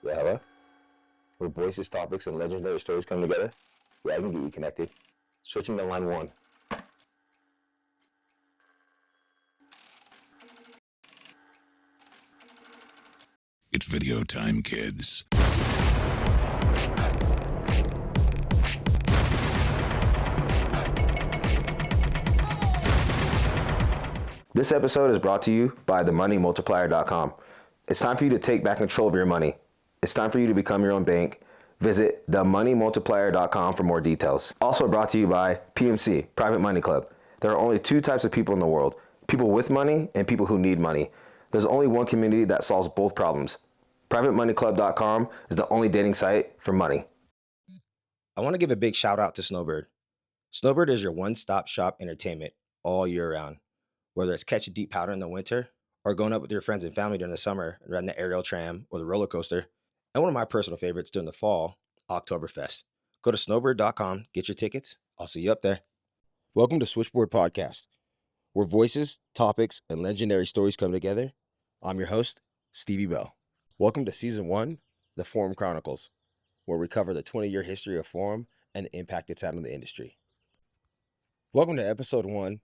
Yeah, hello? Where voices, topics, and legendary stories come together? Yeah, I can get you connected. Switching to line one. It's video time, kids. This episode is brought to you by themoneymultiplier.com. It's time for you to take back control of your money. It's time for you to become your own bank. Visit themoneymultiplier.com for more details. Also brought to you by PMC, Private Money Club. There are only two types of people in the world, people with money and people who need money. There's only one community that solves both problems. PrivateMoneyClub.com is the only dating site for money. I want to give a big shout out to Snowbird. Snowbird is your one-stop shop entertainment all year round. Whether it's catching deep powder in the winter or going up with your friends and family during the summer and riding the aerial tram or the roller coaster. And one of my personal favorites during the fall, Oktoberfest. Go to snowbird.com, get your tickets. I'll see you up there. Welcome to Switchboard Podcast, where voices, topics, and legendary stories come together. I'm your host, Stevie Bell. Welcome to Season 1, the Forum Chronicles, where we cover the 20-year history of Forum and the impact it's had on the industry. Welcome to Episode 1.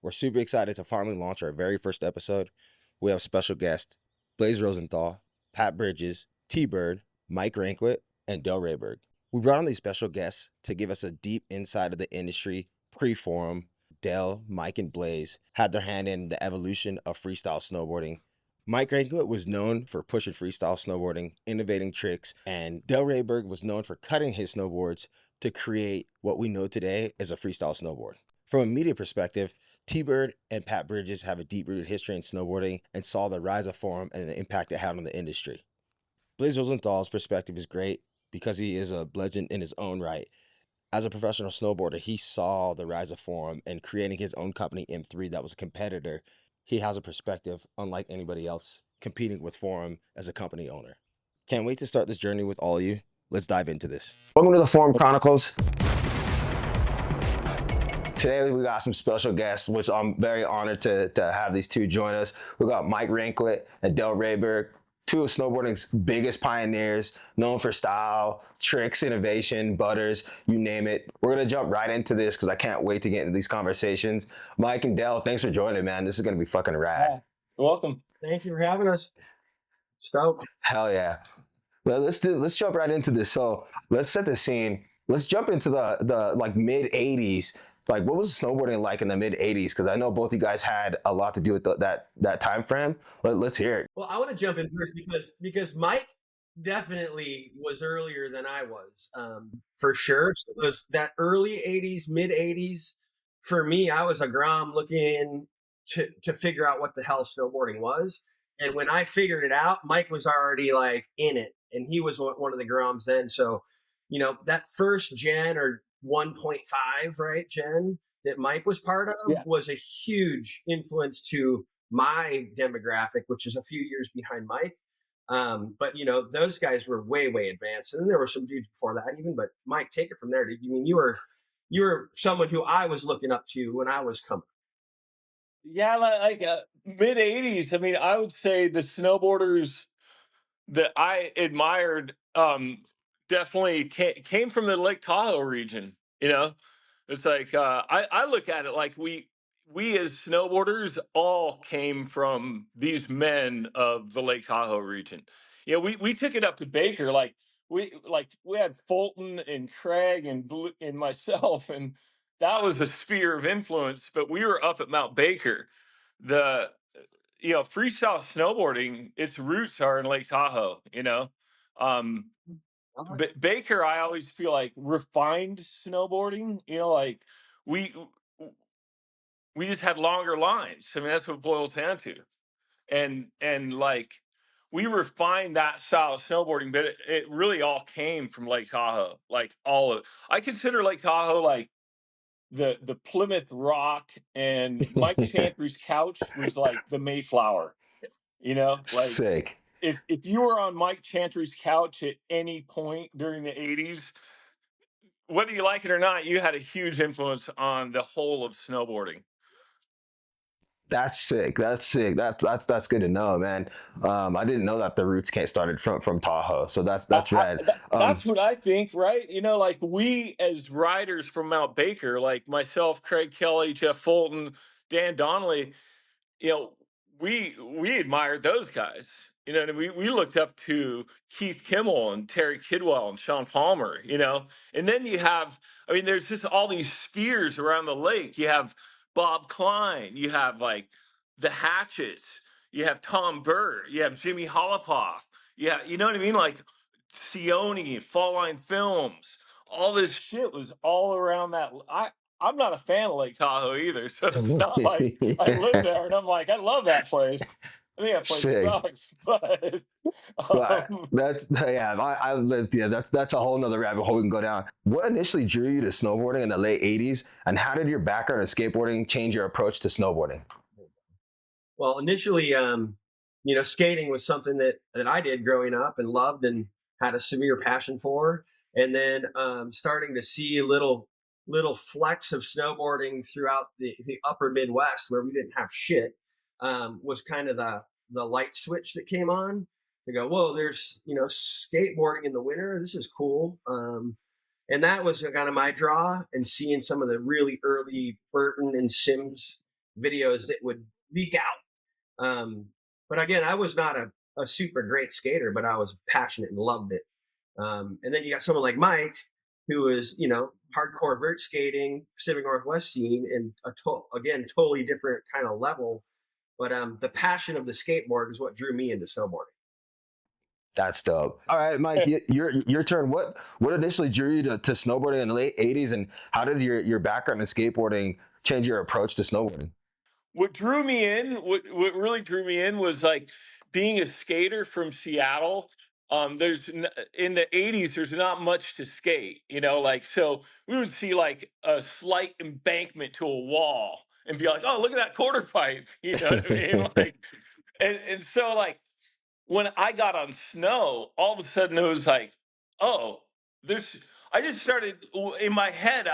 We're super excited to finally launch our very first episode. We have special guests, Blaise Rosenthal, Pat Bridges, T-Bird, Mike Ranquet, and Dale Rehberg. We brought on these special guests to give us a deep insight of the industry pre-Forum. Dale, Mike, and Blaise had their hand in the evolution of freestyle snowboarding. Mike Ranquet was known for pushing freestyle snowboarding, innovating tricks, and Dale Rehberg was known for cutting his snowboards to create what we know today as a freestyle snowboard. From a media perspective, T-Bird and Pat Bridges have a deep-rooted history in snowboarding and saw the rise of Forum and the impact it had on the industry. Blaise Rosenthal's perspective is great because he is a legend in his own right. As a professional snowboarder, he saw the rise of Forum and creating his own company, M3, that was a competitor. He has a perspective unlike anybody else competing with Forum as a company owner. Can't wait to start this journey with all of you. Let's dive into this. Welcome to the Forum Chronicles. Today we got some special guests, which I'm very honored to have these two join us. We got Mike Ranquet and Dale Rehberg, two of snowboarding's biggest pioneers, known for style, tricks, innovation, butters, you name it. We're gonna jump right into this because I can't wait to get into these conversations. Mike and Dale, thanks for joining, man. This is gonna be fucking rad. Yeah. You're welcome. Thank you for having us. Stoked. Hell yeah. Well, let's jump right into this. So let's set the scene. Let's jump into the like mid 80s. Like, what was snowboarding like in the mid 80s? Because I know both you guys had a lot to do with that time frame. Let's hear it. Well, I want to jump in first because Mike definitely was earlier than I was, for sure. So it was that early 80s, mid 80s. For me, I was a Grom looking to figure out what the hell snowboarding was. And when I figured it out, Mike was already like in it, and he was one of the Groms then. So, that first gen or 1.5, right, gen that Mike was part of was a huge influence to my demographic, which is a few years behind Mike. But those guys were way, way advanced. And then there were some dudes before that even, but Mike, take it from there. Dude. You were someone who I was looking up to when I was coming. Yeah, like mid 80s. I mean, I would say the snowboarders that I admired definitely came from the Lake Tahoe region. It's like I look at it like we as snowboarders all came from these men of the Lake Tahoe region. We took it up to Baker. We had Fulton and Craig and myself, and that was a sphere of influence. But we were up at Mount Baker. The freestyle snowboarding, its roots are in Lake Tahoe. Um, Baker, I always feel like refined snowboarding. Like we we just had longer lines. I mean, that's what it boils down to. And like we refined that style of snowboarding, but it really all came from Lake Tahoe. Like I consider Lake Tahoe like the Plymouth Rock, and Mike Chantry's couch was like the Mayflower. Like Sick. If you were on Mike Chantry's couch at any point during the 80s, whether you like it or not, you had a huge influence on the whole of snowboarding. That's sick. That's sick. That's good to know, man. I didn't know that the roots can't started from Tahoe. So that's rad. That's what I think, right? You know, like we as riders from Mount Baker, like myself, Craig Kelly, Jeff Fulton, Dan Donnelly, you know, we admired those guys. You know, and we looked up to Keith Kimmel and Terry Kidwell and Sean Palmer, you know. And then you have, I mean, there's just all these spheres around the lake. You have Bob Klein, you have like the Hatchets, you have Tom Burt, you have Jimmy Holopoff, yeah, you know what I mean? Like Sione, Fall Line Films, all this shit was all around that. I'm not a fan of Lake Tahoe either, so it's not like I live there and I'm like, I love that place. I think that place Sick. sucks, but But um, that's yeah, yeah, that's a whole nother rabbit hole we can go down. What initially drew you to snowboarding in the late '80s, and how did your background in skateboarding change your approach to snowboarding? Well, initially, skating was something that I did growing up and loved and had a severe passion for. And then starting to see little flecks of snowboarding throughout the upper Midwest where we didn't have shit was kind of the light switch that came on. To go, whoa, there's skateboarding in the winter. This is cool. And that was kind of my draw. And seeing some of the really early Burton and Sims videos that would leak out, but again, I was not a super great skater, but I was passionate and loved it. And then you got someone like Mike, who was, hardcore vert skating, Pacific Northwest scene, and again, totally different kind of level. But the passion of the skateboard is what drew me into snowboarding. That's dope. All right, Mike, your turn. What initially drew you to snowboarding in the late '80s, and how did your background in skateboarding change your approach to snowboarding? what really drew me in was like being a skater from Seattle. In the '80s, there's not much to skate, you know, like so we would see like a slight embankment to a wall and be like, oh, look at that quarter pipe, you know what I mean? Like, and so like when I got on snow, all of a sudden it was like, oh, there's. I just started in my head.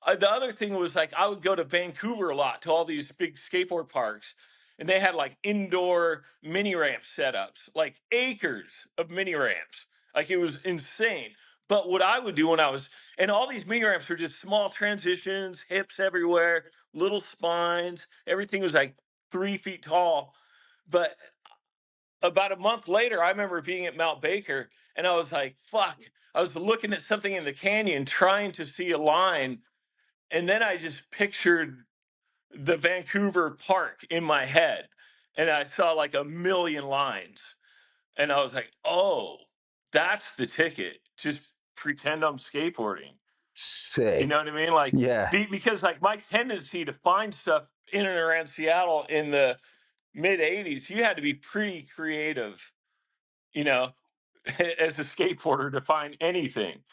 The other thing was like I would go to Vancouver a lot to all these big skateboard parks, and they had like indoor mini ramp setups, like acres of mini ramps. Like it was insane. But what I would do when I was, and all these mini ramps were just small transitions, hips everywhere, little spines. Everything was like 3 feet tall. But about a month later, I remember being at Mount Baker and I was like, fuck. I was looking at something in the canyon trying to see a line. And then I just pictured the Vancouver park in my head. And I saw like a million lines. And I was like, oh, that's the ticket. Just pretend I'm skateboarding. You know Sick. what I mean? Like, Yeah. because like my tendency to find stuff in and around Seattle in the mid 80s, you had to be pretty creative, you know, as a skateboarder to find anything.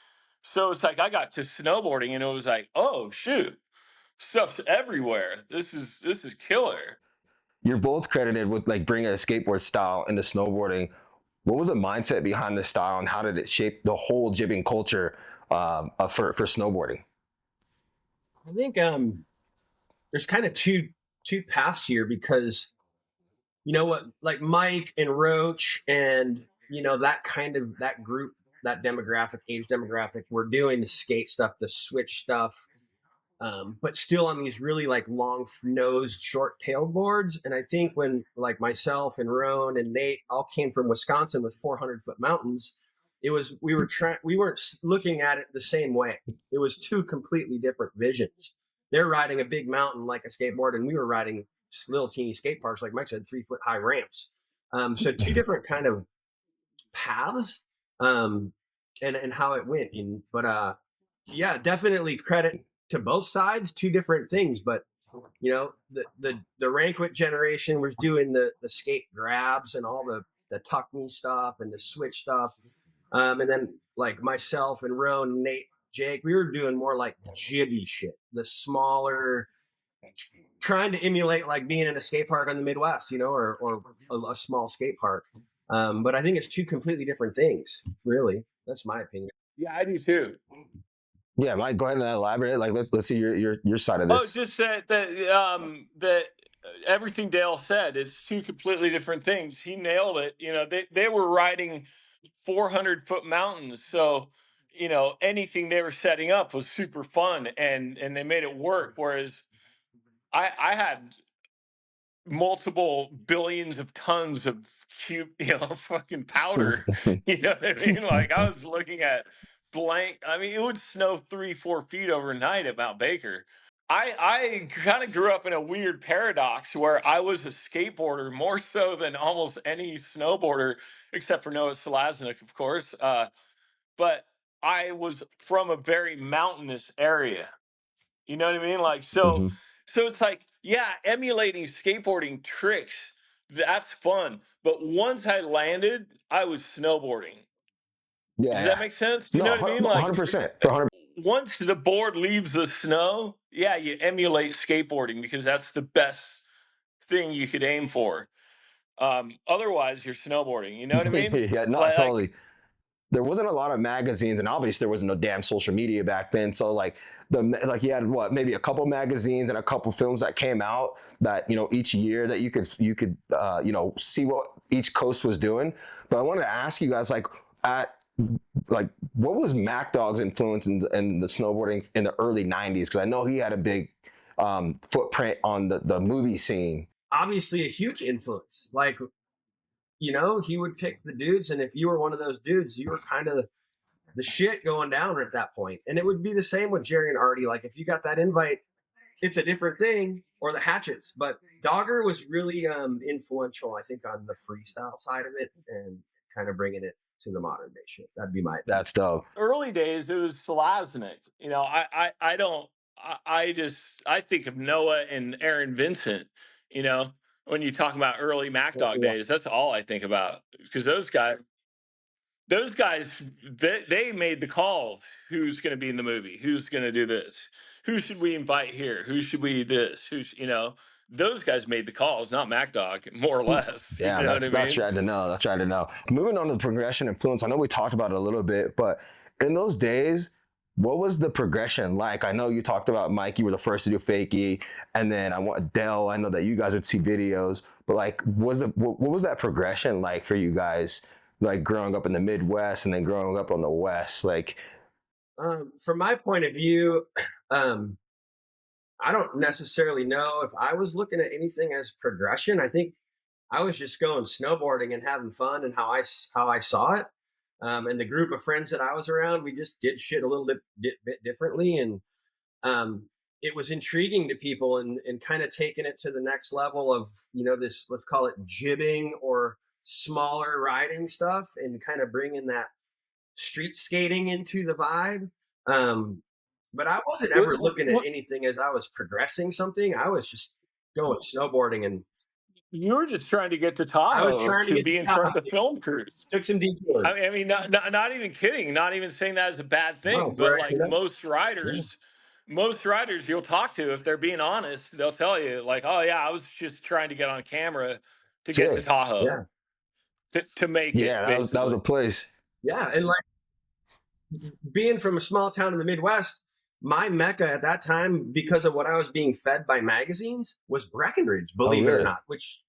So it's like I got to snowboarding and it was like, oh shoot, stuff's everywhere. This is killer. You're both credited with like bringing a skateboard style into snowboarding. What was the mindset behind the style, and how did it shape the whole jibbing culture for snowboarding? I think there's kind of two paths here because you know what, like Mike and Roach and that group, that demographic, age demographic, we're doing the skate stuff, the switch stuff, but still on these really like long nosed, short tailed boards. And I think when like myself and Roan and Nate all came from Wisconsin with 400-foot mountains, we weren't looking at it the same way. It was two completely different visions. They're riding a big mountain like a skateboard, and we were riding little teeny skate parks, like Mike said, 3-foot high ramps. So two different kind of paths, and how it went. But yeah, definitely credit to both sides. Two different things, but the Ranquet generation was doing the skate grabs and all the tuck me stuff and the switch stuff, and then like myself and Roan, Nate, Jake, we were doing more like jibby shit, the smaller, trying to emulate like being in a skate park in the Midwest, or a small skate park. But I think it's two completely different things, really. That's my opinion. Yeah, I do too. Yeah, Mike, go ahead and elaborate. Like, let's see your side of Oh, this. just that everything Dale said, it's two completely different things. He nailed it. You know, they were riding 400-foot mountains, so you know anything they were setting up was super fun, and they made it work. Whereas I had multiple billions of tons of fucking powder. You know what I mean? Like I was looking at blank. I mean, it would snow 3-4 feet overnight at Mount Baker. I kind of grew up in a weird paradox where I was a skateboarder more so than almost any snowboarder, except for Noah Selaznick, of course. But I was from a very mountainous area. You know what I mean? Like so, Mhm. so it's like, yeah, emulating skateboarding tricks, that's fun. But once I landed, I was snowboarding. Yeah, Does that yeah. make sense? You know No, what I mean? Like 100%. For 100. once the board leaves the snow, yeah, you emulate skateboarding because that's the best thing you could aim for. Otherwise, you're snowboarding. You know what I mean? Yeah, not Like totally. There wasn't a lot of magazines, and obviously there wasn't no damn social media back then. So like you had what, maybe a couple magazines and a couple films that came out that each year that you could see what each coast was doing. But I wanted to ask you guys at like what was Mac Dog's influence in the snowboarding in the early '90s? Because I know he had a big footprint on the movie scene. Obviously, a huge influence. Like, he would pick the dudes, and if you were one of those dudes, you were kind of the shit going down at that point. And it would be the same with Jerry and Artie. Like, if you got that invite, it's a different thing, or the Hatchets. But Dogger was really influential, I think, on the freestyle side of it and kind of bringing it to the modern day shit. That'd be my opinion. That's dope. early days, it was Selaznick. You know, I don't. I think of Noah and Aaron Vincent. You know, when you talk about early Mac Dog Yeah. days, that's all I think about because those guys, they made the call. Who's going to be in the movie? Who's going to do this? Who should we invite here? Who should we this? Those guys made the calls, not Mac Dog, more or less. You Yeah, know what I that's mean? right to know. That's right to know. Moving on to the progression influence, I know we talked about it a little bit, but in those days, what was the progression like? I know you talked about Mike, you were the first to do fakie, and then I want Dell. I know that you guys would see videos, but what was that progression like for you guys? Like growing up in the Midwest and then growing up on the West, like. From my point of view, um, I don't necessarily know if I was looking at anything as progression. I think I was just going snowboarding and having fun and how I saw it. And the group of friends that I was around, we just did shit a little bit differently, and um, it was intriguing to people and kind of taking it to the next level of this, let's call it jibbing or smaller riding stuff, and kind of bringing that street skating into the vibe. Um, but I wasn't ever looking at anything as I was progressing something. I was just going snowboarding, and You were just trying to get to I was Tahoe trying to to get be to in front of Tahoe. the film crews. Took some detours. I mean, not even kidding. Not even saying that as a bad No, thing. it's where But I like ended up. Yeah. most riders you'll talk to, if they're being honest, they'll tell you like, "Oh yeah, I was just trying to get on camera to get to Sick. Tahoe Yeah. to make it, Yeah, that was a basically." place. Yeah. And like being from a small town in the Midwest, my mecca at that time, because of what I was being fed by magazines, was Breckenridge, Oh, believe it or really? not, which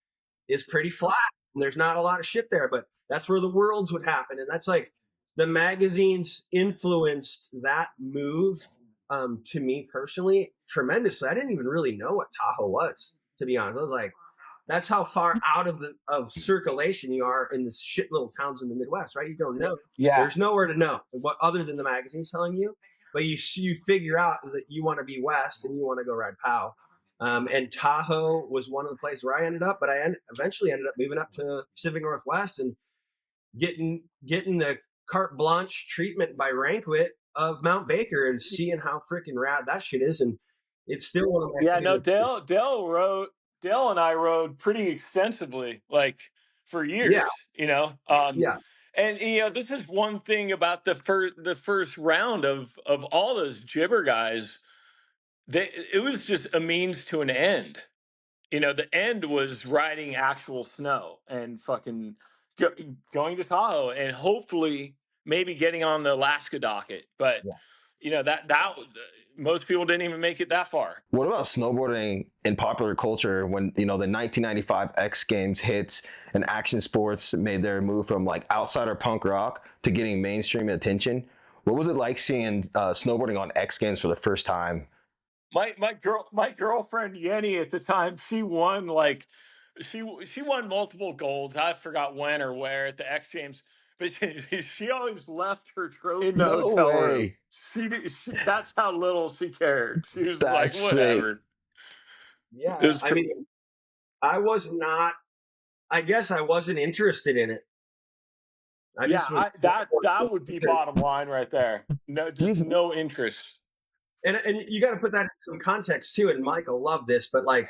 is pretty flat. And there's not a lot of shit there, but that's where the worlds would happen. And that's like the magazines influenced that move, to me personally tremendously. I didn't even really know what Tahoe was, to be honest. I was like, that's how far out of circulation you are in the shit little towns in the Midwest, right? You don't know. Yeah. There's nowhere to know what other than the magazines telling you. But you figure out that you want to be west and you want to go ride POW. And Tahoe was one of the places where I ended up, but eventually ended up moving up to Pacific Northwest and getting the carte blanche treatment by Ranquet of Mount Baker and seeing how freaking rad that shit is. And it's still one of my Yeah, no, favorite. Dale and I rode pretty extensively, like for Yeah, years, yeah, and this is one thing about the first round of all those Jibber guys. It was just a means to an end. The end was riding actual snow and fucking going to Tahoe and hopefully maybe getting on the Alaska docket. But yeah. that most people didn't even make it that far. What about snowboarding in popular culture when, the 1995 X Games hits and action sports made their move from like outsider punk rock to getting mainstream attention? What was it like seeing snowboarding on X Games for the first time? My girlfriend Yenny at the time, she won multiple golds. I forgot when or where at the X Games, but she always left her trophy in the No hotel room. way. That's how little she cared. She was like, That's sick. whatever. Yeah, It was I mean, I guess I wasn't interested in it. I yeah, just was that would be bottom line right there. No, just no interest. and you got to put that in some context too. And Michael loved this, but like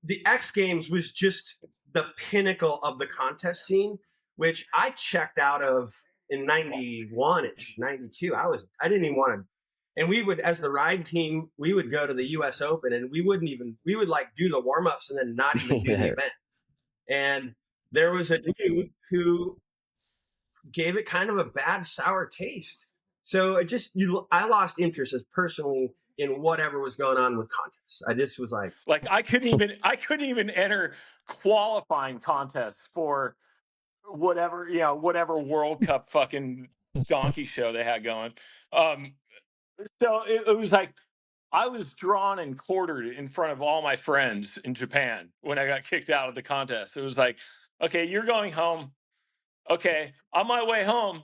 the X Games was just the pinnacle of the contest scene, which I checked out of in 91-ish, 92. I didn't even want to. And we would, as the ride team, we would go to the US Open and we would like do the warm ups and then not even do the event. And there was a dude who gave it kind of a bad, sour taste. So I lost interest as personally in whatever was going on with contests. I just was like I couldn't even enter qualifying contests for whatever World Cup fucking donkey show they had going. So it was like I was drawn and quartered in front of all my friends in Japan when I got kicked out of the contest. It was like, okay, you're going home. Okay, on my way home,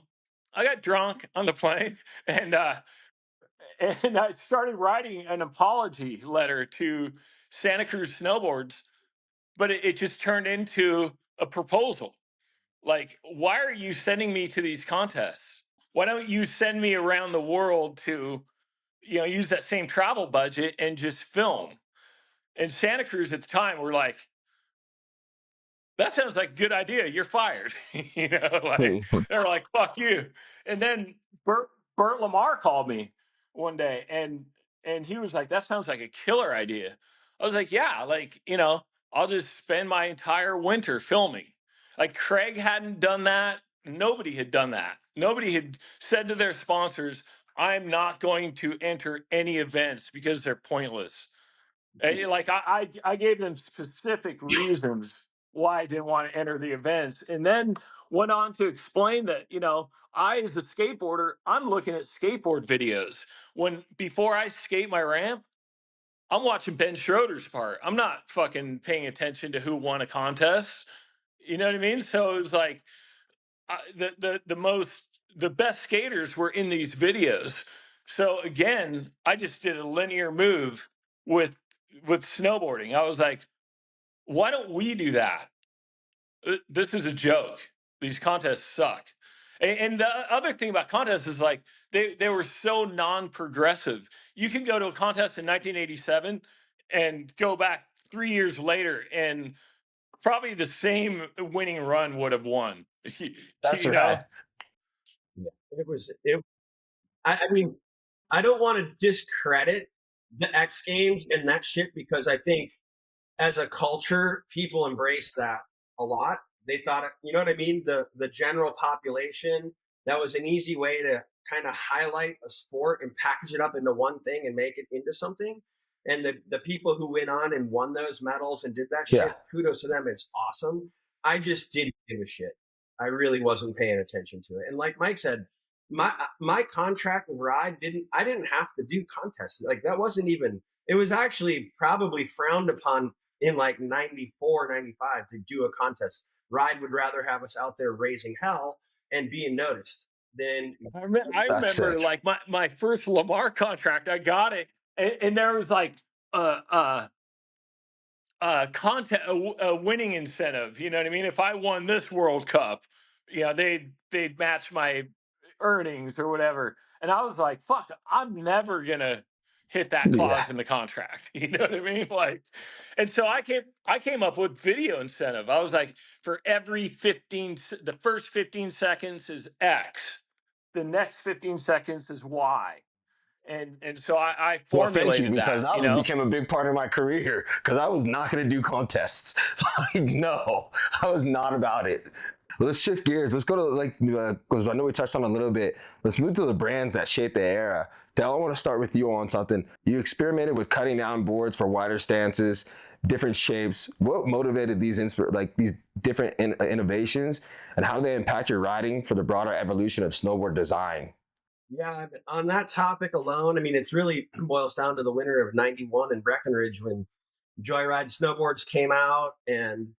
I got drunk on the plane and I started writing an apology letter to Santa Cruz Snowboards, but it just turned into a proposal. Like, why are you sending me to these contests? Why don't you send me around the world to, use that same travel budget and just film? And Santa Cruz at the time were like, that sounds like a good idea. You're fired. They're like, fuck you. And then Bert Lamar called me one day and he was like, that sounds like a killer idea. I was like, yeah, I'll just spend my entire winter filming. Like Craig hadn't done that. Nobody had done that. Nobody had said to their sponsors, I'm not going to enter any events because they're pointless. And I gave them specific reasons why I didn't want to enter the events, and then went on to explain that I as a skateboarder, I'm looking at skateboard videos before I skate my ramp. I'm watching Ben Schroeder's part. I'm not fucking paying attention to who won a contest. You know what I mean? So it was like the best skaters were in these videos. So again, I just did a linear move with snowboarding. I was like, why don't we do that? This is a joke. These contests suck. And the other thing about contests is like they were so non-progressive. You can go to a contest in 1987 and go back 3 years later and probably the same winning run would have won. That's right. it was it. I mean, I don't want to discredit the X Games and that shit because I think as a culture, people embrace that a lot. They thought, you know what I mean? The general population, that was an easy way to kind of highlight a sport and package it up into one thing and make it into something. And the people who went on and won those medals and did that shit, kudos to them. It's awesome. I just didn't give a shit. I really wasn't paying attention to it. And like Mike said, my contract with Ride I didn't have to do contests. Like that wasn't even, it was actually probably frowned upon in like 94, 95 to do a contest. Ride would rather have us out there raising hell and being noticed than. I remember like my first Lamar contract, I got it. And there was like content, a winning incentive. You know what I mean? If I won this World Cup, they'd match my earnings or whatever. And I was like, fuck, I'm never gonna hit that clause in the contract. You know what I mean? Like, and so I came up with video incentive. I was like, for every the first 15 seconds is X, the next 15 seconds is Y. And so I formulated well, thank you, because that became a big part of my career because I was not going to do contests. Like, no, I was not about it. Let's shift gears. Let's go to because I know we touched on it a little bit. Let's move to the brands that shaped the era. Dale, I want to start with you on something. You experimented with cutting down boards for wider stances, different shapes. What motivated these these different innovations, and how do they impact your riding for the broader evolution of snowboard design? Yeah, on that topic alone, I mean, it's really boils down to the winter of '91 in Breckenridge when Joyride snowboards came out, and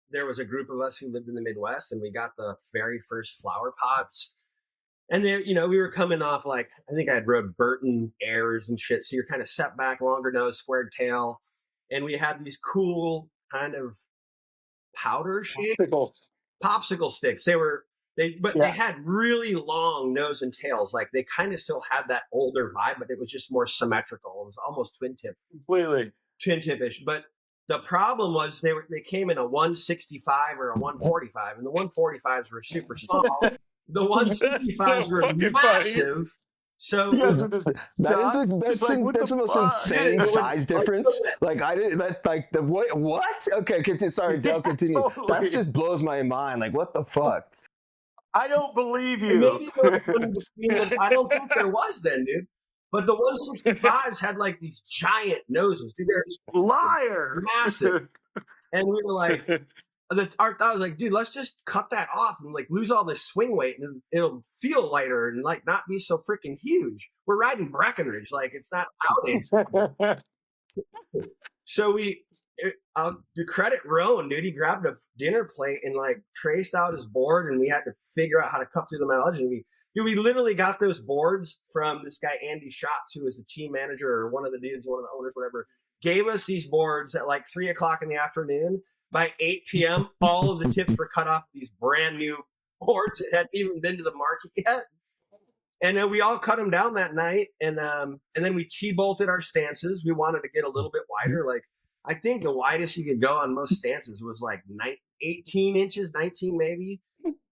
there was a group of us who lived in the Midwest, and we got the very first flower pots. And there, we were coming off like I think I'd rode Burton Airs and shit, so you're kind of set back, longer nose, squared tail, and we had these cool kind of powder shaped popsicle sticks. But they Yeah, had really long nose and tails. Like they kind of still had that older vibe, but it was just more symmetrical. It was almost completely. twin tip-ish. But the problem was they came in a 165 or a 145, and the 145s were super small. The That's so 165s were fucking funny. massive. So You guys are just That is shocked, just like, what that's the the most fuck? insane Dude, size difference. Like I didn't that like the what? Okay, continue. Sorry, Dale, Yeah, continue. totally. That just blows my mind. Like what the fuck? I don't believe and you. maybe there was one in between them. I don't think there was then, dude. But the 165s had like these giant noses, dude. They're Liar. massive. And we were like, our thought was like, dude, let's just cut that off and like lose all this swing weight, and it'll feel lighter and like not be so freaking huge. We're riding Breckenridge, like it's not outing. So to credit Rowan, dude, he grabbed a dinner plate and like traced out his board, and we had to figure out how to cut through the metal edges. And we literally got those boards from this guy Andy Schatz, who was the team manager or one of the dudes, one of the owners, whatever. Gave us these boards at like 3:00 in the afternoon. By 8 p.m., all of the tips were cut off these brand new boards that hadn't even been to the market yet. And then we all cut them down that night, and then we T-bolted our stances. We wanted to get a little bit wider. Like I think the widest you could go on most stances was like 18 inches, 19 maybe.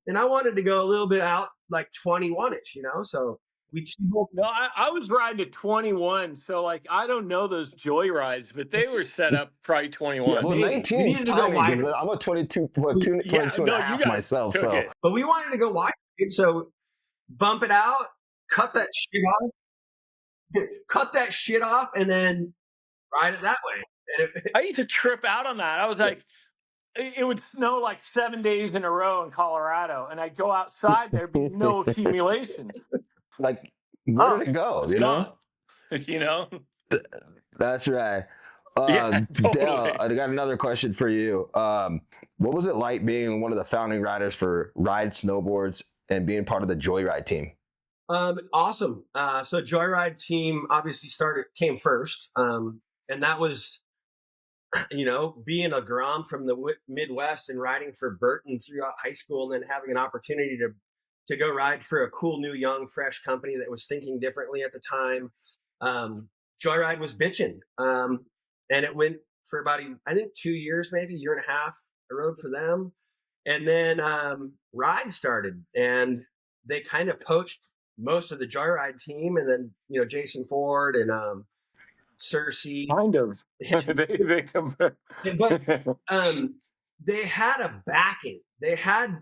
And I wanted to go a little bit out, like 21-ish, So we T-bolted. No, I was riding at 21, so like I don't know those joyrides, but they were set up probably Yeah, 21. well, Maybe. 19 We is needed to go tiny because wider. I'm a 22, well, Yeah, 22 and no, a you half guys myself. took So it. But we wanted to go wider, dude. So bump it out, cut that shit off, and then ride it that way. And I used to trip out on that. I was like, it would snow like 7 days in a row in Colorado, and I'd go outside, there'd be no accumulation. like, where Oh, did it go? it's gone. You know? That's right. Yeah, Dale, totally. I got another question for you. What was it like being one of the founding riders for Ride Snowboards and being part of the Joyride team? Awesome. So Joyride team obviously came first. And that was, being a Grom from the Midwest and riding for Burton throughout high school, and then having an opportunity to go ride for a cool, new, young, fresh company that was thinking differently at the time. Joyride was bitching. And it went for about, I think 2 years, maybe year and a half. I rode for them. And then Ride started, and they kind of poached most of the Joyride team, and then Jason Ford and Cersei. Kind of. They come. But they had a backing. They had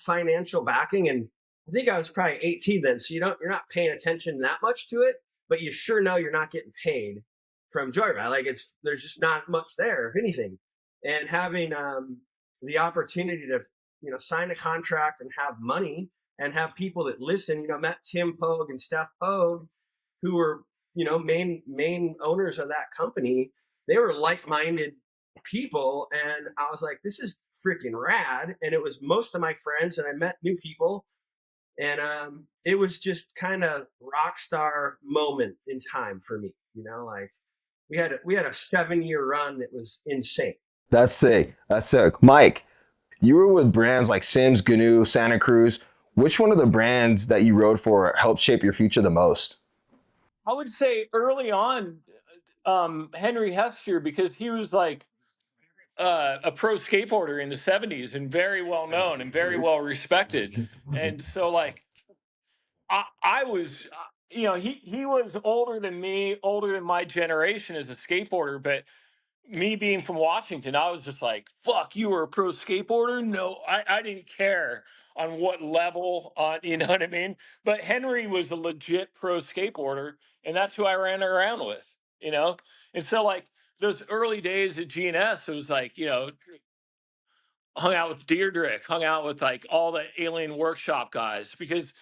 financial backing, and I think I was probably 18 then, so you're not paying attention that much to it, but you sure know you're not getting paid from Joyride. Like there's just not much there, if anything. And having the opportunity to sign a contract and have money and have people that listen. Met Tim Pogue and Steph Pogue, who were main owners of that company. They were like-minded people, and I was like, this is freaking rad. And it was most of my friends, and I met new people, and it was just kind of rock star moment in time for me. Like we had a 7-year run that was insane. That's sick. That's sick. Mike, you were with brands like Sims, GNU, Santa Cruz. Which one of the brands that you rode for helped shape your future the most? I would say early on, Henry Hester, because he was like a pro skateboarder in the 70s and very well known and very well respected. And so like I was, he was older than me, older than my generation as a skateboarder, but me being from Washington, I was just like, fuck, you were a pro skateboarder? No, I didn't care on what level, you know what I mean? But Henry was a legit pro skateboarder, and that's who I ran around with, you know? And so, like, those early days at GNS, it was like, you know, hung out with Deirdre, hung out with like all the Alien Workshop guys because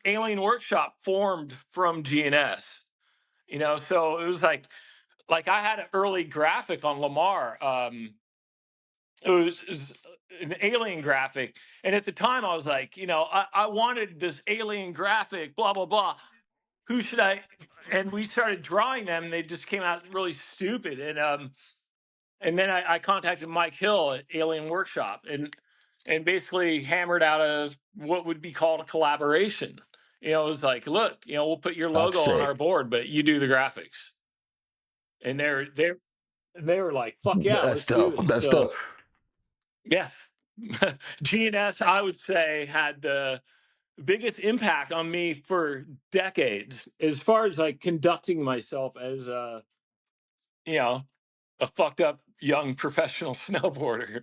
Alien Workshop formed from GNS, you know? So it was like I had an early graphic on Lamar. It was an alien graphic, and at the time I was like, you know, I wanted this alien graphic, blah blah blah. Who should I? And we started drawing them. And they just came out really stupid, and then I contacted Mike Hill at Alien Workshop, and basically hammered out a what would be called a collaboration. You know, it was like, look, you know, we'll put your That's logo on our sick. board, but you do the graphics. And they were like, fuck yeah, That's let's do dope. this. That's dope. So yeah. GNS, I would say, had the biggest impact on me for decades as far as like conducting myself as a, you know, a fucked up young professional snowboarder.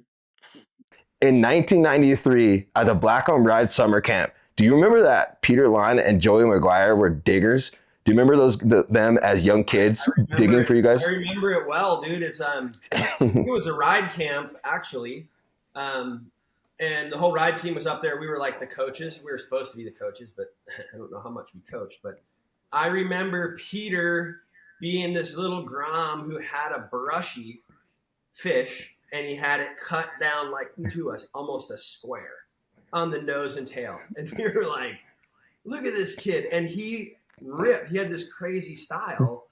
In 1993, at the Black on Ride summer camp, do you remember that Peter Line and Joey McGuire were diggers? Do you remember them as young kids digging for you I guys? remember it well, dude. It was a ride camp actually, and the whole ride team was up there. We were like the coaches. We were supposed to be the coaches, but I don't know how much we coached. But I remember Peter being this little grom who had a brushy fish, and he had it cut down like into almost a square on the nose and tail, and we were like, "Look at this kid!" And he ripped. He had this crazy style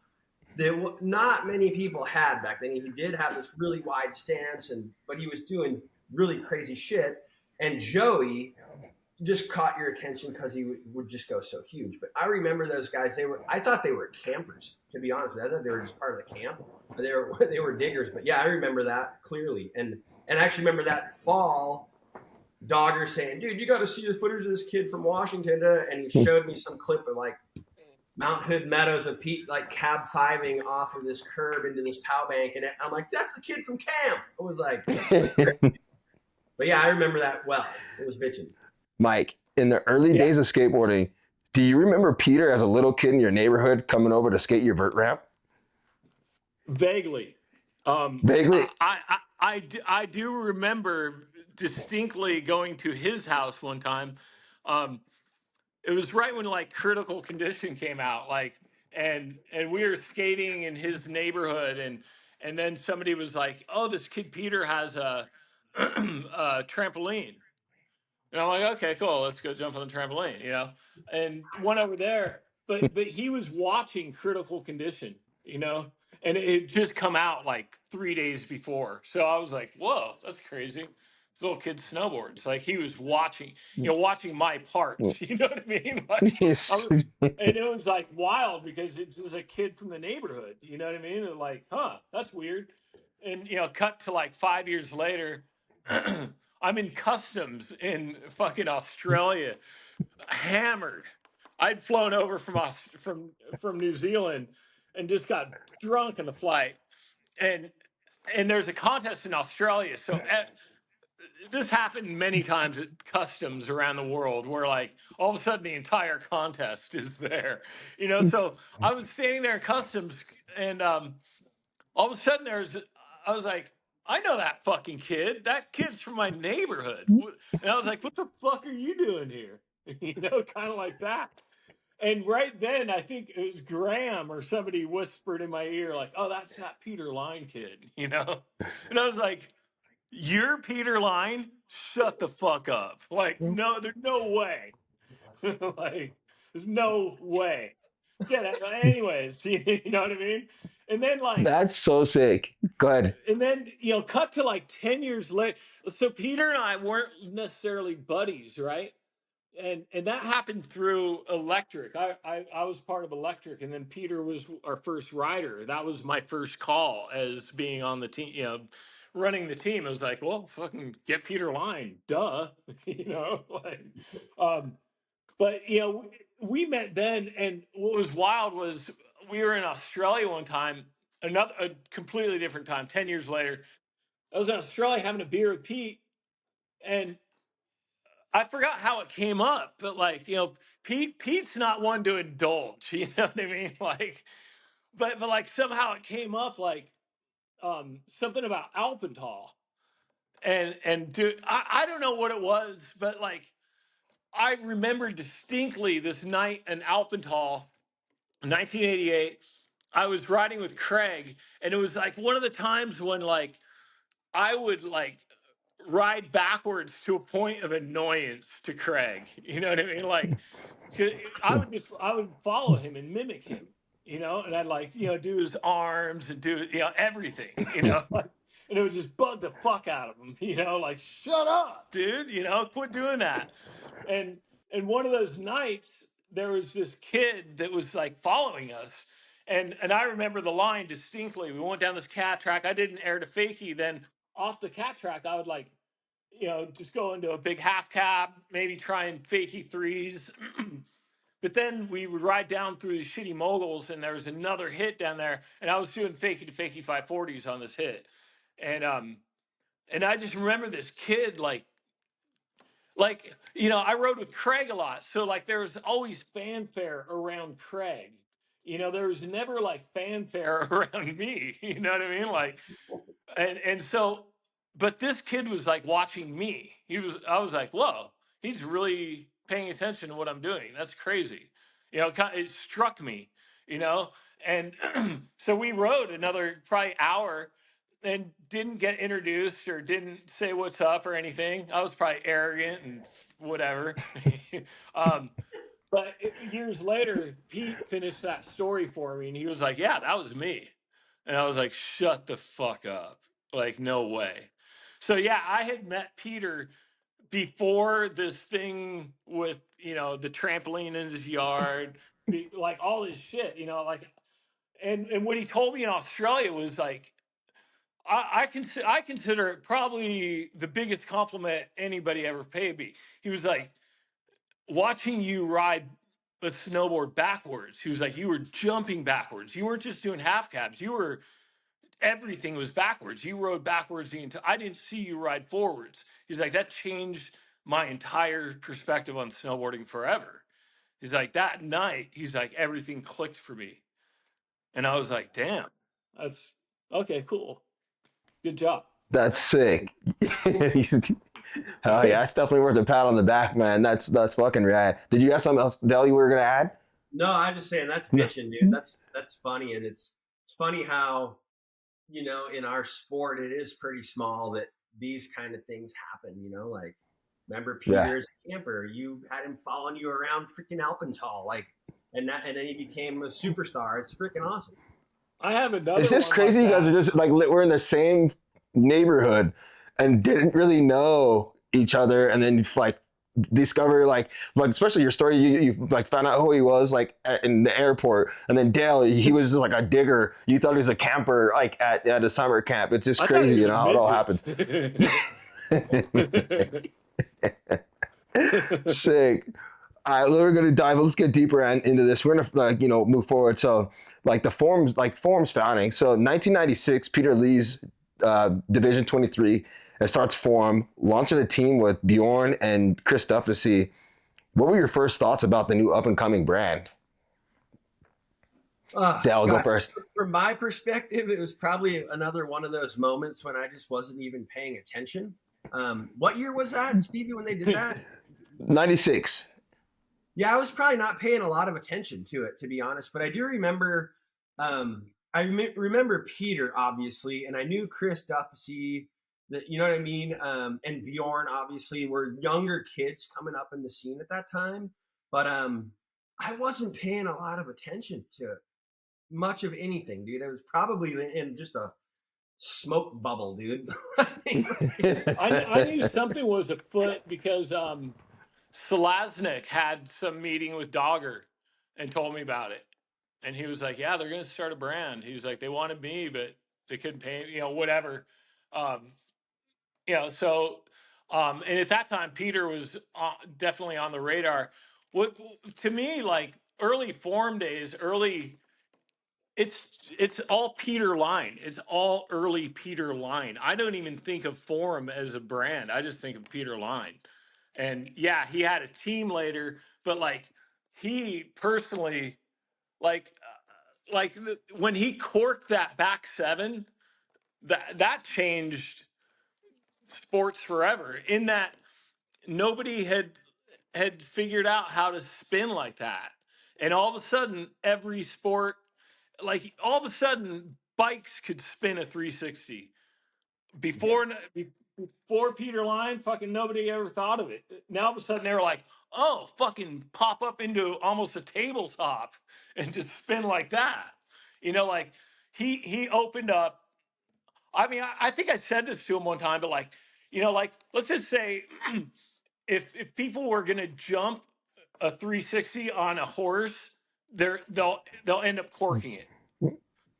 that not many people had back then. He did have this really wide stance, but he was doing really crazy shit. And Joey just caught your attention because he would just go so huge. But I remember those guys. I thought they were campers, to be honest. I thought they were just part of the camp. They were diggers. But yeah, I remember that clearly. And I actually remember that fall, Dogger saying, "Dude, you got to see the footage of this kid from Washington." And he showed me some clip of like Mount Hood Meadows of Pete like cab fiving off of this curb into this pow bank, and I'm like, "That's the kid from camp." I was like, but yeah, I remember that well. It was bitching. Mike, in the early Yeah, days of skateboarding, do you remember Peter as a little kid in your neighborhood coming over to skate your vert ramp? vaguely. Vaguely. I do remember distinctly going to his house one time. Um, it was right when like Critical Condition came out, like, and we were skating in his neighborhood, and then somebody was like, "Oh, this kid Peter has a trampoline." And I'm like, okay, cool, let's go jump on the trampoline, you know, and went over there. But he was watching Critical Condition, you know, and it had just come out like 3 days before. So I was like, whoa, that's crazy. This little kid snowboards. Like he was watching, you know, watching my parts. You know what I mean? Like I Yes. was, and it was like wild because it was a kid from the neighborhood. You know what I mean? And like, huh, that's weird. And you know, cut to like 5 years later. I'm in customs in fucking Australia, hammered. I'd flown over from New Zealand and just got drunk on the flight, and there's a contest in Australia. So this happened many times at customs around the world, where like all of a sudden the entire contest is there, you know. So I was standing there in customs, and all of a sudden I was like, I know that fucking kid. That kid's from my neighborhood. And I was like, what the fuck are you doing here? You know, kind of like that. And right then, I think it was Graham or somebody whispered in my ear, like, oh, that's that Peter Line kid, you know? And I was like, you're Peter Line? Shut the fuck up. Like, no, there's no way. Like, there's no way. Get it. Anyways, you know what I mean? And then like, That's so sick. Go ahead. and then you know, cut to like 10 years later. So Peter and I weren't necessarily buddies, right? And that happened through Electric. I was part of Electric, and then Peter was our first rider. That was my first call as being on the team, you know, running the team. I was like, well, fucking get Peter Line, duh. You know, like but you know, we met then, and what was wild was we were in Australia one time, a completely different time. 10 years later, I was in Australia having a beer with Pete, and I forgot how it came up, but like, Pete's not one to indulge, you know what I mean? Like, but like somehow it came up, like, something about Alpental. And dude, I don't know what it was, but like, I remember distinctly this night in Alpental, 1988. I was riding with Craig, and it was like one of the times when like I would like ride backwards to a point of annoyance to Craig. You know what I mean? Like, 'cause I would follow him and mimic him, and I'd like, do his arms and do, everything, like, and it would just bug the fuck out of him, like, shut up, dude, quit doing that. And one of those nights, there was this kid that was like following us. And I remember the line distinctly. We went down this cat track. I did an air to fakie. Then off the cat track, I would like, just go into a big half cap, maybe try and fakie threes. But then we would ride down through the shitty moguls, and there was another hit down there, and I was doing fakie to fakie 540s on this hit. And I just remember this kid like, I rode with Craig a lot. So like there was always fanfare around Craig. There was never like fanfare around me. You know what I mean? Like, and so, but this kid was like watching me. I was like, whoa, he's really paying attention to what I'm doing. That's crazy. It struck me, you know? And so we rode another probably hour and didn't get introduced or didn't say what's up or anything. I was probably arrogant and whatever. um, but years later, Pete finished that story for me, and he was like, "Yeah, that was me," and I was like, "Shut the fuck up! Like, no way." So yeah, I had met Peter before this thing with the trampoline in his yard, like all this shit, like, and what he told me in Australia was like, I consider it probably the biggest compliment anybody ever paid me. He was like, watching you ride a snowboard backwards. He was like, you were jumping backwards. You weren't just doing half cabs. Everything was backwards. You rode backwards I didn't see you ride forwards. He's like, that changed my entire perspective on snowboarding forever. He's like, that night, he's like, everything clicked for me. And I was like, damn, that's okay, cool. Good job. That's sick. Oh yeah, that's definitely worth a pat on the back, man. That's fucking rad. Did you have something else, Dale, you were gonna add? No, I'm just saying that's bitching, dude. That's funny, and it's funny how in our sport it is pretty small that these kind of things happen. Like remember Peter Yeah. as a camper, you had him following you around freaking Alpental, like, and then he became a superstar. It's freaking awesome. I have another. It's just one crazy. like You guys that. are just like we're in the same neighborhood and didn't really know each other, and then like discover like especially your story. You like found out who he was like in the airport, and then Dale, he was just like a digger. You thought he was a camper like at a summer camp. It's just I thought crazy, he was a how it all happens. midget. Sick. All right, we're gonna dive. Let's get deeper into this. We're gonna move forward. So like the forums founding. So 1996, Peter leaves Division 23 and starts Forum, launching the team with Bjorn and Chris Duffy. What were your first thoughts about the new up and coming brand? Dale, go first. From my perspective, it was probably another one of those moments when I just wasn't even paying attention. What year was that, Stevie, when they did that? 96. Yeah, I was probably not paying a lot of attention to it, to be honest. But I do remember, remember Peter, obviously, and I knew Chris Duffy, that, you know what I mean? And Bjorn, obviously, were younger kids coming up in the scene at that time. But I wasn't paying a lot of attention to much of anything, dude. I was probably in just a smoke bubble, dude. I knew something was afoot because Selaznick had some meeting with Dogger and told me about it. And he was like, yeah, they're going to start a brand. He was like, they wanted me, but they couldn't pay, whatever. Um, so, and at that time, Peter was definitely on the radar. What, to me, like early Forum days, early it's all Peter Line. It's all early Peter Line. I don't even think of Forum as a brand. I just think of Peter Line. And yeah, he had a team later, but like he personally, when he corked that back seven, that changed sports forever. In that nobody had figured out how to spin like that, and all of a sudden, every sport, like all of a sudden, bikes could spin a 360. Before Peter Line, fucking nobody ever thought of it. Now all of a sudden they were like, oh, fucking pop up into almost a tabletop and just spin like that. Like he opened up. I mean, I think I said this to him one time, but like, like let's just say if people were gonna jump a 360 on a horse, they'll end up corking it.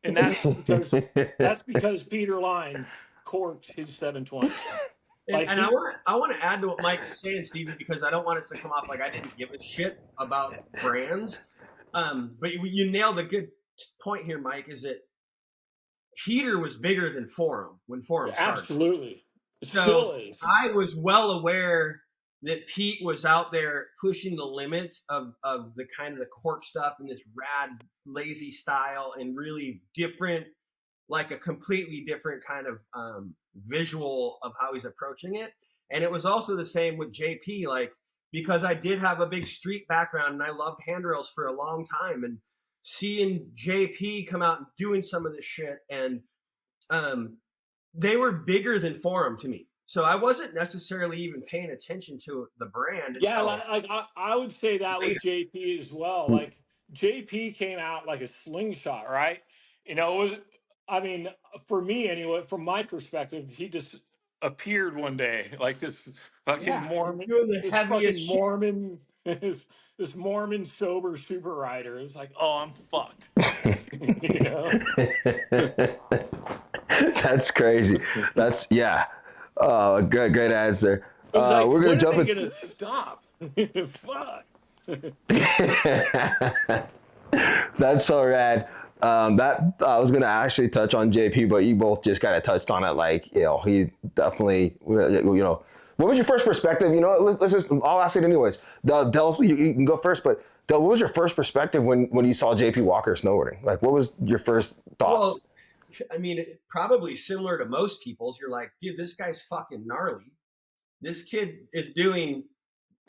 And that's because Peter Line corked his 720. And I want to add to what Mike is saying, Stevie, because I don't want it to come off like I didn't give a shit about brands. But you nailed a good point here, Mike. Is that Peter was bigger than Forum when Forum started. Absolutely, it still is. I was well aware that Pete was out there pushing the limits of the kind of the cork stuff and this rad, lazy style and really different, like a completely different kind of visual of how he's approaching it. And it was also the same with JP, like, because I did have a big street background and I loved handrails for a long time, and seeing JP come out and doing some of this shit, and they were bigger than Forum to me. So I wasn't necessarily even paying attention to the brand. Yeah, like I would say that with JP as well. Like JP came out like a slingshot, right? It was, I mean, for me anyway, from my perspective, he just appeared one day like this fucking Mormon, doing the this heaviest fucking Mormon, this Mormon sober super rider. It was like, oh, I'm fucked. That's crazy. That's great answer. Like, we're gonna jump gonna stop. Fuck. That's so rad. That I was gonna actually touch on JP, but you both just kind of touched on it. Like, he's definitely, what was your first perspective? Let's just, I'll ask it anyways. Del, you can go first, but Del, what was your first perspective when you saw JP Walker snowboarding? Like, what was your first thoughts? Well, I mean, probably similar to most people's. You're like, dude, this guy's fucking gnarly. This kid is doing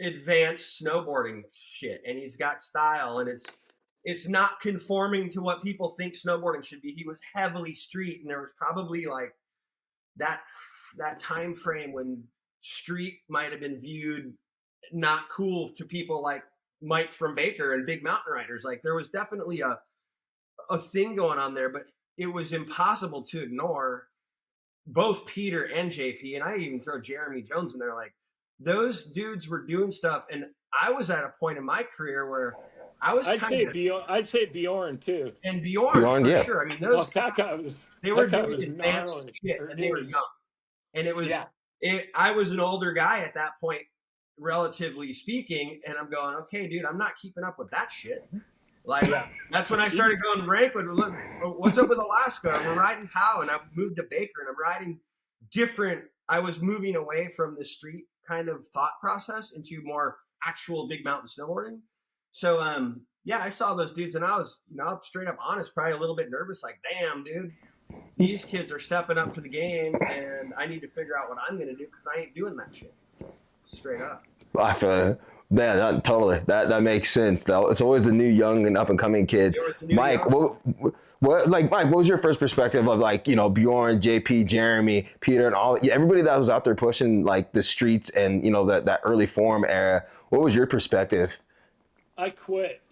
advanced snowboarding shit, and he's got style, and it's not conforming to what people think snowboarding should be. He was heavily street, and there was probably like that time frame when street might have been viewed not cool to people like Mike from Baker and big mountain riders. Like, there was definitely a thing going on there, but it was impossible to ignore both Peter and JP, and I even throw Jeremy Jones in there. Like, those dudes were doing stuff, and I was at a point in my career where I was. I'd say Bjorn too, and Bjorn for sure. I mean, those that guy was. They were doing advanced shit, and they were young, and it was. I was an older guy at that point, relatively speaking, and I'm going, okay, dude, I'm not keeping up with that shit. Like, that's when I started going Ranquet. Look, what's up with Alaska? We're riding POW, and I moved to Baker, and I'm riding different. I was moving away from the street kind of thought process into more actual big mountain snowboarding. So, I saw those dudes, and I was, straight up honest, probably a little bit nervous. Like, damn, dude, these kids are stepping up to the game, and I need to figure out what I'm going to do because I ain't doing that shit. Straight up. I feel it. Yeah, totally. That makes sense. Though it's always the new young and up and coming kids. Mike, what was your first perspective of, like, Bjorn, JP, Jeremy, Peter, and all everybody that was out there pushing like the streets and that early Forum era? What was your perspective? I quit.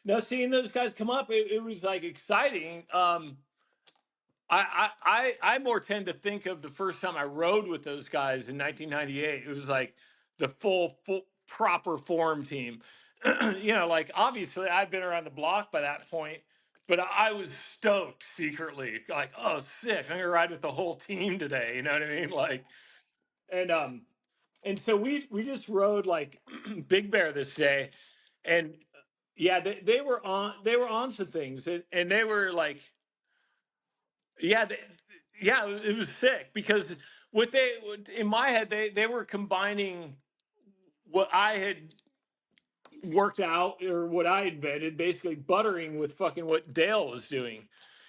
Now seeing those guys come up, it was like exciting. I more tend to think of the first time I rode with those guys in 1998. It was like the full proper Forum team. Like, obviously I've been around the block by that point, but I was stoked secretly. Like, oh, sick! I'm gonna ride with the whole team today. You know what I mean? Like, and so we just rode like Big Bear this day, and Yeah, they were on some things, and they were like, yeah, yeah, it was sick because what they in my head they were combining what I had worked out or what I invented, basically buttering with fucking what Dale was doing.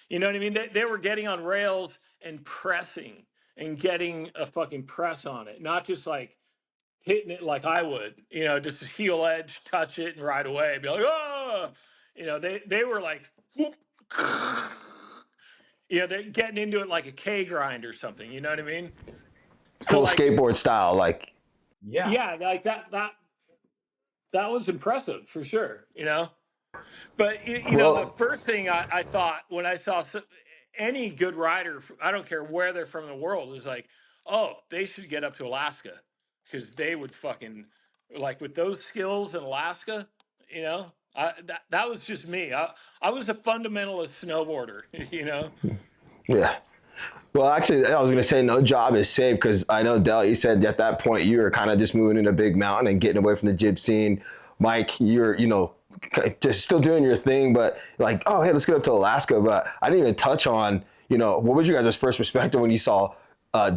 You know what I mean? They were getting on rails and pressing and getting a fucking press on it, not just like hitting it like I would, you know, just a heel edge, touch it, and right away be like, oh, you know, they were like, whoop, you know, they're getting into it like a K grind or something. You know what I mean? So Full like, skateboard style, like. Yeah. yeah, like that was impressive for sure. You know, but you know, the Well, first thing I thought when I saw any good rider, I don't care where they're from in the world, is like, oh, they should get up to Alaska because they would fucking like with those skills in Alaska. You know, that was just me. I was a fundamentalist snowboarder. You know. yeah. Well, actually, I was gonna say no job is safe because I know Del. You said at that point you were kind of just moving in a big mountain and getting away from the jib scene. Mike, you're just still doing your thing, but like, oh hey, let's get up to Alaska. But I didn't even touch on what was your guys' first perspective when you saw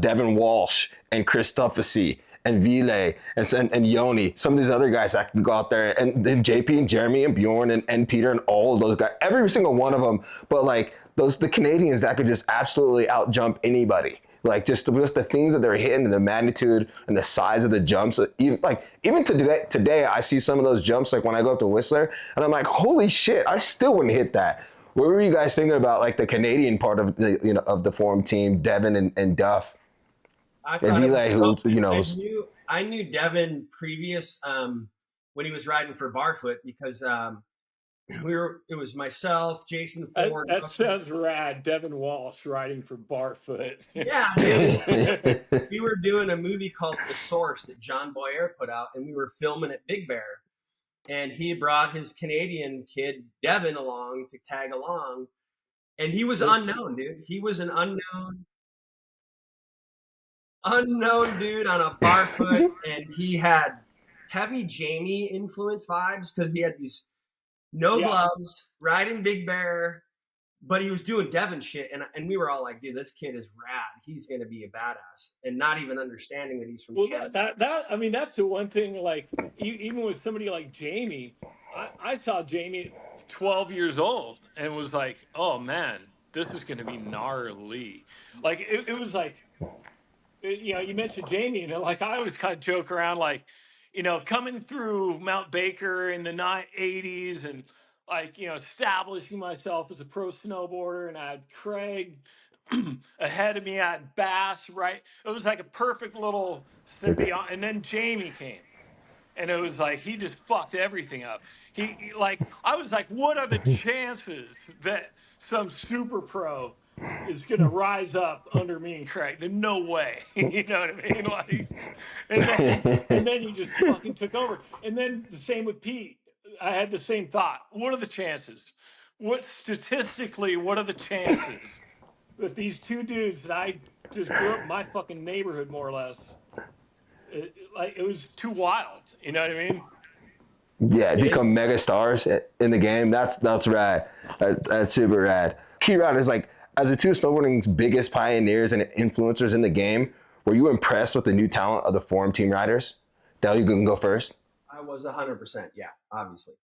Devin Walsh and Chris Christophercy and Ville and Yoni, some of these other guys that can go out there, and then JP and Jeremy and Bjorn and Peter and all of those guys, every single one of them. But like the Canadians that could just absolutely out jump anybody. Like just the things that they're hitting and the magnitude and the size of the jumps. Even today, I see some of those jumps like when I go up to Whistler, and I'm like, holy shit, I still wouldn't hit that. What were you guys thinking about, like the Canadian part of the Forum team, Devin and Duff I and thought it was Ville, dope. who's I knew Devin previous when he was riding for Barfoot because it was myself, Jason Ford. That sounds rad. Devin Walsh riding for Barfoot. Yeah, dude. We were doing a movie called The Source that John Boyer put out, and we were filming at Big Bear. And he brought his Canadian kid, Devin, along to tag along. And he was unknown, dude. He was an unknown dude on a Barfoot. And he had heavy Jamie influence vibes because he had these no gloves, riding Big Bear, but he was doing Devin shit, and we were all like, dude, this kid is rad. He's going to be a badass, and not even understanding that he's from Canada. That I mean, that's the one thing. Like, even with somebody like Jamie, I saw Jamie at 12 years old and was like, oh man, this is going to be gnarly. Like, it was like, you know, you mentioned Jamie, and like I always kind of joke around, like, you know, coming through Mount Baker in the 80s and like, you know, establishing myself as a pro snowboarder, and I had Craig ahead of me, I had Bass, right? It was like a perfect little symbiote. And then Jamie came. And it was like he just fucked everything up. Like I was like, what are the chances that some super pro is gonna rise up under me and Craig? There's no way. You know what I mean? Like, and then he just fucking took over. And then the same with Pete. I had the same thought. What are the chances? What are the chances that these two dudes that I just grew up in my fucking neighborhood more or less? It was too wild. You know what I mean? yeah, become mega stars in the game. That's rad. That's super rad. Key round is like, as the two snowboarding's biggest pioneers and influencers in the game, were you impressed with the new talent of the Forum team riders? Del, you can go first. I was 100%. Yeah, obviously.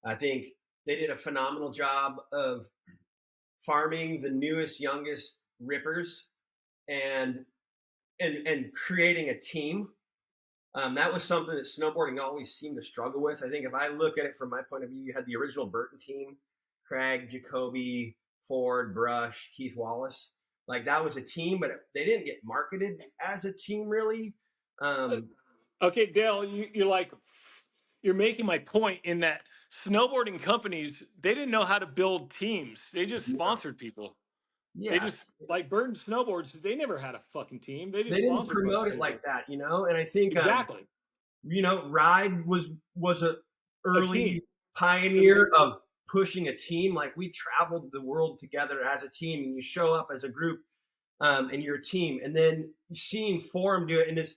I think they did a phenomenal job of farming the newest, youngest rippers and creating a team. That was something that snowboarding always seemed to struggle with. I think if I look at it from my point of view, you had the original Burton team, Craig, Jacoby, Ford, Brush, Keith Wallace. Like that was a team, but they didn't get marketed as a team really. Okay, Dale, you're making my point in that snowboarding companies, they didn't know how to build teams. They just sponsored people. Yeah. They just like Burton Snowboards. They never had a fucking team. They just They didn't sponsored promote it like that, And I think exactly. Ride was a early team. pioneer of pushing a team. Like we traveled the world together as a team, and you show up as a group, and you're a team. And then seeing Forum do it, and it's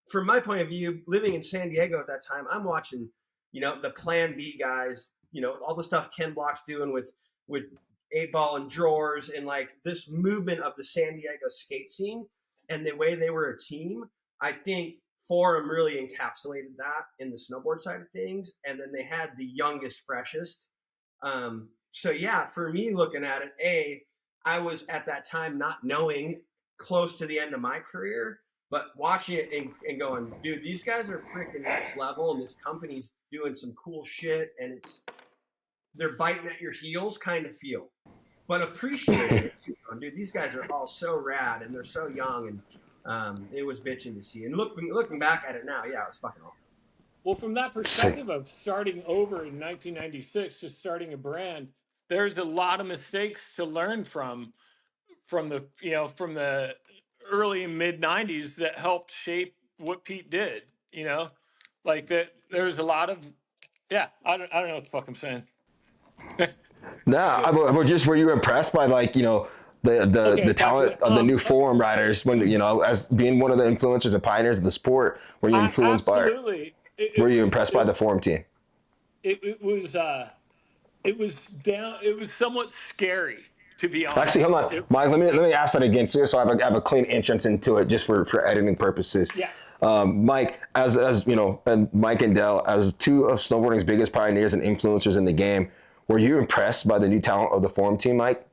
from my point of view, living in San Diego at that time, I'm watching the Plan B guys, all the stuff Ken Block's doing with 8 Ball and drawers, and like this movement of the San Diego skate scene and the way they were a team. I think Forum really encapsulated that in the snowboard side of things, and then they had the youngest, freshest. So yeah, for me looking at it, I was at that time not knowing, close to the end of my career, but watching it and going, dude, these guys are freaking next level, and this company's doing some cool shit, and they're biting at your heels kind of feel, but appreciating it. Dude, these guys are all so rad, and they're so young, and it was bitching to see. And looking back at it now, yeah, it was fucking awesome. Well, from that perspective of starting over in 1996, just starting a brand, there's a lot of mistakes to learn from the early and mid 90s that helped shape what Pete did, like that. There's a lot of, yeah, I don't know what the fuck I'm saying. Nah, were you impressed by the talent of the new Forum riders when as being one of the influencers and pioneers of the sport? Were you influenced by? Absolutely. Were you impressed by the Forum team? It was somewhat scary, to be honest. Actually, hold on, Mike. Let me ask that again, so I have a clean entrance into it, just for editing purposes. Yeah. Mike, as and Mike and Dale, as two of snowboarding's biggest pioneers and influencers in the game, were you impressed by the new talent of the Forum team, Mike?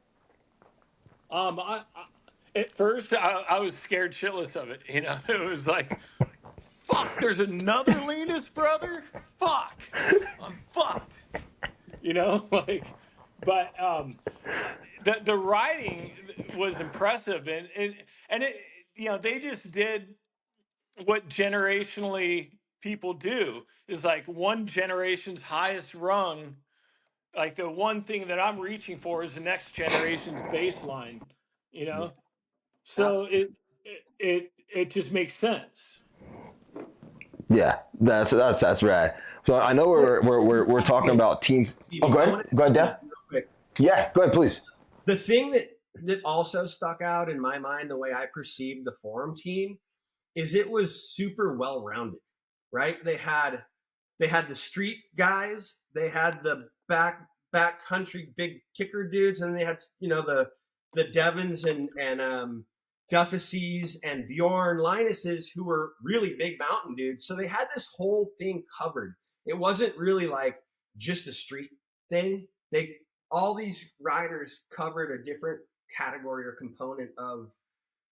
At first, I was scared shitless of it. It was like, fuck, there's another Linus brother? Fuck, I'm fucked. But the writing was impressive, and it, they just did what generationally people do, is like one generation's highest rung. Like the one thing that I'm reaching for is the next generation's baseline, so it just makes sense. Yeah, that's rad. So I know we're talking about teams. Oh, go ahead, Dale. Real quick. Yeah, go ahead, please. The thing that also stuck out in my mind, the way I perceived the Forum team, is it was super well rounded, right? They had the street guys, they had the back country big kicker dudes, and then they had the Devons and Dufficies and Bjorn Linuses, who were really big mountain dudes. So they had this whole thing covered. It wasn't really like just a street thing. All these riders covered a different category or component of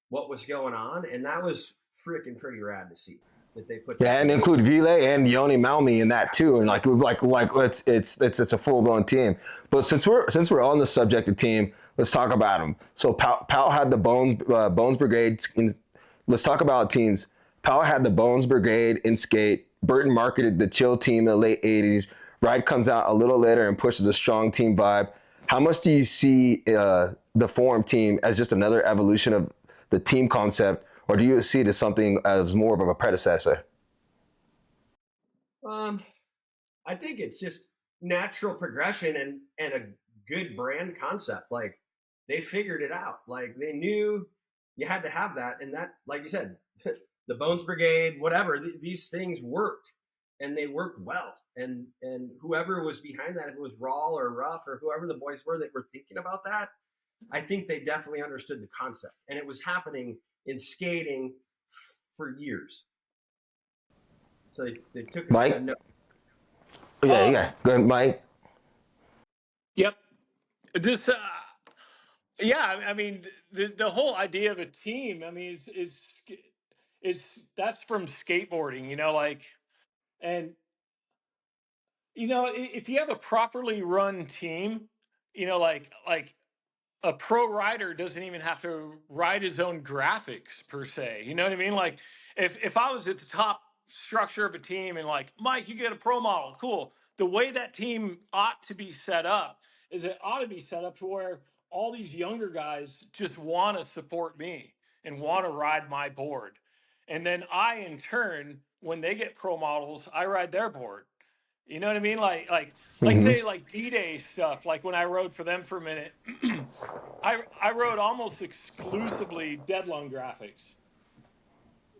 what was going on, and that was freaking pretty rad to see that they put. Yeah, and include Ville and Yoni Malmi in that too, and like it's a full blown team. But since we're on the subject of team, let's talk about them. So Powell had the Bones Brigade. Let's talk about teams. Powell had the Bones Brigade in skate. Burton marketed the Chill team in the late '80s. Ride comes out a little later and pushes a strong team vibe. How much do you see the Forum team as just another evolution of the team concept, or do you see it as something as more of a predecessor? I think it's just natural progression and a good brand concept. Like they figured it out. Like they knew you had to have that, and that, like you said, the Bones Brigade, whatever, these things worked, and they worked well. And whoever was behind that, if it was Raw or Rough or whoever the boys were that were thinking about that, I think they definitely understood the concept, and it was happening in skating for years. So they took Mike? a note. Yeah. Go ahead, Mike. Yep. Just yeah. I mean, the whole idea of a team, I mean, is that's from skateboarding, and if you have a properly run team, like a pro rider doesn't even have to write his own graphics per se. You know what I mean? Like if I was at the top structure of a team and like, Mike, you get a pro model, cool. The way that team ought to be set up is it ought to be set up to where all these younger guys just want to support me and want to ride my board. And then I, in turn, when they get pro models, I ride their board. You know what I mean? Like say like D-Day stuff, like when I rode for them for a minute, I rode almost exclusively deadline graphics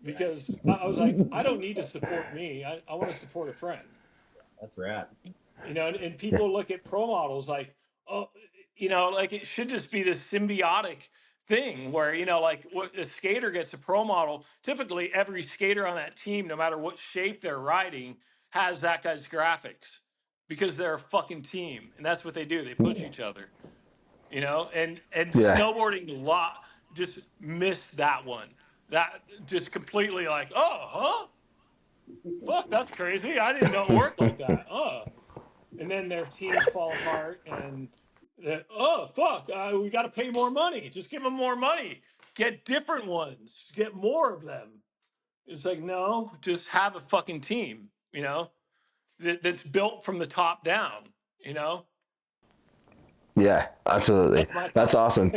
because I was like, I don't need to support me. I want to support a friend. That's rad. You know, and people look at pro models like, oh, you know, like it should just be this symbiotic thing where, you know, like what a skater gets a pro model, typically every skater on that team, no matter what shape they're riding, has that guy's graphics because they're a fucking team. And that's what they do. They push each other, you know, and Yeah. snowboarding just missed that one. That just completely like, oh, huh? Fuck, that's crazy. I didn't know it worked like that. Oh, and then their teams fall apart and oh fuck, we got to pay more money, just give them more money, get different ones, get more of them. It's like, no, just have a fucking team, you know, that's built from the top down, you know. Yeah, absolutely. That's my That's thoughts. awesome.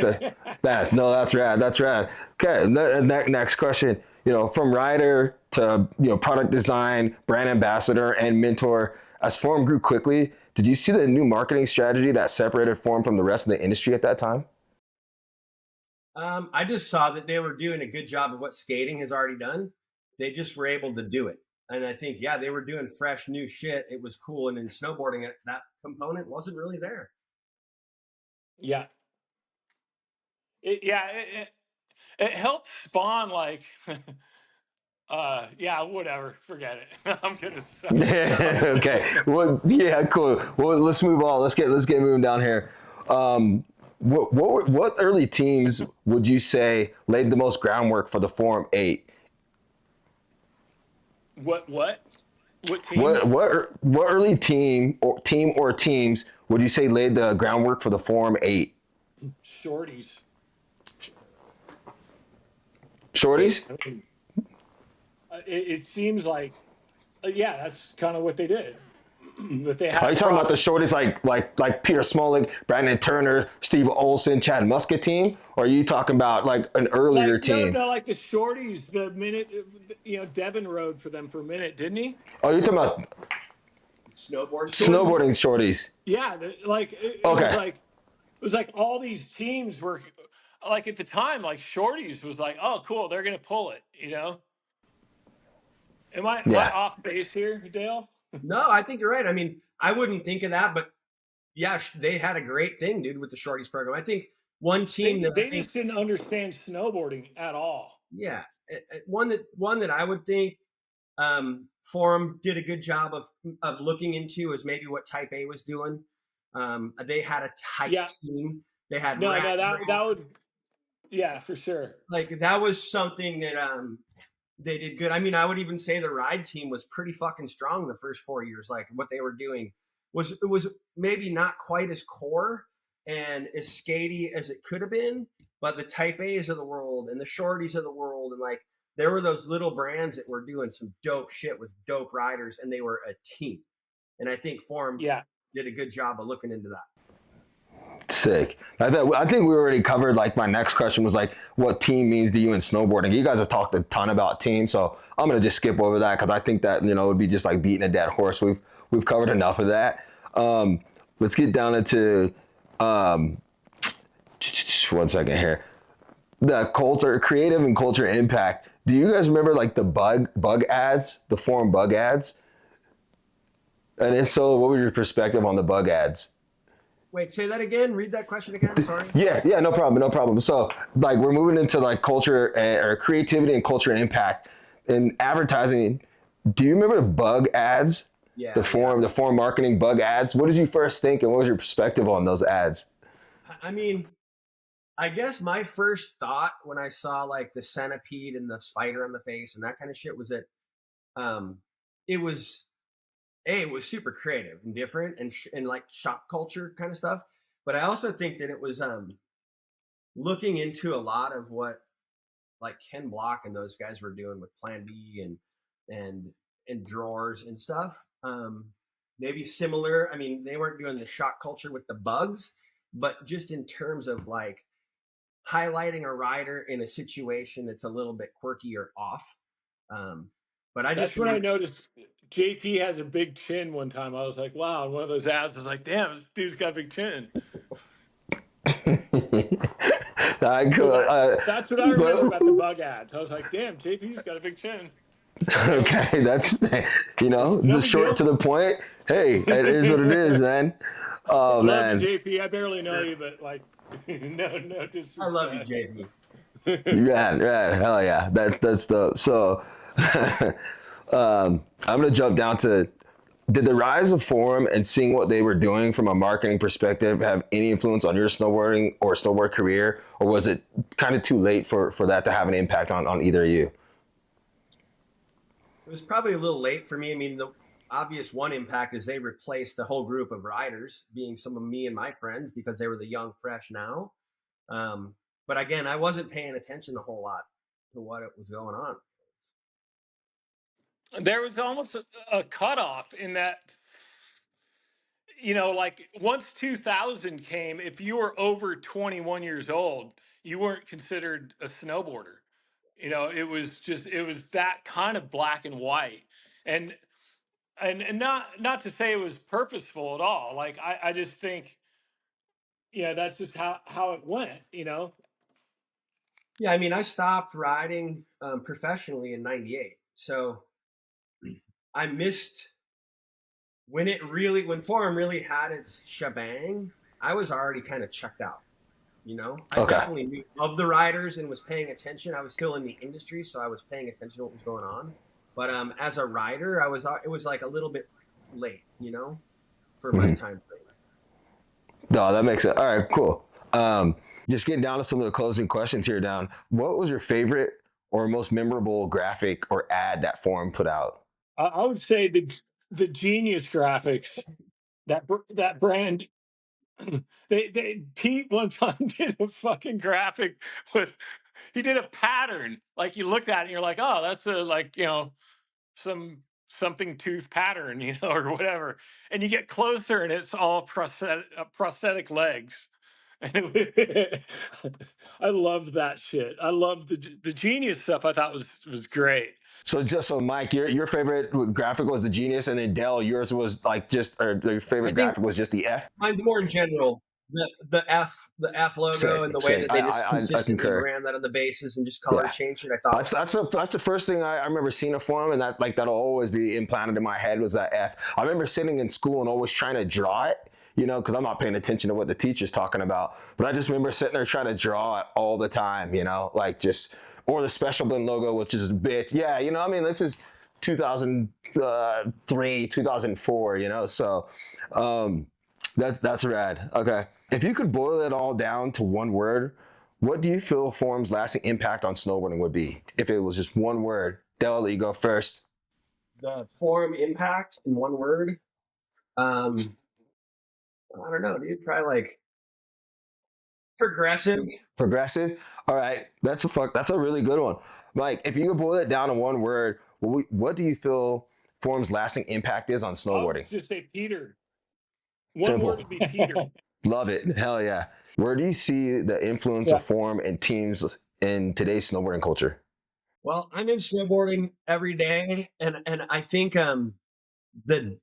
That's rad. That's rad. Okay, next question. You know, from writer to product design, brand ambassador, and mentor. As Forum grew quickly, did you see the new marketing strategy that separated Forum from the rest of the industry at that time? I just saw that they were doing a good job of what skating has already done. They just were able to do it. And I think, yeah, they were doing fresh new shit. It was cool. And in snowboarding, that component wasn't really there. Yeah, it helps spawn like yeah, whatever, forget it. I'm gonna Okay. Well, yeah, cool. Well, let's move on. Let's get moving down here. What early teams would you say laid the most groundwork for the Forum 8? what team? What early team or teams would you say laid the groundwork for the Forum 8? Shorties. Shorties? I mean, it seems like yeah, that's kind of what they did. But they Are had you talking about the product. shorties like Peter Smolik, Brandon Turner, Steve Olson, Chad Musket team? Or are you talking about like an earlier Like no, team? no, like the shorties. The minute you know, Devin rode for them for a minute, didn't he? Oh, you're talking about Snowboard shorties. snowboarding shorties. Yeah, like Okay. it was like all these teams were like at the time, like shorties was like, oh, cool, they're gonna pull it. You know, am I Yeah. off base here, Dale? No, I think you're right. I mean, I wouldn't think of that, but yeah, they had a great thing, dude, with the shorties program. I think one team that I They think, just didn't understand snowboarding at all. yeah, one that I would think Forum did a good job of looking into is maybe what Type A was doing. They had a tight Yeah, team. They had no, rat no, that would yeah for sure. like that was something that they did good. I mean, I would even say the ride team was pretty fucking strong the first 4 years. Like what they were doing was maybe not quite as core and as skatey as it could have been, but the Type A's of the world and the Shorties of the world and like there were those little brands that were doing some dope shit with dope riders and they were a team. And I think Forum Yeah, did a good job of looking into that. Sick. I think we already covered, like, my next question was like, what team means to you in snowboarding? You guys have talked a ton about team, so I'm gonna just skip over that because I think that it would be just like beating a dead horse. We've covered enough of that. Let's get down into um, 1 second here. The culture, creative and culture impact. Do you guys remember like the bug ads, the Forum bug ads? And if so, what was your perspective on the bug ads? Wait, say that again. Read that question again. Sorry. Yeah, no problem, no problem. So, like, we're moving into like culture or creativity and culture impact in advertising. Do you remember the bug ads? Yeah, The forum marketing bug ads. What did you first think, and what was your perspective on those ads? I mean, I guess my first thought when I saw like the centipede and the spider on the face and that kind of shit was that um, it was it was super creative and different and like shop culture kind of stuff. But I also think that it was looking into a lot of what like Ken Block and those guys were doing with Plan B and and drawers and stuff. Maybe similar. I mean, they weren't doing the shop culture with the bugs, but just in terms of like highlighting a rider in a situation that's a little bit quirky or off. Um, but I just that's when I remember, noticed JP has a big chin. One time, I was like, wow. And one of those ads was like, damn, this dude's got a big chin. I So could, that's what I remember but about the bug ads. I was like, damn, JP's got a big chin. Okay, that's No just big short deal. to the point. Hey, it is what it is, man. Oh Love you, man, JP. I barely know you, but like, no I love you, disrespect. JP. yeah, hell yeah. That's the so. I'm gonna jump down to. Did the rise of Forum and seeing what they were doing from a marketing perspective have any influence on your snowboarding or snowboard career, or was it kind of too late for that to have an impact on either of you? It was probably a little late for me. I mean, the obvious one impact is they replaced a whole group of riders, being some of me and my friends, because they were the young, fresh now. Um, but again, I wasn't paying attention a whole lot to what it was going on. There was almost a cutoff in that, like once 2000 came, if you were over 21 years old, you weren't considered a snowboarder. It was that kind of black and white. And and not to say it was purposeful at all. Like I just think, that's just how it went. Yeah, I mean, I stopped riding professionally in '98, so I missed when Forum really had its shebang. I was already kind of checked out. I Okay. definitely knew of the riders and was paying attention. I was still in the industry, so I was paying attention to what was going on. But as a rider, it was like a little bit late, for my Mhm. time frame. No, that makes it. All right, cool. Just getting down to some of the closing questions here. Down. What was your favorite or most memorable graphic or ad that Forum put out? I would say the Genius graphics, that brand. They Pete one time did a fucking graphic with, he did a pattern, like you looked at it and you're like, oh, that's a, like, some something tooth pattern, or whatever, and you get closer and it's all prosthetic legs. I loved that shit. I loved the Genius stuff. I thought was great. So just so Mike, your favorite graphic was the Genius, and then Dell, yours was like just, or your I favorite think graphic was just the F. mine's more in general. The F logo and Sick, the way sick. that they just I consistently concur. ran that on the bases and just color Yeah. changed it. I thought That's the first thing I remember seeing a Forum, and that'll always be implanted in my head was that F. I remember sitting in school and always trying to draw it, because I'm not paying attention to what the teacher's talking about. But I just remember sitting there trying to draw it all the time, like just, or the Special Blend logo, which is bits. Yeah, I mean, this is 2003, 2004, so um, that's rad. Okay. If you could boil it all down to one word, what do you feel Forum's lasting impact on snowboarding would be if it was just one word? Dell, you go first. the Forum impact in one word. Um, I don't know, dude. Probably like progressive. Progressive. All right, that's a really good one. Mike, if you could boil it down to one word, what do you feel Forum's lasting impact is on I would snowboarding? just say Peter. One word Simple. would be Peter. Love it. Hell yeah. Where do you see the influence Yeah. of Forum and teams in today's snowboarding culture? Well, I'm in snowboarding every day, and I think the the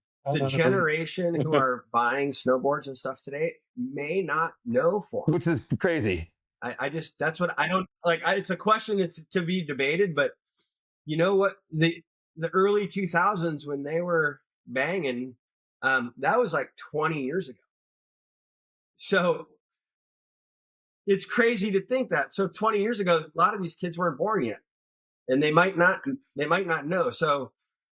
generation who are buying snowboards and stuff today may not know Forum. Which is crazy. I just that's what I don't like. It's a question that's to be debated, but you know what the early 2000s when they were banging, that was like 20 years ago. So it's crazy to think that. So 20 years ago, a lot of these kids weren't born yet, and they might not know. So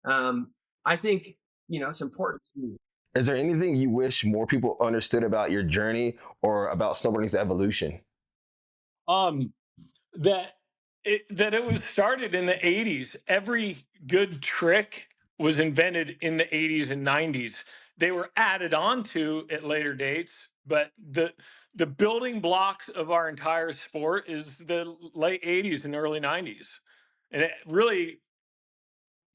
I think it's important to. Is there anything you wish more people understood about your journey or about snowboarding's evolution? Um, that it was started in the 80s. Every good trick was invented in the 80s and 90s. They were added on to at later dates, but the building blocks of our entire sport is the late 80s and early 90s. And it really,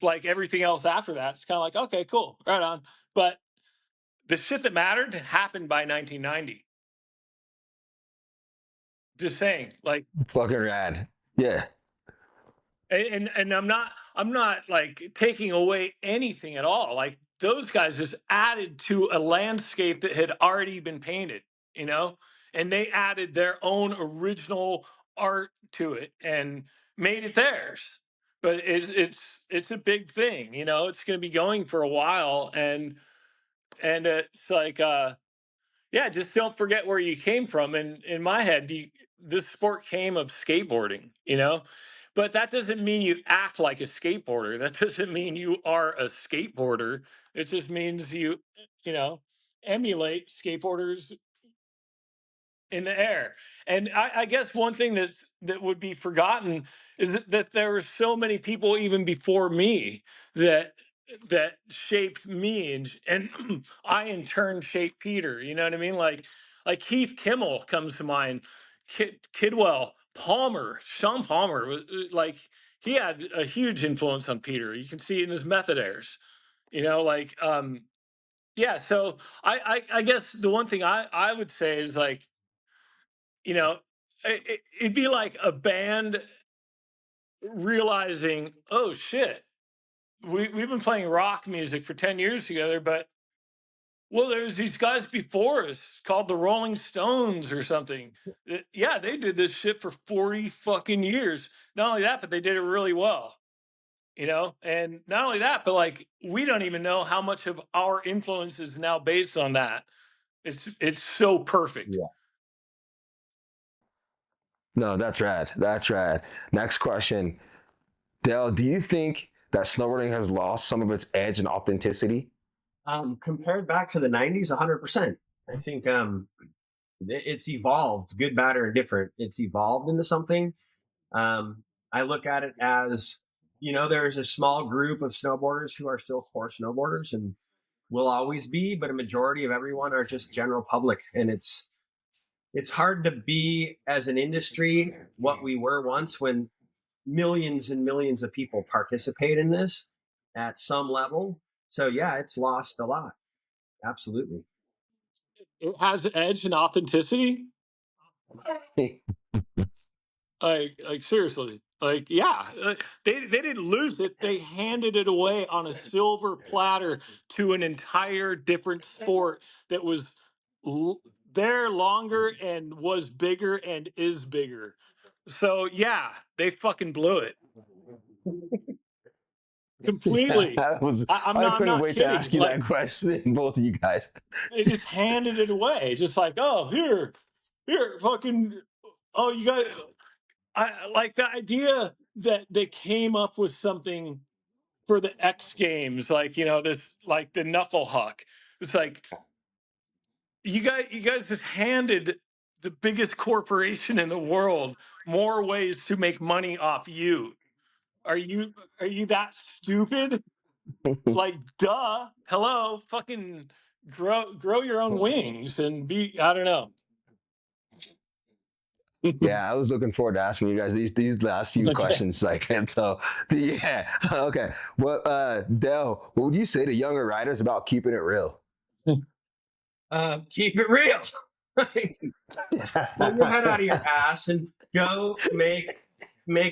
like everything else after that, it's kind of like, okay, cool, right on. But the shit that mattered happened by 1990. Just saying, like, Fucking rad. Yeah. and I'm not like taking away anything at all. Like those guys just added to a landscape that had already been painted, and they added their own original art to it and made it theirs. but it's a big thing, you know. It's going to be going for a while, and it's like yeah, just don't forget where you came from. And in my head, this sport came of skateboarding, you know, but that doesn't mean you act like a skateboarder. That doesn't mean you are a skateboarder. It just means you know, emulate skateboarders in the air. And I guess one thing that would be forgotten is that there were so many people even before me that shaped me, and I in turn shaped Peter. You know what I mean? Like Keith Kimmel comes to mind, Kidwell, Palmer, Sean Palmer like he had a huge influence on Peter. You can see it in his method airs. You know, like yeah. So I guess the one thing I would say is like, you know, it'd be like a band realizing, oh shit, we've been playing rock music for 10 years together, but well, there's these guys before us called the Rolling Stones or something. Yeah, they did this shit for 40 fucking years. Not only that, but they did it really well, you know? And not only that, but like, we don't even know how much of our influence is now based on that. It's so perfect. Yeah. No, that's rad. That's rad. Next question. Dale, do you think that snowboarding has lost some of its edge and authenticity? Compared back to the 90s, 100%. I think it's evolved, good, bad, or indifferent. It's evolved into something. I look at it as, you know, there's a small group of snowboarders who are still core snowboarders and will always be, but a majority of everyone are just general public. And it's hard to be, as an industry, what we were once, when millions and millions of people participate in this at some level. So yeah, it's lost a lot. Absolutely. It has edge and authenticity. Like seriously, like yeah, they didn't lose it. They handed it away on a silver platter to an entire different sport that was there longer and was bigger and is bigger. So yeah, they fucking blew it completely. That was, I I'm couldn't not wait to kidding. ask you that Like question, both of you guys. they just handed it away, just like, oh here, fucking, oh you guys. I like the idea that they came up with something for the X Games, like, you know, this, like the knuckle huck. It's like you guys just handed the biggest corporation in the world more ways to make money off you. Are you that stupid? Like, duh. Hello, fucking grow your own wings and be. I don't know. Yeah, I was looking forward to asking you guys these last few Okay. questions. Like, and so yeah, okay. Well, Dale, what would you say to younger riders about keeping it real? Keep it real. Pull your head out of your ass and go make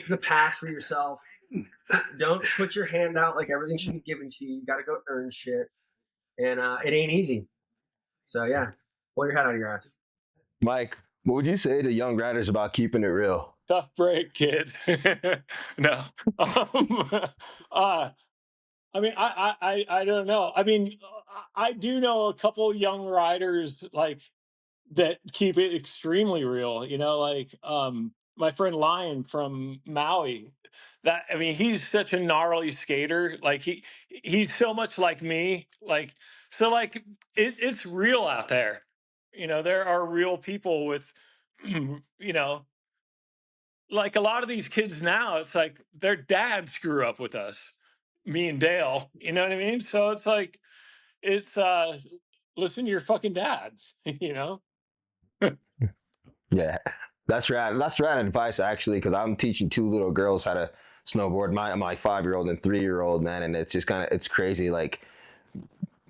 the path for yourself. Don't put your hand out like everything should be given to you. You got to go earn shit, and it ain't easy. So yeah, pull your head out of your ass. Mike, what would you say to young riders about keeping it real? Tough break, kid. No. Um, uh, I mean, I don't know. I mean, I do know a couple young riders like that keep it extremely real. You know, like my friend Lion from Maui. That I mean, he's such a gnarly skater. Like he's so much like me. Like so, like it's real out there. You know, there are real people with, you know, like a lot of these kids now, it's like their dads grew up with us, me and Dale. You know what I mean? So it's like it's listen to your fucking dads, you know? Yeah, that's rad. That's rad advice actually, because I'm teaching two little girls how to snowboard. My 5-year-old and 3-year-old, man, and it's just kind of it's crazy. Like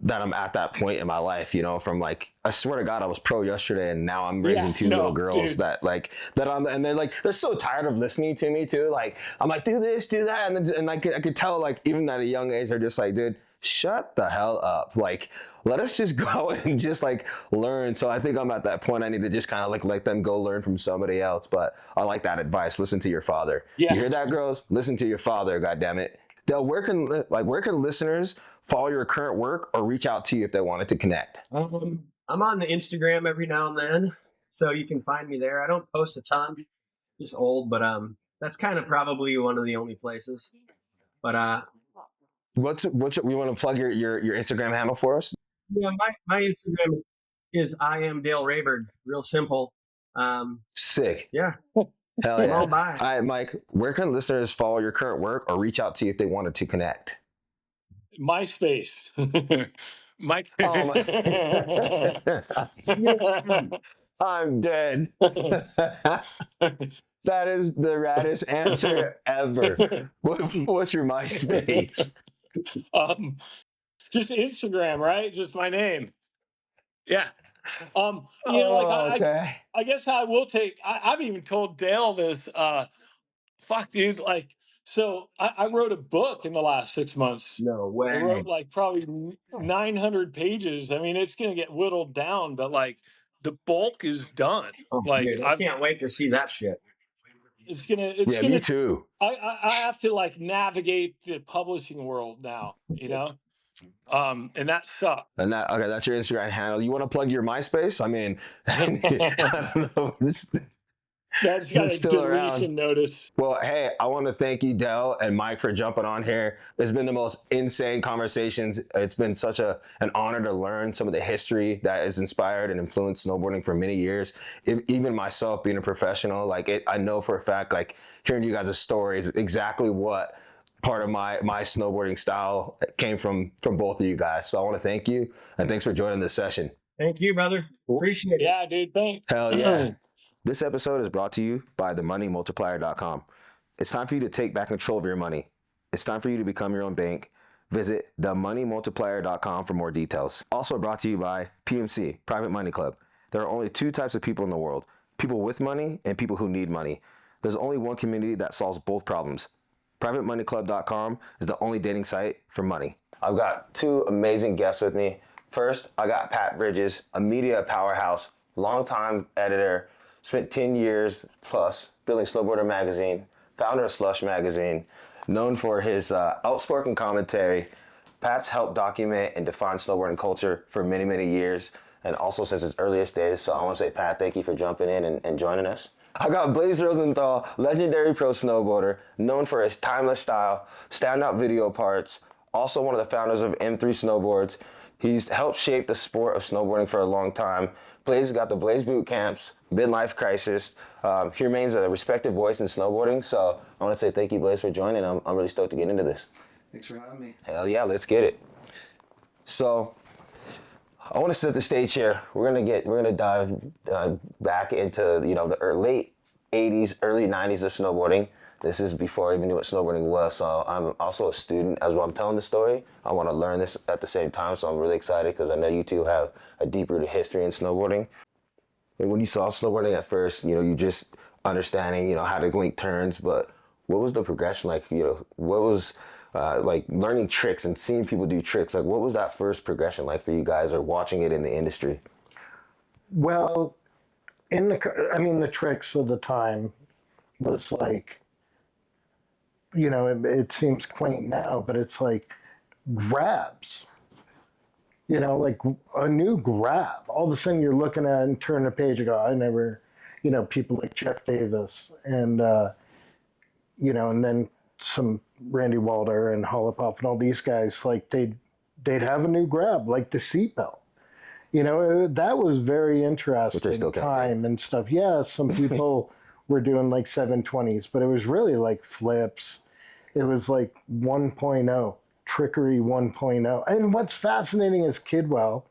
that I'm at that point in my life, you know, from like, I swear to God, I was pro yesterday and now I'm Yeah, raising two little no, girls dude. that like, that I'm, and they're like, they're so tired of listening to me too. Like, I'm like, do this, do that. And like, I could tell like, even at a young age, they're just like, dude, shut the hell up. Like, let us just go and just like learn. So I think I'm at that point. I need to just kind of like let them go learn from somebody else. But I like that advice. Listen to your father. Yeah. You hear that, girls? Listen to your father. God damn it. Dale, where can listeners follow your current work or reach out to you if they wanted to connect? I'm on the Instagram every now and then, so you can find me there. I don't post a ton, just old, but that's kind of probably one of the only places. But What's we want to plug your Instagram handle for us? yeah, my Instagram is I am Dale Rehberg. Real simple. Sick. Yeah. Hell yeah. Well, All bye. right, Mike, where can listeners follow your current work or reach out to you if they wanted to connect? MySpace. Mike. Oh my. I'm dead. That is the raddest answer ever. What's your MySpace? Just Instagram, right? Just my name. Yeah. Like Oh, okay. I guess I will take. I've even told Dale this. Fuck, dude. Like, so I wrote a book in the last 6 months. No I way. wrote like probably 900 pages. I mean, it's gonna get whittled down, but like the bulk is done. Oh, Like dude, I can't wait to see that shit. it's gonna Yeah, me too. I have to like navigate the publishing world now, and that sucks. And that's your Instagram handle. You want to plug your MySpace? I mean, I don't know. That's got It's a still deletion around. notice. Well, hey, I want to thank you, Dell and Mike, for jumping on here. It's been the most insane conversations. It's been such an honor to learn some of the history that has inspired and influenced snowboarding for many years. Even myself being a professional, I know for a fact, like hearing you guys' stories, exactly what part of my snowboarding style came from both of you guys. So I want to thank you, and thanks for joining this session. Thank you, brother. Appreciate it. Yeah, dude. Thanks. Hell yeah. This episode is brought to you by themoneymultiplier.com. It's time for you to take back control of your money. It's time for you to become your own bank. Visit themoneymultiplier.com for more details. Also brought to you by PMC, Private Money Club. There are only two types of people in the world, people with money and people who need money. There's only one community that solves both problems. PrivateMoneyClub.com is the only dating site for money. I've got two amazing guests with me. First, I got Pat Bridges, a media powerhouse, longtime editor, spent 10 years plus building Snowboarder magazine, founder of Slush magazine, known for his outspoken commentary. Pat's helped document and define snowboarding culture for many, many years, and also since its earliest days. So I want to say, Pat, thank you for jumping in and joining us. I got Blaise Rosenthal, legendary pro snowboarder, known for his timeless style, standout video parts, also one of the founders of M3 Snowboards. He's helped shape the sport of snowboarding for a long time. Blaise got the Blaise boot camps, midlife crisis. He remains a respected voice in snowboarding. So I want to say thank you, Blaise, for joining. I'm really stoked to get into this. Thanks for having me. Hell yeah, let's get it. So I want to set the stage here. We're gonna dive back into the late '80s, early '90s of snowboarding. This is before I even knew what snowboarding was, so I'm also a student as well. I'm telling the story. I want to learn this at the same time, so I'm really excited because I know you two have a deep-rooted history in snowboarding. And when you saw snowboarding at first, you just understanding, how to link turns, but what was the progression like? What was like learning tricks and seeing people do tricks? Like, what was that first progression like for you guys, or watching it in the industry? Well, the tricks of the time was like, it seems quaint now, but it's like grabs. Like a new grab. All of a sudden you're looking at it and turn the page and go, I never, people like Jeff Davis and, and then some Randy Walder and Holopoff and all these guys, like they'd have a new grab, like the seatbelt. That was very interesting time and stuff. Yeah, some people were doing like 720s, but it was really like flips. It was like 1.0, trickery 1.0. And what's fascinating is Kidwell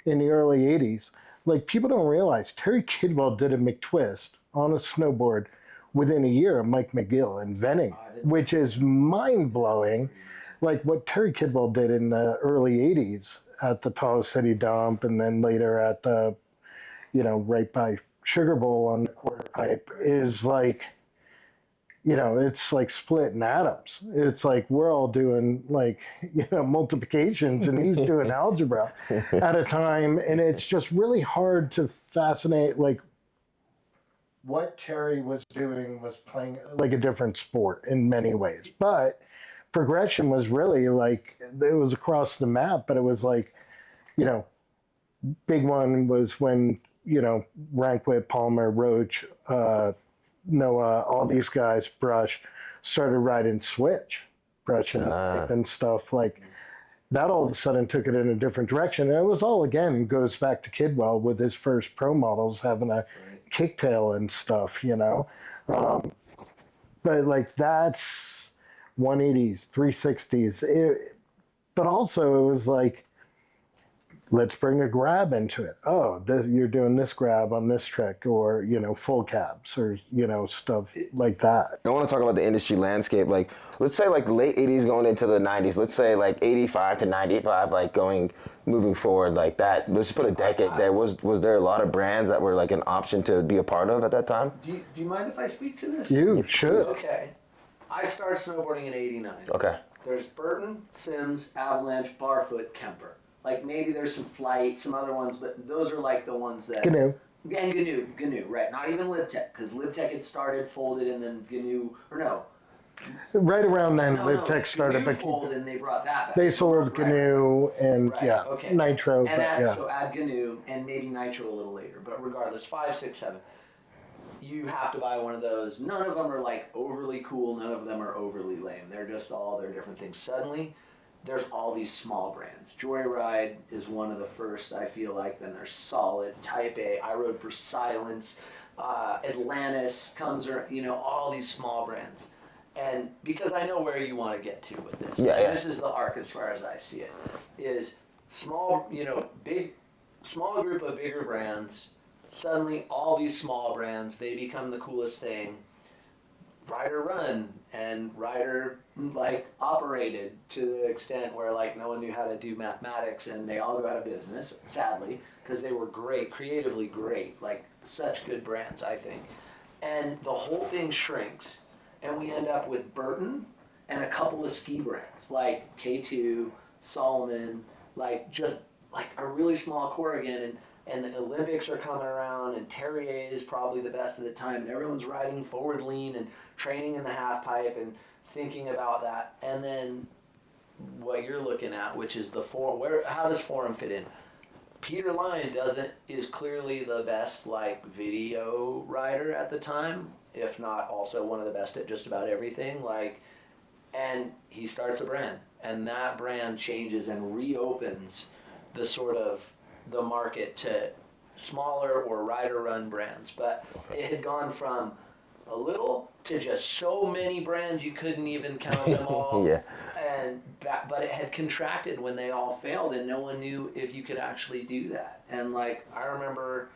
in the early 80s. Like, people don't realize Terry Kidwell did a McTwist on a snowboard within a year of Mike McGill inventing, which is mind-blowing. Like what Terry Kidwell did in the early 80s at the Tall City Dump, and then later at the, right by Sugar Bowl on the quarter pipe, is like, you know, it's like splitting atoms. It's like we're all doing like, you know, multiplications and he's doing algebra at a time. And it's just really hard to fascinate, like, what Terry was doing was playing like a different sport in many ways. But progression was really like, it was across the map, but it was like, you know, big one was when, you know, Ranquet, Palmer, Roach, Noah, all these guys, Brush, started riding switch, Brush and stuff like that. All of a sudden took it in a different direction. And it was all, again, goes back to Kidwell with his first pro models having a kicktail and stuff, you know. But like that's 180s, 360s. But also it was like, let's bring a grab into it. Oh, you're doing this grab on this trick, or, you know, full cabs, or, you know, stuff like that. I want to talk about the industry landscape. Like, let's say like late 80s going into the 90s. Let's say like 85 to 95, like moving forward like that. Let's just put a decade there. Was there a lot of brands that were like an option to be a part of at that time? Do you mind if I speak to this? You should. Okay. I started snowboarding in '89. Okay. There's Burton, Sims, Avalanche, Barfoot, Kemper. Like maybe there's some Flight, some other ones, but those are like the ones that... GNU. And GNU, right. Not even LibTech, because LibTech had started, folded, and then GNU, or no. Right around then, LibTech started, GNU folded, and they brought that back. they sold GNU and, Right, okay. Nitro. And but, so add GNU, and maybe Nitro a little later. But regardless, 5, 6, 7. You have to buy one of those. None of them are like overly cool. None of them are overly lame. They're just all their different things. Suddenly, there's all these small brands. Joyride is one of the first, I feel like. Then there's Solid, Type A. I rode for Silence. Atlantis comes, or you know, all these small brands. And because I know where you want to get to with this. Yeah. This is the arc as far as I see it. Is small, you know, small group of bigger brands. Suddenly, all these small brands, they become the coolest thing. Rider run and rider like operated to the extent where like no one knew how to do mathematics, and they all go out of business, sadly, because they were great, creatively great, like such good brands, I think. And the whole thing shrinks, and we end up with Burton and a couple of ski brands like K2, Solomon, like just like a really small core again. And the Olympics are coming around, and Terrier is probably the best at the time, and everyone's riding forward lean and training in the half pipe and thinking about that. And then what you're looking at, which is the Forum. How does Forum fit in? Peter Lyon is clearly the best like video rider at the time, if not also one of the best at just about everything. Like, and he starts a brand, and that brand changes and reopens the sort of the market to smaller or rider run brands. But it had gone from a little to just so many brands you couldn't even count them all. Yeah. But it had contracted when they all failed, and no one knew if you could actually do that. And like I remember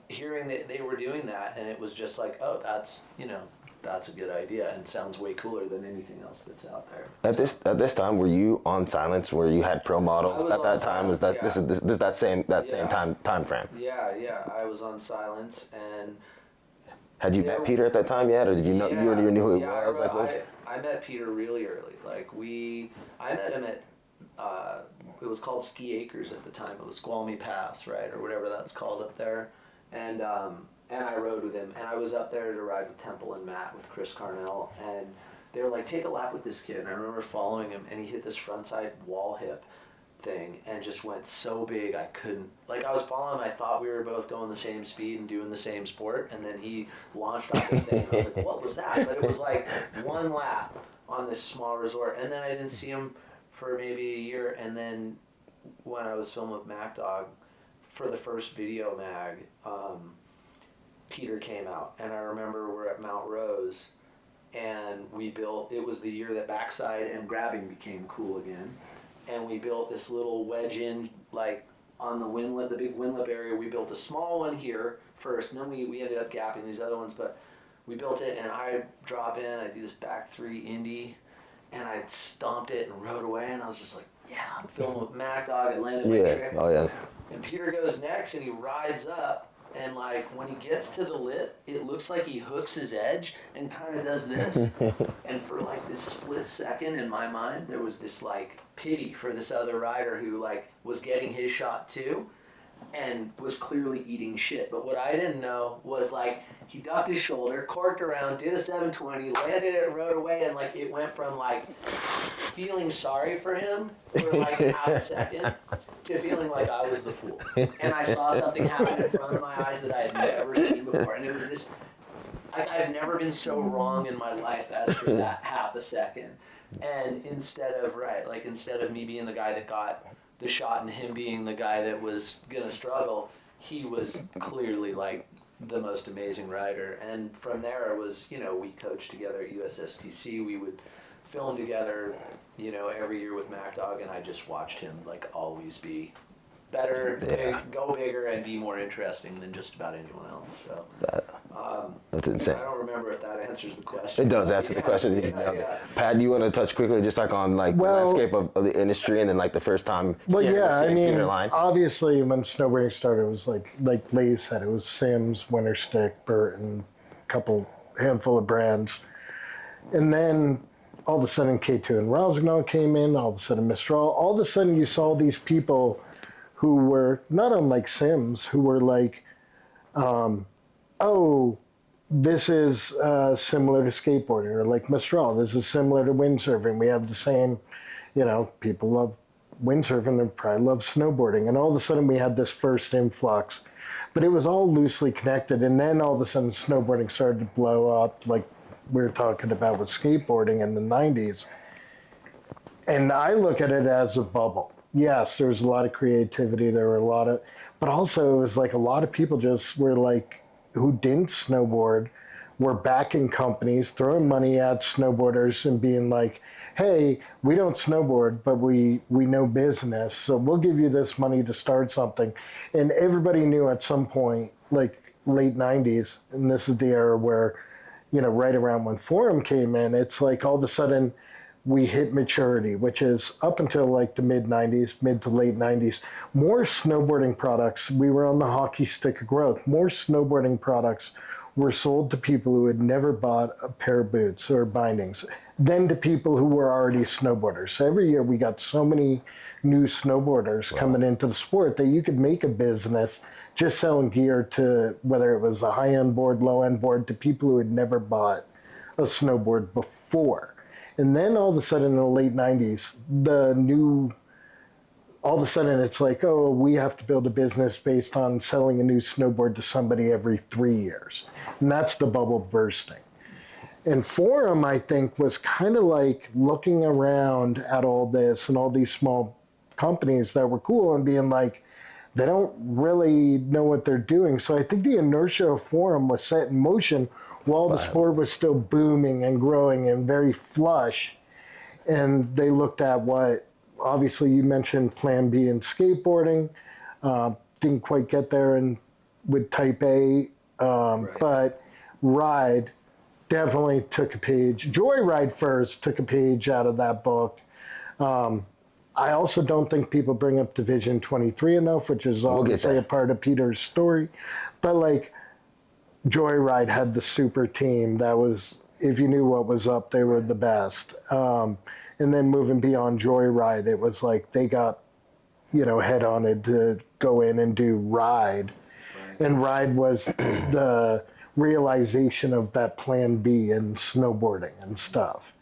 hearing that they were doing that, and it was just like, oh, that's a good idea, and sounds way cooler than anything else that's out there. At this time, were you on Silence, where you had pro models at that time? Was that yeah. this is that same time frame? Yeah. I was on Silence, and had you met Peter at that time yet, or did you know you already knew who he was? I met Peter really early. Like I met him at it was called Ski Acres at the time. It was Squalmy Pass, right, or whatever that's called up there, and I rode with him, and I was up there to ride with Temple and Matt with Chris Carnell, and they were like, take a lap with this kid. And I remember following him, and he hit this frontside wall hip thing and just went so big I couldn't, like I was following him, I thought we were both going the same speed and doing the same sport, and then he launched off this thing, and I was like, what was that? But it was like one lap on this small resort, and then I didn't see him for maybe a year, and then when I was filming with Mac Dog for the first video mag, Peter came out, and I remember we're at Mount Rose, and it was the year that backside and grabbing became cool again, and we built this little wedge in, like on the windlip, the big windlip area. We built a small one here first, and then we ended up gapping these other ones, but we built it, and I drop in, I do this back 3 Indy, and I stomped it and rode away, and I was just like, yeah, I'm filming with Mac Dog, I landed my trick. Oh yeah. And Peter goes next, and he rides up, And like when he gets to the lip, it looks like he hooks his edge and kind of does this. And for like this split second in my mind, there was this like pity for this other rider who like was getting his shot too and was clearly eating shit. But what I didn't know was like he ducked his shoulder, corked around, did a 720, landed it, rode away, and like it went from like feeling sorry for him for like half a second to feeling like I was the fool. And I saw something happen in front of my eyes that I had never seen before. And it was this, I've never been so wrong in my life as for that half a second. And instead of me being the guy that got the shot and him being the guy that was gonna struggle, he was clearly like the most amazing rider. And from there it was, we coached together at USSTC. We would film together, every year with MacDog, and I just watched him like always be better, go bigger, and be more interesting than just about anyone else. So That's insane. I don't remember if that answers the question. It does answer the question. Pat, do you want to touch quickly just like on like the landscape of the industry and then like the first time? Obviously when snowboarding started, it was like Blaise said, it was Sims, Winterstick, Burton, handful of brands, and then all of a sudden K2 and Rosenthal came in. All of a sudden Mistral. All of a sudden you saw these people who were not unlike Sims, who were like, this is similar to skateboarding, or like Mistral, this is similar to windsurfing. We have the same, people love windsurfing and probably love snowboarding. And all of a sudden we had this first influx, but it was all loosely connected. And then all of a sudden snowboarding started to blow up, like we were talking about with skateboarding in the 90s. And I look at it as a bubble. Yes, there was a lot of creativity, but also it was like a lot of people just were like, who didn't snowboard, were backing companies, throwing money at snowboarders and being like, hey, we don't snowboard, but we know business, so we'll give you this money to start something. And everybody knew at some point, like late 90s, and this is the era where, right around when Forum came in, it's like all of a sudden, we hit maturity, which is up until like the mid to late 90s. More snowboarding products, we were on the hockey stick of growth. More snowboarding products were sold to people who had never bought a pair of boots or bindings than to people who were already snowboarders. So every year we got so many new snowboarders coming into the sport that you could make a business just selling gear to, whether it was a high-end board, low-end board, to people who had never bought a snowboard before. And then all of a sudden in the late 90s, all of a sudden it's like, oh, we have to build a business based on selling a new snowboard to somebody every 3 years. And that's the bubble bursting. And Forum, I think, was kind of like looking around at all this and all these small companies that were cool and being like, they don't really know what they're doing. So I think the inertia of Forum was set in motion while the sport was still booming and growing and very flush. And they looked at what, obviously you mentioned Plan B in skateboarding, didn't quite get there with Type A, but Ride definitely took a page. Joyride first took a page out of that book. I also don't think people bring up Division 23 enough, which is obviously a part of Peter's story. But like, Joyride had the super team that was, if you knew what was up, they were the best. And then moving beyond Joyride, it was like they got, head-oned to go in and do Ride. And Ride was the realization of that Plan B in snowboarding and stuff.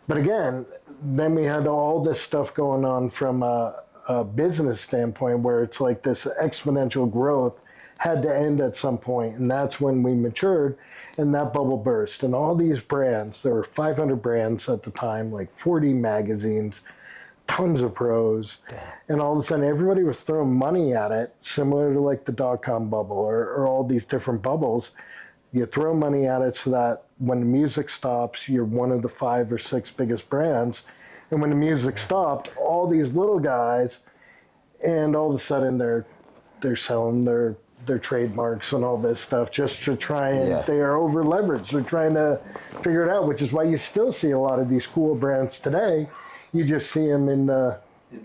But again, then we had all this stuff going on from a business standpoint where it's like this exponential growth had to end at some point, and that's when we matured, and that bubble burst. And all these brands, there were 500 brands at the time, like 40 magazines, tons of pros, and all of a sudden everybody was throwing money at it, similar to like the dot-com bubble or all these different bubbles. You throw money at it so that when the music stops, you're one of the 5 or 6 biggest brands, and when the music stopped, all these little guys, and all of a sudden they're selling their trademarks and all this stuff just to try and they are over leveraged. They're trying to figure it out, which is why you still see a lot of these cool brands today. You just see them in the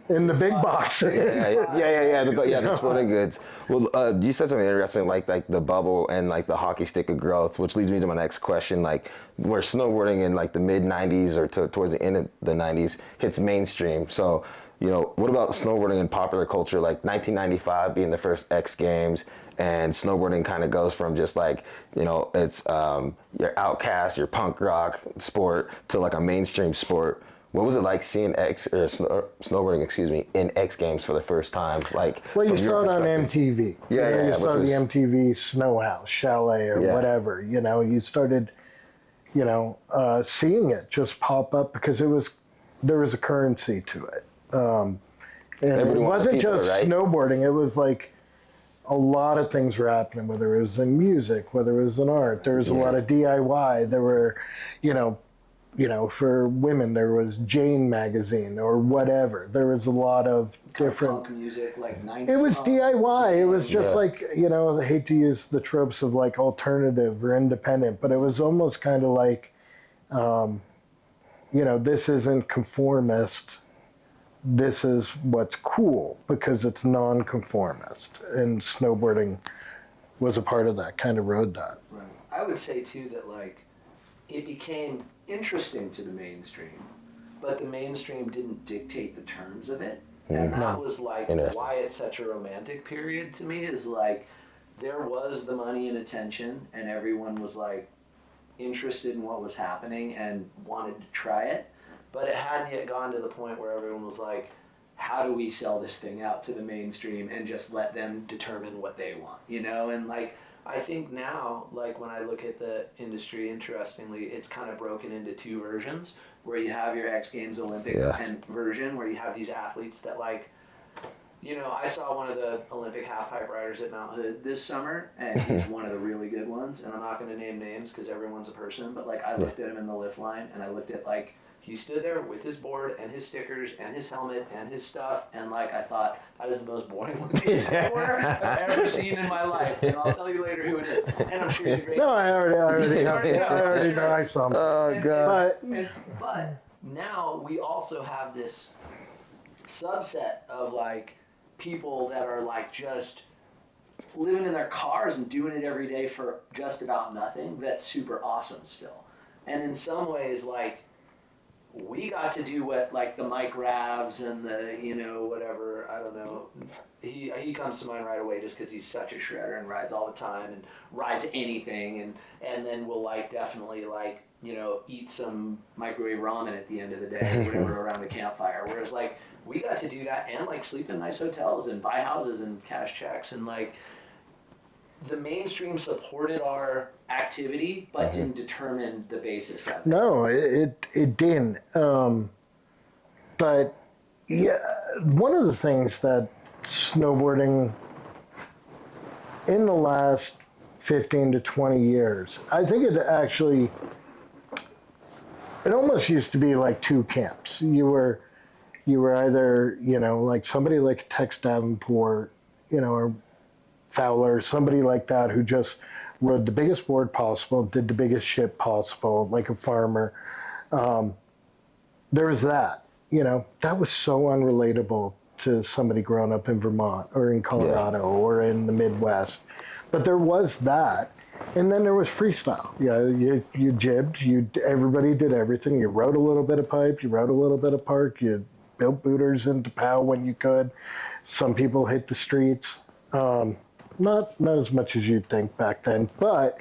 in the big box. The sporting goods. Well, you said something interesting, like the bubble and like the hockey stick of growth, which leads me to my next question. Like, where snowboarding in like the mid '90s or towards the end of the '90s hits mainstream. So, what about snowboarding in popular culture? Like 1995 being the first X Games, and snowboarding kind of goes from just like, it's your outcast, your punk rock sport to like a mainstream sport. What was it like seeing snowboarding, in X Games for the first time? Like, well, you saw it on MTV. You saw the MTV Snow House, Chalet, or whatever. You started, seeing it just pop up because there was a currency to it. And it wasn't just snowboarding. It was like a lot of things were happening, whether it was in music, whether it was in art. There was a lot of DIY. There were, for women, there was Jane magazine or whatever. There was a lot of different punk music, like 90s. It was punk. DIY. It was just like, I hate to use the tropes of like alternative or independent, but it was almost kind of like, this isn't conformist. This is what's cool because it's non-conformist. And snowboarding was a part of that, kind of rode that. Right. I would say too that like it became interesting to the mainstream, but the mainstream didn't dictate the terms of it. And that was like why it's such a romantic period to me, is like there was the money and attention and everyone was like interested in what was happening and wanted to try it, but it hadn't yet gone to the point where everyone was like, how do we sell this thing out to the mainstream and just let them determine what they want, And like, I think now, like when I look at the industry, interestingly, it's kind of broken into two versions, where you have your X Games Olympic and version, where you have these athletes that like, I saw one of the Olympic halfpipe riders at Mount Hood this summer, and he's one of the really good ones, and I'm not going to name names because everyone's a person, but like I looked at him in the lift line, and I looked at like, he stood there with his board and his stickers and his helmet and his stuff, and like I thought, that is the most boring looking snowboarder I've ever seen in my life, and I'll tell you later who it is. And I'm sure he's a great. No, I already know I saw him. Oh god! But now we also have this subset of like people that are like just living in their cars and doing it every day for just about nothing. That's super awesome still, and in some ways like. We got to do what like the Mike Ravs and the whatever, I don't know, he comes to mind right away just because he's such a shredder and rides all the time and rides anything and then will like definitely like eat some microwave ramen at the end of the day or whatever around the campfire, whereas like we got to do that and like sleep in nice hotels and buy houses and cash checks, and like the mainstream supported our activity, but didn't determine the basis of it. No, it didn't. But yeah, one of the things that snowboarding in the last 15 to 20 years, I think it almost used to be like two camps. You were either, like somebody like Tex Davenport, or Fowler, somebody like that who just rode the biggest board possible, did the biggest shit possible, like a farmer. There was that, that was so unrelatable to somebody growing up in Vermont or in Colorado or in the Midwest. But there was that. And then there was freestyle. You jibbed, everybody did everything. You rode a little bit of pipe, you rode a little bit of park, you built booters into POW when you could. Some people hit the streets. Not as much as you'd think back then, but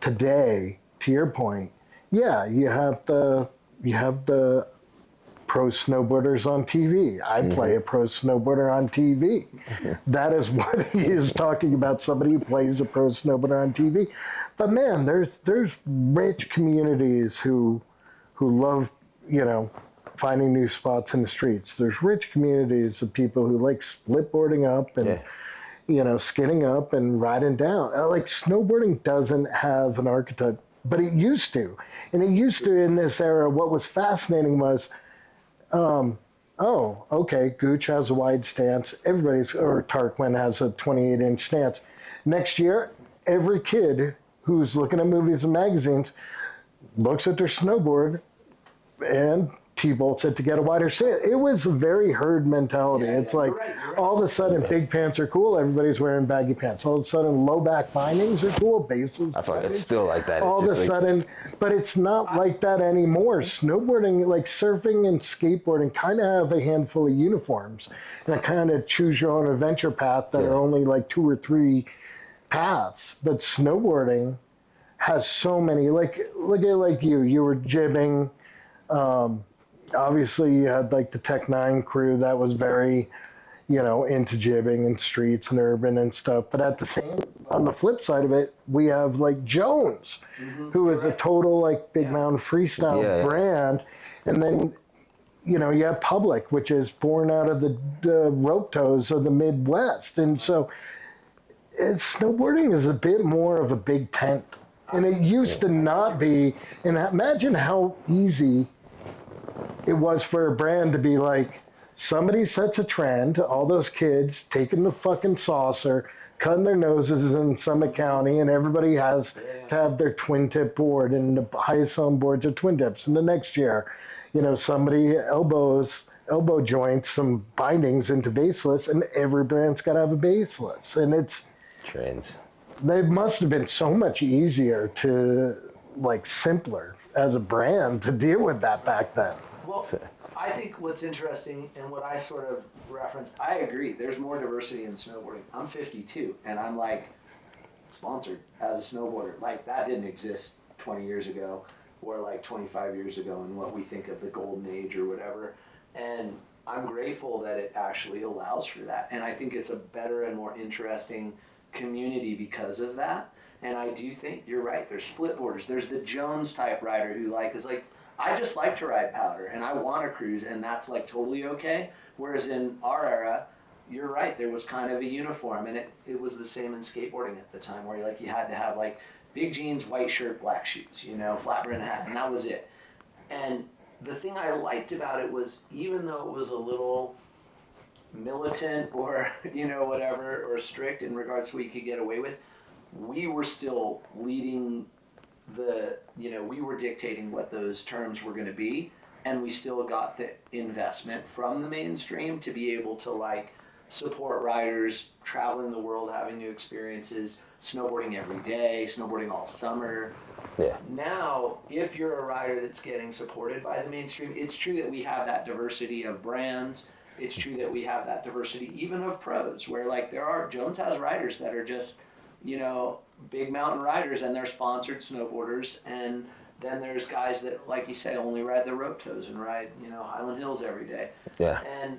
today, to your point, you have the pro snowboarders on TV. I play a pro snowboarder on TV. That is what he is talking about, somebody who plays a pro snowboarder on TV. But man, there's rich communities who love, finding new spots in the streets. There's rich communities of people who like split boarding up and skinning up and riding down. Like snowboarding doesn't have an archetype, but it used to. And it used to in this era. What was fascinating was, Gooch has a wide stance. Or Tarquin has a 28-inch stance. Next year, every kid who's looking at movies and magazines looks at their snowboard and T-bolts it to get a wider stand. It was a very herd mentality. It's like You're right. all of a sudden big pants are cool. Everybody's wearing baggy pants. All of a sudden low back bindings are cool. Bases. I feel like it's still like that. All of a sudden, but it's not like that anymore. Snowboarding, like surfing and skateboarding, kind of have a handful of uniforms and a kind of choose your own adventure path that are only like 2 or 3 paths. But snowboarding has so many. Like look at like you were jibbing. Obviously, you had like the Tech 9 crew that was very, into jibbing and streets and urban and stuff. But on the flip side of it, we have like Jones, who is a total like Big Mountain freestyle brand. And then, you have Public, which is born out of the rope toes of the Midwest. And so snowboarding is a bit more of a big tent. And it used to not be. And imagine how easy it was for a brand to be like, somebody sets a trend, all those kids taking the fucking saucer, cutting their noses in Summit County, and everybody has to have their twin tip board, and the highest on boards are twin tips. And the next year, somebody elbow joints some bindings into baseless, and every brand's got to have a baseless. And it's trends. They must have been so much easier to, like, simpler as a brand to deal with that back then. Well, I think what's interesting and what I sort of referenced, I agree. There's more diversity in snowboarding. I'm 52 and I'm like sponsored as a snowboarder. Like that didn't exist 20 years ago or like 25 years ago in what we think of the golden age or whatever. And I'm grateful that it actually allows for that. And I think it's a better and more interesting community because of that. And I do think you're right. There's split boarders. There's the Jones type rider who is like, I just like to ride powder and I want to cruise, and that's like totally okay. Whereas in our era, you're right, there was kind of a uniform, and it was the same in skateboarding at the time where you had to have like big jeans, white shirt, black shoes, flat brim hat, and that was it. And the thing I liked about it was even though it was a little militant or, whatever, or strict in regards to what you could get away with, we were still leading we were dictating what those terms were going to be, and we still got the investment from the mainstream to be able to support riders traveling the world, having new experiences, snowboarding every day, snowboarding all summer. Yeah. Now, if you're a rider that's getting supported by the mainstream, it's true that we have that diversity of brands. It's true that we have that diversity even of pros, where Jones has riders that are just, big mountain riders and they're sponsored snowboarders, and then there's guys that, like you say, only ride the rope toes and ride, Highland Hills every day. Yeah. And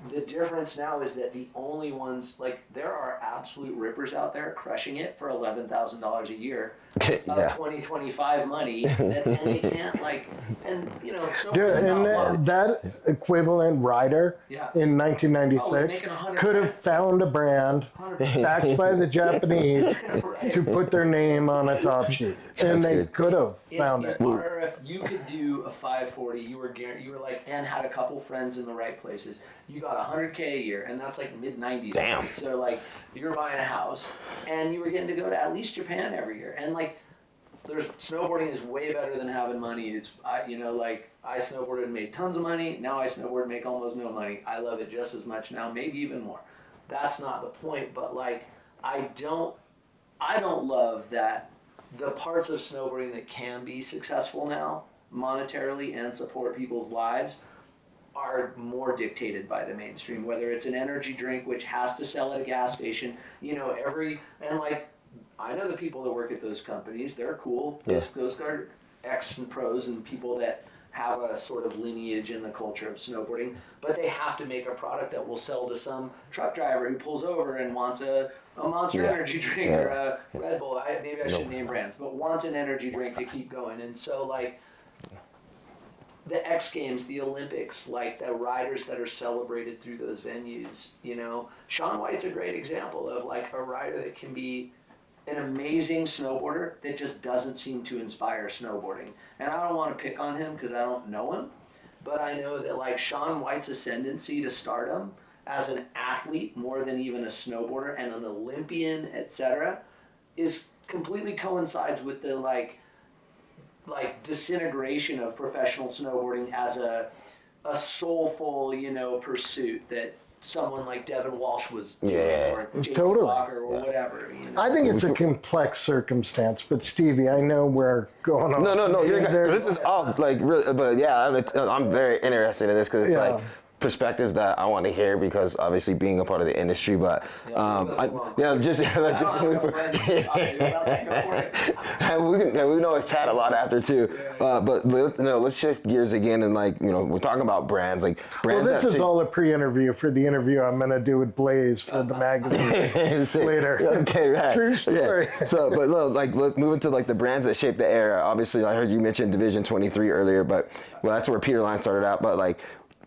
the difference now is that the only ones, there are absolute rippers out there crushing it for $11,000 a year of 2025 money, and they can't, snowboard's that equivalent rider in 1996 could have found a brand backed by the Japanese to put their name on a top sheet, and they could have found it. Or if you could do a 540, you were and had a couple friends in the right places, you got $100K a year, and that's mid 90s. Damn. So you're buying a house, and you were getting to go to at least Japan every year, and there's snowboarding is way better than having money. It's I snowboarded and made tons of money. Now I snowboard and make almost no money. I love it just as much now, maybe even more. That's not the point, but I don't love that the parts of snowboarding that can be successful now monetarily and support people's lives are more dictated by the mainstream, whether it's an energy drink which has to sell at a gas station, I know the people that work at those companies, they're cool. Those are ex and pros and people that have a sort of lineage in the culture of snowboarding, but they have to make a product that will sell to some truck driver who pulls over and wants a Monster energy drink or a Red Bull. Maybe I shouldn't name brands, but wants an energy drink to keep going. And so the X Games, the Olympics, the riders that are celebrated through those venues, Shaun White's a great example of a rider that can be an amazing snowboarder that just doesn't seem to inspire snowboarding. And I don't want to pick on him because I don't know him, but I know that Shaun White's ascendancy to stardom as an athlete more than even a snowboarder and an Olympian, etc., is completely coincides with the like disintegration of professional snowboarding as a soulful, pursuit that someone like Devin Walsh was doing, or Jamie Totally. Walker, or whatever. I think it's a complex circumstance, but Stevie, I know we're going on. No, you're good. This is all like, really, but yeah, I'm very interested in this because it's like perspectives that I want to hear because obviously being a part of the industry, but we can always chat a lot after too. But let's shift gears again and we're talking about brands Well, this is all a pre-interview for the interview I'm gonna do with Blase for the magazine later. Okay, right. True story. Yeah. So, but let's move into the brands that shaped the era. Obviously, I heard you mention Division 23 earlier, but that's where Peter Line started out. But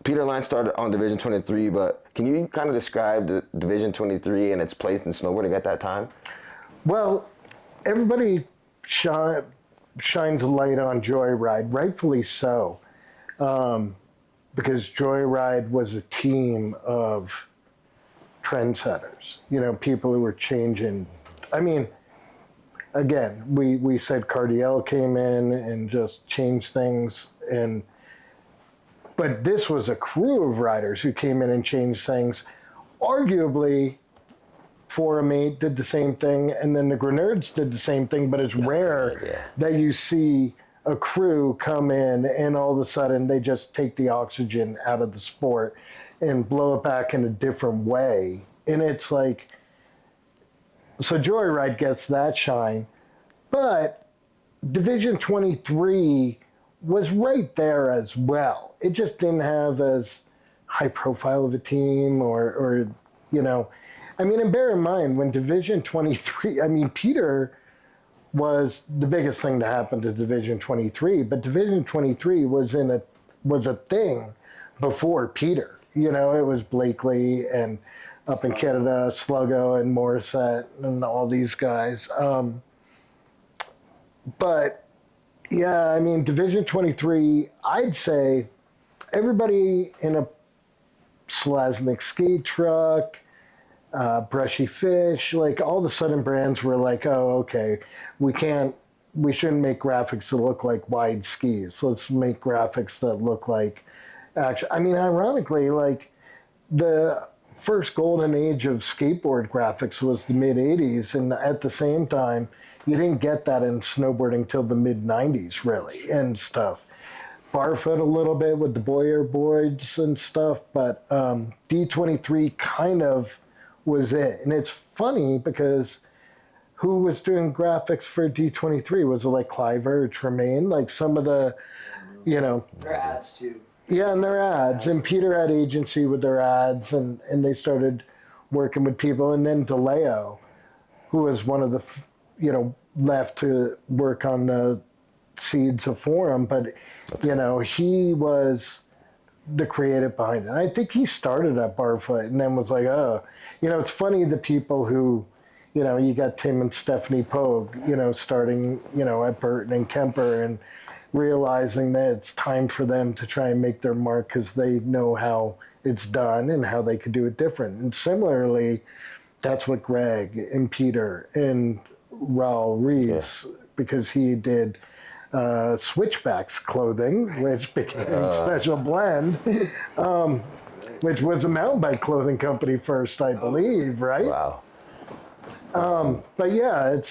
Peter Line started on Division 23, but can you kind of describe the Division 23 and its place in snowboarding at that time? Well, everybody shines a light on Joyride, rightfully so, because Joyride was a team of trendsetters, people who were changing. I mean, again, we said Cardiel came in and just changed things, but this was a crew of riders who came in and changed things. Arguably, Forum 8 did the same thing, and then the Grenards did the same thing, but it's rare that you see a crew come in and all of a sudden they just take the oxygen out of the sport and blow it back in a different way. And it's so Joyride gets that shine, but Division 23 was right there as well. It just didn't have as high profile of a team or and bear in mind when Division 23, Peter was the biggest thing to happen to Division 23, but Division 23 was a thing before Peter. It was Blakely and up in Canada, Sluggo and Morissette and all these guys. But yeah, Division 23, I'd say everybody in a Selaznick skate truck, Brushy Fish, all the sudden brands were oh, okay, we shouldn't make graphics that look like wide skis. Let's make graphics that look like action. Ironically, the first golden age of skateboard graphics was the mid 80s, and at the same time, you didn't get that in snowboarding till the mid 90s, really, and stuff. Barfoot a little bit with the Boyer boards and stuff, but D23 kind of was it. And it's funny because who was doing graphics for D23? Was it Cliver or Tremaine? Some of the, Their ads too. Yeah, and their ads. And Peter had agency with their ads, and they started working with people. And then DeLeo, who was one of the, left to work on the seeds of Forum, but, he was the creative behind it. I think he started at Barfoot and then was it's funny the people who, you got Tim and Stephanie Pogue, starting, at Burton and Kemper and realizing that it's time for them to try and make their mark because they know how it's done and how they could do it different. And similarly, that's what Greg and Peter and Raul Rees, because he did Switchbacks clothing, which became Special Blend, which was a mountain bike clothing company first, I believe, right? Wow. But yeah, and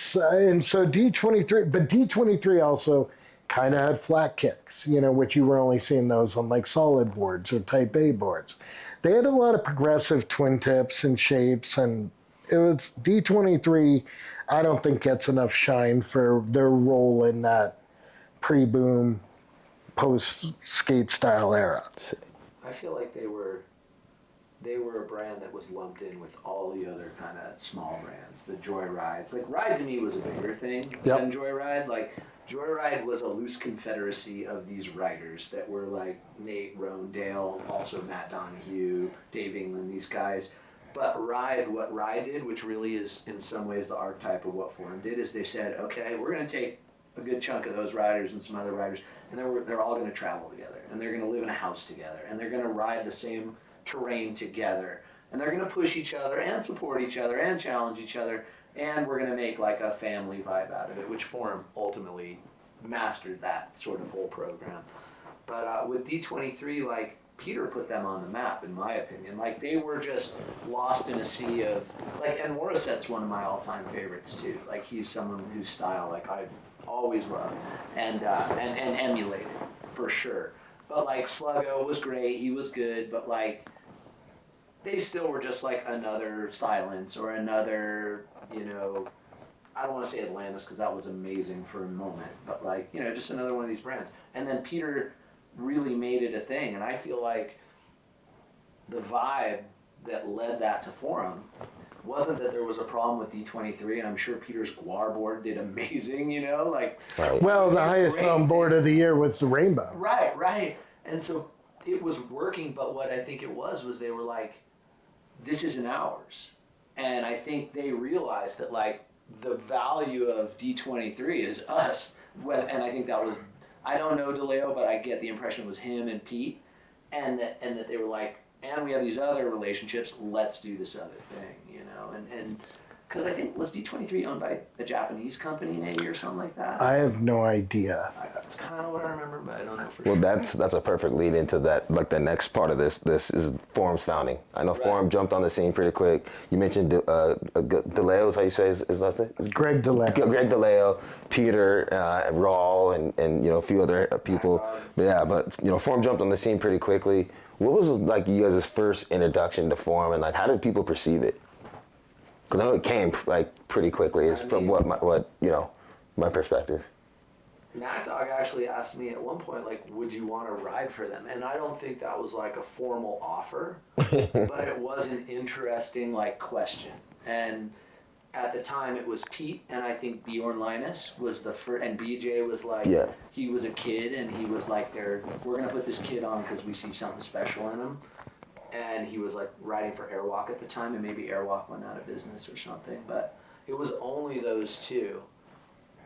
so D23, but D23 also kind of had flat kicks, which you were only seeing those on solid boards or Type A boards. They had a lot of progressive twin tips and shapes, and it was D23, I don't think gets enough shine for their role in that pre-boom, post-skate style era. I feel like they were a brand that was lumped in with all the other kind of small brands, the Joyrides. Ride to me was a bigger thing than Joyride. Joyride was a loose confederacy of these writers that were Nate, Roan, Dale, also Matt Donahue, Dave England, these guys. But what Ride did, which really is in some ways the archetype of what Forum did, is they said, okay, we're going to take a good chunk of those riders and some other riders, and they're all going to travel together, and they're going to live in a house together, and they're going to ride the same terrain together, and they're going to push each other and support each other and challenge each other, and we're going to make a family vibe out of it, which Forum ultimately mastered that sort of whole program. But with D23, like, Peter put them on the map, in my opinion. Like, they were just lost in a sea of, like, and Morissette's one of my all-time favorites too. Like, he's someone whose style, like, I've always loved and emulated for sure. But like, Sluggo was great, he was good, but like, they still were just like another Silence or another, you know, I don't want to say Atlantis because that was amazing for a moment, but like, you know, just another one of these brands. And then Peter really made it a thing, and I feel like the vibe that led that to Forum wasn't that there was a problem with D23, and I'm sure Peter's Guar board did amazing, you know, like... Right. Well, the highest on board of the year was the Rainbow. Right. And so it was working, but what I think it was they were like, this isn't ours. And I think they realized that, like, the value of D23 is us. And I think that was... I don't know DeLeo, but I get the impression it was him and Pete, and that they were like, and we have these other relationships, let's do this other thing, you know, and because I think, was D23 owned by a Japanese company maybe or something like that? I have no idea. That's kind of what I remember, but I don't know for Well, sure. that's a perfect lead into that. Like the next part of this is Forum's founding. I know Right. Forum jumped on the scene pretty quick. You mentioned DeLeo, is how you say his last name? Greg DeLeo. Greg DeLeo, Peter, Raul, and you know, a few other people. Yeah, but you know, Forum jumped on the scene pretty quickly. What was like you guys' first introduction to Forum, and like how did people perceive it? Because I know it came like pretty quickly. It's from what you know, my perspective. Mac Dog actually asked me at one point, like, would you want to ride for them? And I don't think that was like a formal offer, but it was an interesting like question. And at the time it was Pete, and I think Bjorn Linus was the first, and BJ was like, Yeah. he was a kid, and he was like, we're going to put this kid on because we see something special in him. And he was like riding for Airwalk at the time, and maybe Airwalk went out of business or something, but it was only those two.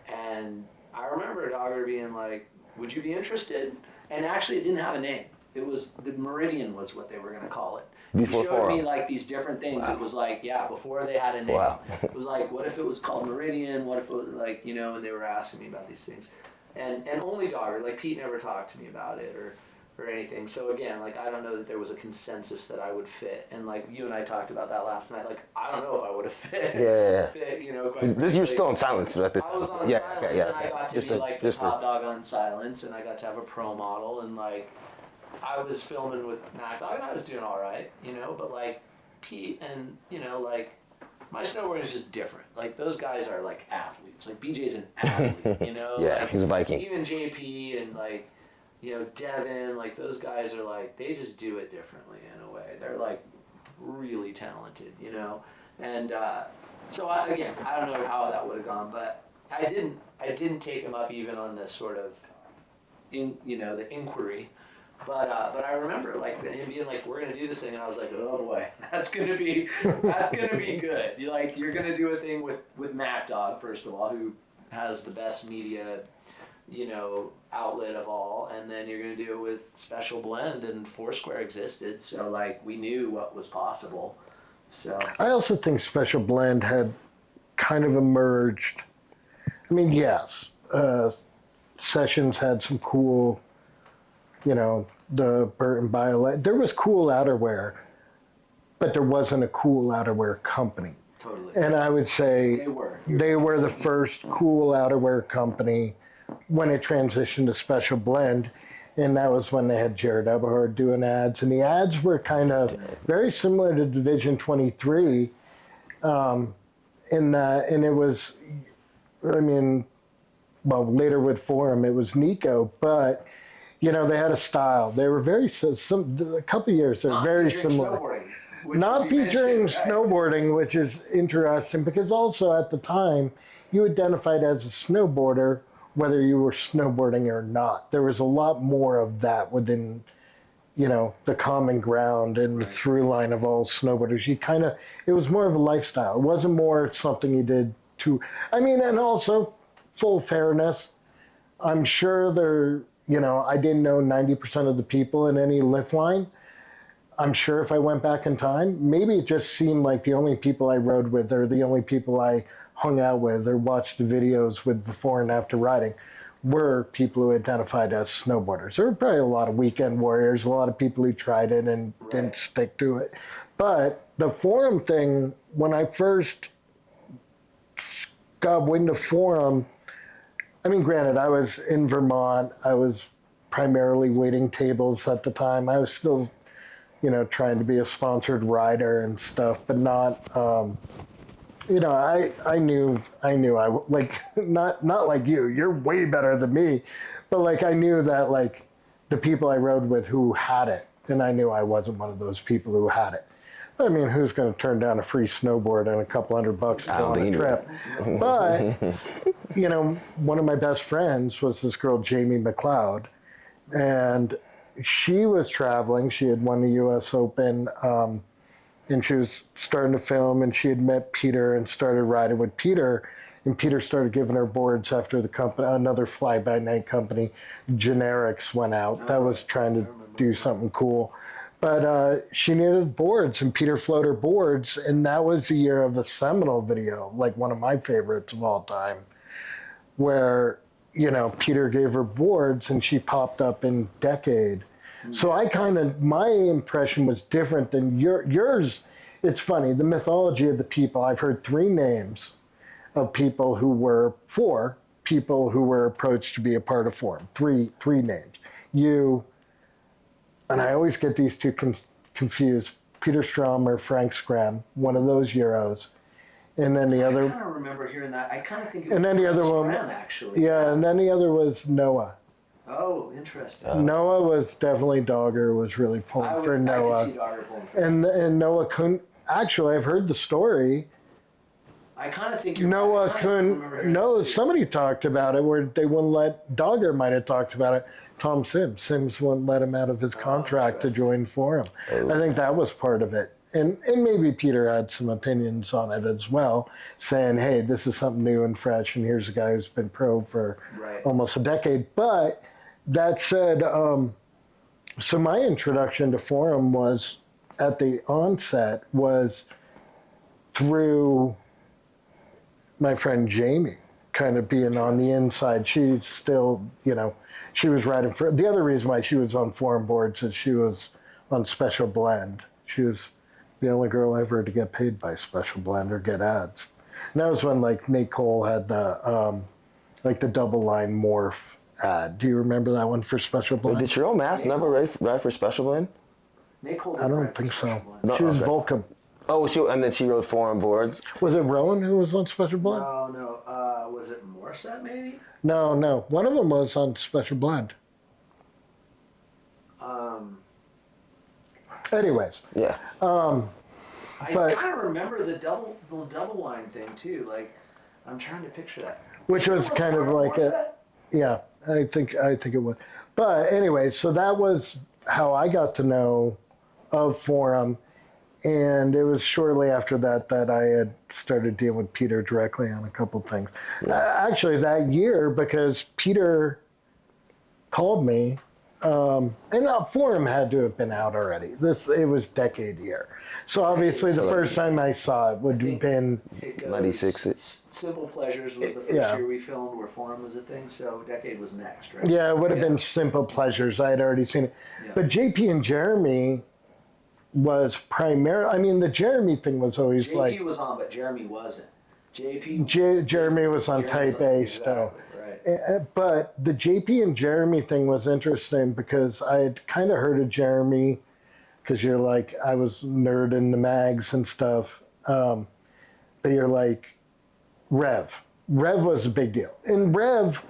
And I remember Dogger being like, would you be interested? And actually it didn't have a name. It was, the Meridian was what they were going to call it. Before He showed Forum. me like these different things. Wow. It was like, yeah, before they had a name. Wow. It was like, what if it was called Meridian? What if it was like, you know, and they were asking me about these things. And only Dogger, like Pete never talked to me about it or anything. So again, like, I don't know that there was a consensus that I would fit. And like you and I talked about that last night. Like, I don't know if I would have fit. Yeah. Fit, you know. This you're still on Silence at this time. I was on Yeah, Silence, okay, yeah, and I okay. got to Just be to- like the just for- top dog on Silence, and I got to have a pro model, and like I was filming with Mac Dog, and I was doing all right, you know. But like Pete and you know, like my snowboarding is just different. Like those guys are like athletes. Like BJ's an athlete, you know. Yeah, like, he's a Viking. Even JP and like you know Devin, like those guys are like they just do it differently in a way. They're like really talented, you know. And so I don't know how that would have gone, but I didn't take him up even on this sort of the inquiry. But I remember like him being like, we're gonna do this thing, and I was like, oh boy, that's gonna be good. You're gonna do a thing with Mac Dog, first of all, who has the best media, you know, outlet of all, and then you're gonna do it with Special Blend, and Foursquare existed, so like we knew what was possible. So I also think Special Blend had kind of emerged. I mean, yes, Sessions had some cool, you know, the Burton BioLite. There was cool outerwear, but there wasn't a cool outerwear company. totally. And I would say They were. the first cool outerwear company when it transitioned to Special Blend. And that was when they had Jared Eberhard doing ads. And the ads were kind of very similar to Division 23 in that, and it was, I mean, well, later with Forum, it was Nico, but, you know, they had a style. They were very, a couple of years, they're very similar. Not featuring snowboarding, which is interesting, because also at the time, you identified as a snowboarder, whether you were snowboarding or not. There was a lot more of that within, you know, the common ground and the through line of all snowboarders. It was more of a lifestyle. It wasn't more something you did to, I mean, and also, full fairness, I'm sure I didn't know 90% of the people in any lift line. I'm sure if I went back in time, maybe it just seemed like the only people I rode with or the only people I hung out with or watched the videos with before and after riding were people who identified as snowboarders. There were probably a lot of weekend warriors, a lot of people who tried it and didn't stick to it. But the Forum thing, when I first got wind of Forum, I mean, granted, I was in Vermont. I was primarily waiting tables at the time. I was still, trying to be a sponsored rider and stuff, but not, I knew I like, not like you. You're way better than me, but like I knew that like the people I rode with who had it, and I knew I wasn't one of those people who had it. I mean, who's going to turn down a free snowboard and a couple $100 to go on a trip? But, one of my best friends was this girl, Jamie McLeod, and she was traveling. She had won the U.S. Open, and she was starting to film, and she had met Peter and started riding with Peter, and Peter started giving her boards after the company, another fly-by-night company, Generics, went out. That was trying to do something cool. But she needed boards, and Peter flowed her boards, and that was the year of a seminal video, like one of my favorites of all time, where, Peter gave her boards, and she popped up in Decade. So my impression was different than yours. It's funny, the mythology of the people, I've heard 3 names of people who were approached to be a part of Forum. Three names. You, and I always get these two confused, Peter Strom or Frank Scram, one of those Euros. And then the other... I kind of remember hearing that. I kind of think it was and then the other Scram, one, actually. Yeah, and then the other was Noah. Oh, interesting. Noah was definitely Dogger was really pulling for Noah. I could see Dogger pulling for and Noah couldn't... Actually, I've heard the story. I kind of think Noah couldn't... No, somebody talked about it where they wouldn't let... Dogger might have talked about it. Tom Sims. Sims wouldn't let him out of his contract to join Forum. I think that was part of it. And maybe Peter had some opinions on it as well, saying, hey, this is something new and fresh, and here's a guy who's been pro for almost a decade. But that said, so my introduction to Forum was, at the onset, was through my friend Jamie, kind of being on the inside. She's still, she was riding for, the other reason why she was on Forum boards is she was on Special Blend. She was the only girl ever to get paid by Special Blend or get ads. And that was when like Nate Cole had the double line morph ad. Do you remember that one for Special Blend? Did Cheryl Mass never ride for Special Blend? Nate Cole I don't think so. No, She was Vulcan. Oh, and then she rode Forum boards. Was it Rowan who was on Special Blend? No. Was it Morset maybe? No. One of them was on Special Blend. Anyways. Yeah. I kind of remember the double line thing too. Like, I'm trying to picture that. Which was kind of like yeah, I think it was. But anyway, so that was how I got to know of Forum. And it was shortly after that I had started dealing with Peter directly on a couple things. Actually, that year, because Peter called me, and Forum had to have been out already. It was Decade year. So obviously the first time I saw it would have been... 96. Simple Pleasures was the first year we filmed where Forum was a thing, so Decade was next, right? Yeah, it would have been Simple Pleasures. I had already seen it. Yeah. But JP and Jeremy was primarily... I mean, the Jeremy thing was always JP was on, but Jeremy wasn't. Jeremy was on Type A still. Right. But the JP and Jeremy thing was interesting because I had kind of heard of Jeremy, because you're like, I was nerd in the mags and stuff. But you're like, Rev. Rev was a big deal. And Rev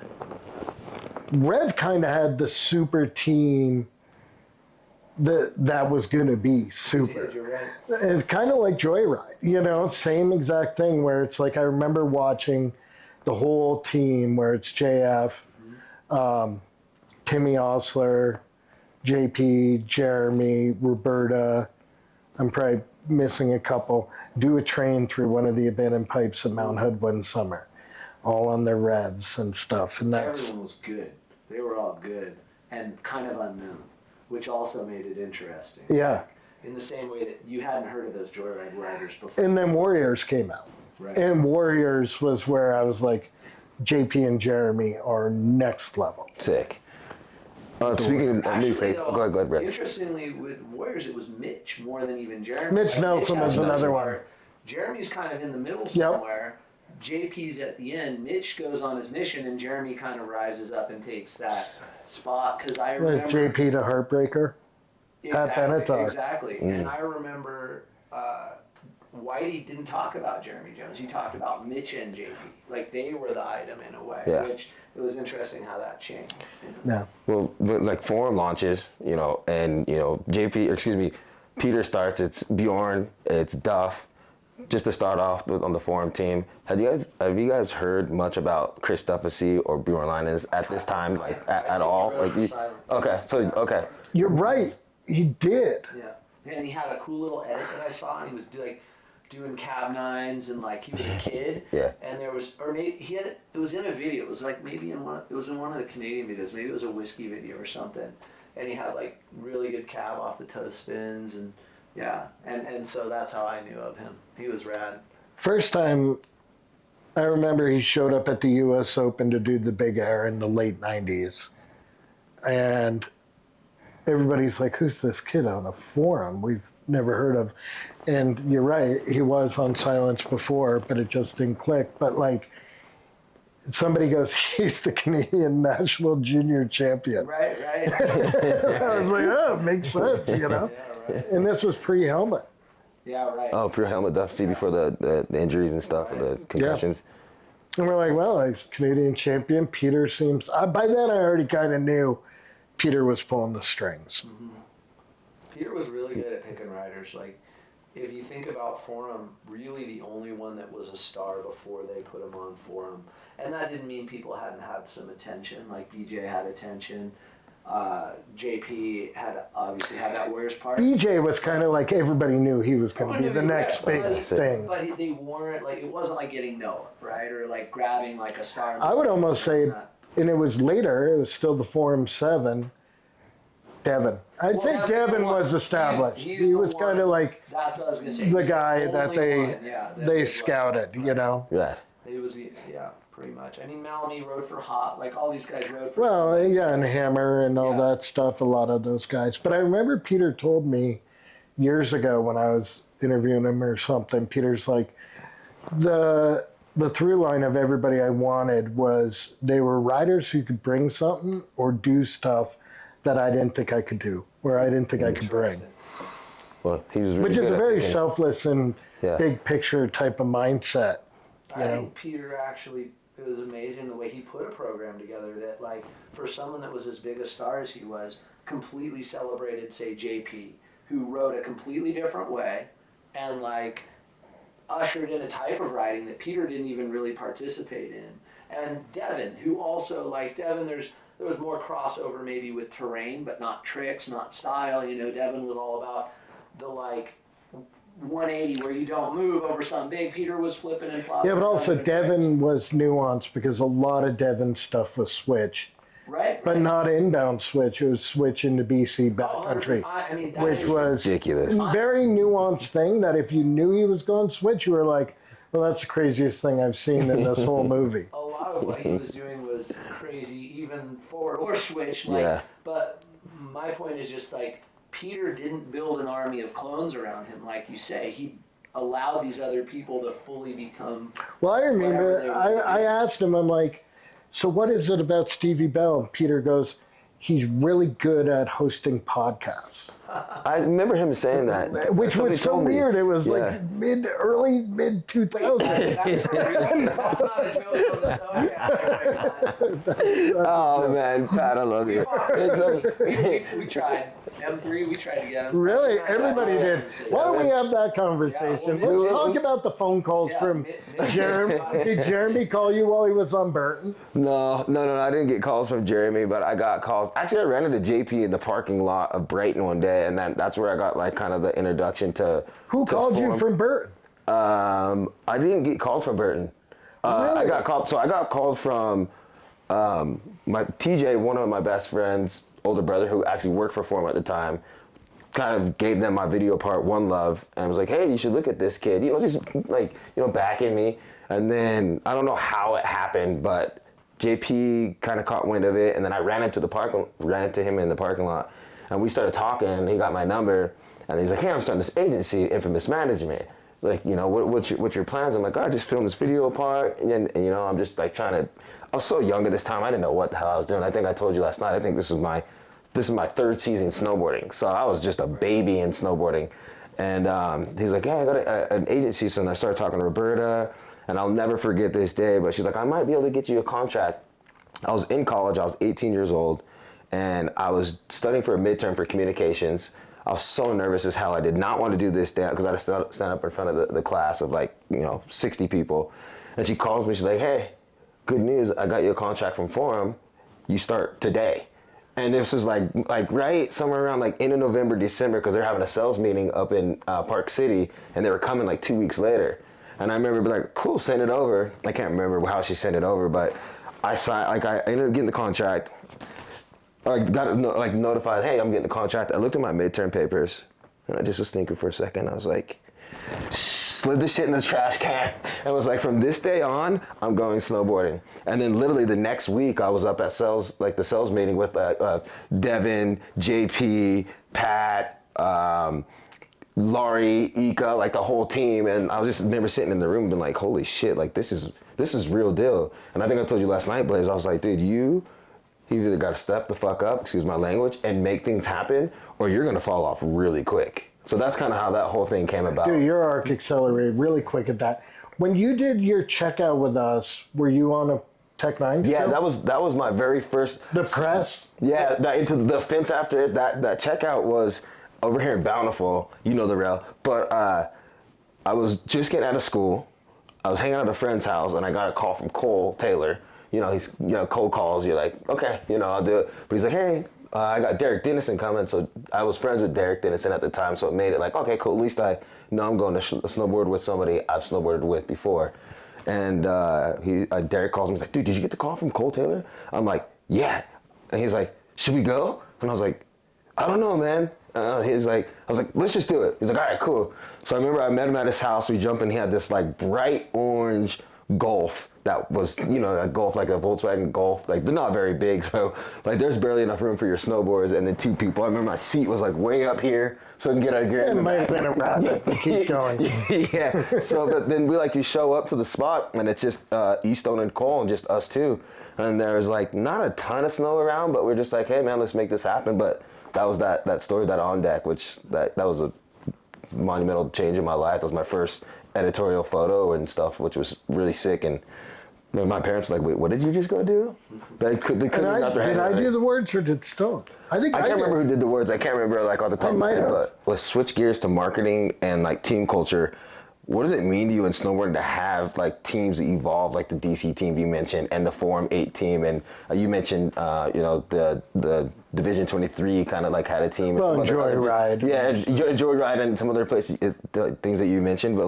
kind of had the super team that was going to be super. You're right. It's kind of like Joyride, same exact thing where it's like, I remember watching the whole team where it's JF, Timmy Osler, JP, Jeremy, Roberta, I'm probably missing a couple, do a train through one of the abandoned pipes at Mount Hood one summer, all on their revs and stuff. And everyone was good. They were all good and kind of unknown, which also made it interesting. Yeah. In the same way that you hadn't heard of those Joyride riders before. And then Warriors came out. Right. And Warriors was where I was like, JP and Jeremy are next level. Sick. Speaking of new face, go ahead, Brett. Interestingly, with Warriors, it was Mitch more than even Jeremy. Mitch Nelson is another one. Jeremy's kind of in the middle somewhere. JP's at the end. Mitch goes on his mission, and Jeremy kind of rises up and takes that spot. Because I remember JP to Heartbreaker. Pat Benatar. Exactly. And I remember Whitey didn't talk about Jeremy Jones. He talked about Mitch and JP. Like they were the item in a way. Yeah. Which it was interesting how that changed. Yeah. Well, like Forum launches, and Peter starts. It's Bjorn, it's Duff. Just to start off on the Forum team, have you guys heard much about Chris Duffasy or Bjorn Linus at this time, like at all? Okay. You're right. He did. Yeah, and he had a cool little edit that I saw, and he was like doing cab nines, and like he was a kid. Yeah. And there was, or maybe it was in a video. It was like maybe in one of the Canadian videos. Maybe it was a whiskey video or something. And he had like really good cab off the toe spins, and yeah, and so that's how I knew of him. He was rad. First time I remember he showed up at the US Open to do the big air in the late 90s. And everybody's like, who's this kid on the Forum? We've never heard of. And you're right, he was on Silence before, but it just didn't click. But like, somebody goes, he's the Canadian National Junior Champion. Right. I was like, oh, it makes sense, Yeah, right. And this was pre-helmet. Yeah, right. Oh, pre-helmet Duffasy before the injuries and stuff, or the concussions. And we're like, well, he's Canadian champion. Peter seems... by then, I already kind of knew Peter was pulling the strings. Mm-hmm. Peter was really good at picking riders. Like, if you think about Forum, really the only one that was a star before they put him on Forum. And that didn't mean people hadn't had some attention. Like, BJ had attention. JP obviously had that Warriors part. BJ was kind of like everybody knew he was going to be the next big thing. But they weren't, like, it wasn't like getting Noah, right? Or like grabbing like a star. I would almost say, and it was later, it was still the Forum 7, Devin. I think Devin was established. He was kind of like that's what I was gonna say. the guy that they scouted, Yeah. It was pretty much. I mean, Malamy rode for Hot, like all these guys rode for. Well, yeah, and Hammer and all that stuff, a lot of those guys. But I remember Peter told me years ago when I was interviewing him or something, Peter's like, the through line of everybody I wanted was they were riders who could bring something or do stuff that I didn't think I could do, or I didn't think I could bring. Well, he was really Which is good a at very picking. selfless and big picture type of mindset. I think Peter actually, it was amazing the way he put a program together that, like, for someone that was as big a star as he was, completely celebrated, say, JP, who rode a completely different way, and, like, ushered in a type of riding that Peter didn't even really participate in. And Devin, who also, like, there was more crossover maybe with terrain, but not tricks, not style. Devin was all about the, like, 180 where you don't move over something big. Peter was flipping and flopping. Yeah, but also Devin was nuanced because a lot of Devin stuff was switch. Right. But not inbound switch. It was switch into BC backcountry, which was ridiculous. A very nuanced thing that if you knew he was going switch, you were like, well, that's the craziest thing I've seen in this whole movie. A lot of what he was doing was crazy, even forward or switch. But my point is just like, Peter didn't build an army of clones around him, like you say. He allowed these other people to fully become. Well, I remember I asked him, I'm like, so what is it about Stevie Bell? And Peter goes, he's really good at hosting podcasts. I remember him saying that. Which was so weird. It was like early mid 2000s. That's not a joke on the show. Oh man, Pat, I love you. We tried. M3, we tried to get him. Really? Everybody did. Why don't we have that conversation? Yeah, Let's talk about the phone calls from Jeremy. Did Jeremy call you while he was on Burton? No, I didn't get calls from Jeremy, but I got calls. Actually, I ran into JP in the parking lot of Brighton one day, and that's where I got like kind of the introduction to. Who called you from Burton? I didn't get called from Burton. Really? I got called from my TJ, one of my best friends' older brother, who actually worked for Forum at the time. kind of gave them my video part one love and was like, hey, you should look at this kid, just like, backing me. And then I don't know how it happened, but JP kind of caught wind of it, and then I ran into him in the parking lot, and we started talking, and he got my number, and he's like, hey, I'm starting this agency, Infamous Management. Like, what's your plans? I'm like, I just filmed this video part, and I'm just like I was so young at this time, I didn't know what the hell I was doing. I think I told you last night, I think this is my third season snowboarding, so I was just a baby in snowboarding. And he's like, yeah, I got an agency, so I started talking to Roberta, and I'll never forget this day, but she's like, I might be able to get you a contract. I was in college, I was 18 years old, and I was studying for a midterm for communications. I was so nervous as hell. I did not want to do this because I had to stand up in front of the class of 60 people. And she calls me, she's like, hey, good news, I got you a contract from Forum. You start today. And this was like right somewhere around end of November, December, because they're having a sales meeting up in Park City, and they were coming 2 weeks later. And I remember being like, cool, send it over. I can't remember how she sent it over, but I signed, I ended up getting the contract. I got notified, hey, I'm getting the contract. I looked at my midterm papers, and I just was thinking for a second. I was like, slid the shit in the trash can, and was like, from this day on, I'm going snowboarding. And then literally the next week, I was up at the sales meeting with Devin, JP, Pat, Laurie, Ika, the whole team, and I was just remember sitting in the room and being like, holy shit, this is real deal. And I think I told you last night, Blaise, I was like, dude, you've either got to step the fuck up, excuse my language, and make things happen, or you're gonna fall off really quick. So that's kind of how that whole thing came about. Dude, your arc accelerated really quick at that. When you did your checkout with us, were you on a Tech 9 still? Yeah, that was my very first. The press? Yeah, into the fence after it. That checkout was over here in Bountiful, the rail. But I was just getting out of school. I was hanging out at a friend's house, and I got a call from Cole Taylor. He's cold calls. You're like, okay, I'll do it. But he's like, hey, I got Derek Dennison coming. So I was friends with Derek Dennison at the time, so it made it okay, cool. At least I know I'm going to snowboard with somebody I've snowboarded with before. And Derek calls me. He's like, dude, did you get the call from Cole Taylor? I'm like, yeah. And he's like, should we go? And I was like, I don't know, man. I was like, let's just do it. He's like, all right, cool. So I remember I met him at his house. We jumped in. He had this bright orange Golf that was, a Golf, a Volkswagen Golf. They're not very big, so there's barely enough room for your snowboards and then two people. I remember my seat was way up here, so I can get a gear. It might have been a rabbit. Keep going. Yeah. So but then you show up to the spot, and it's just Eastone and Cole and just us two. And there's not a ton of snow around, but we're just like, hey man, let's make this happen. But that was that story, that on deck, which that was a monumental change in my life. That was my first editorial photo and stuff, which was really sick. And my parents were like, wait, what did you just go do? They couldn't did I do the words, or did Stone? I can't remember who did the words. I can't remember off the top of my head. But let's switch gears to marketing and team culture. What does it mean to you in snowboarding to have teams that evolve, the DC team you mentioned and the Forum 8 team, and you mentioned the Division 23 kind of had a team. Well, Joyride. Yeah, Joyride and some other places, things that you mentioned. But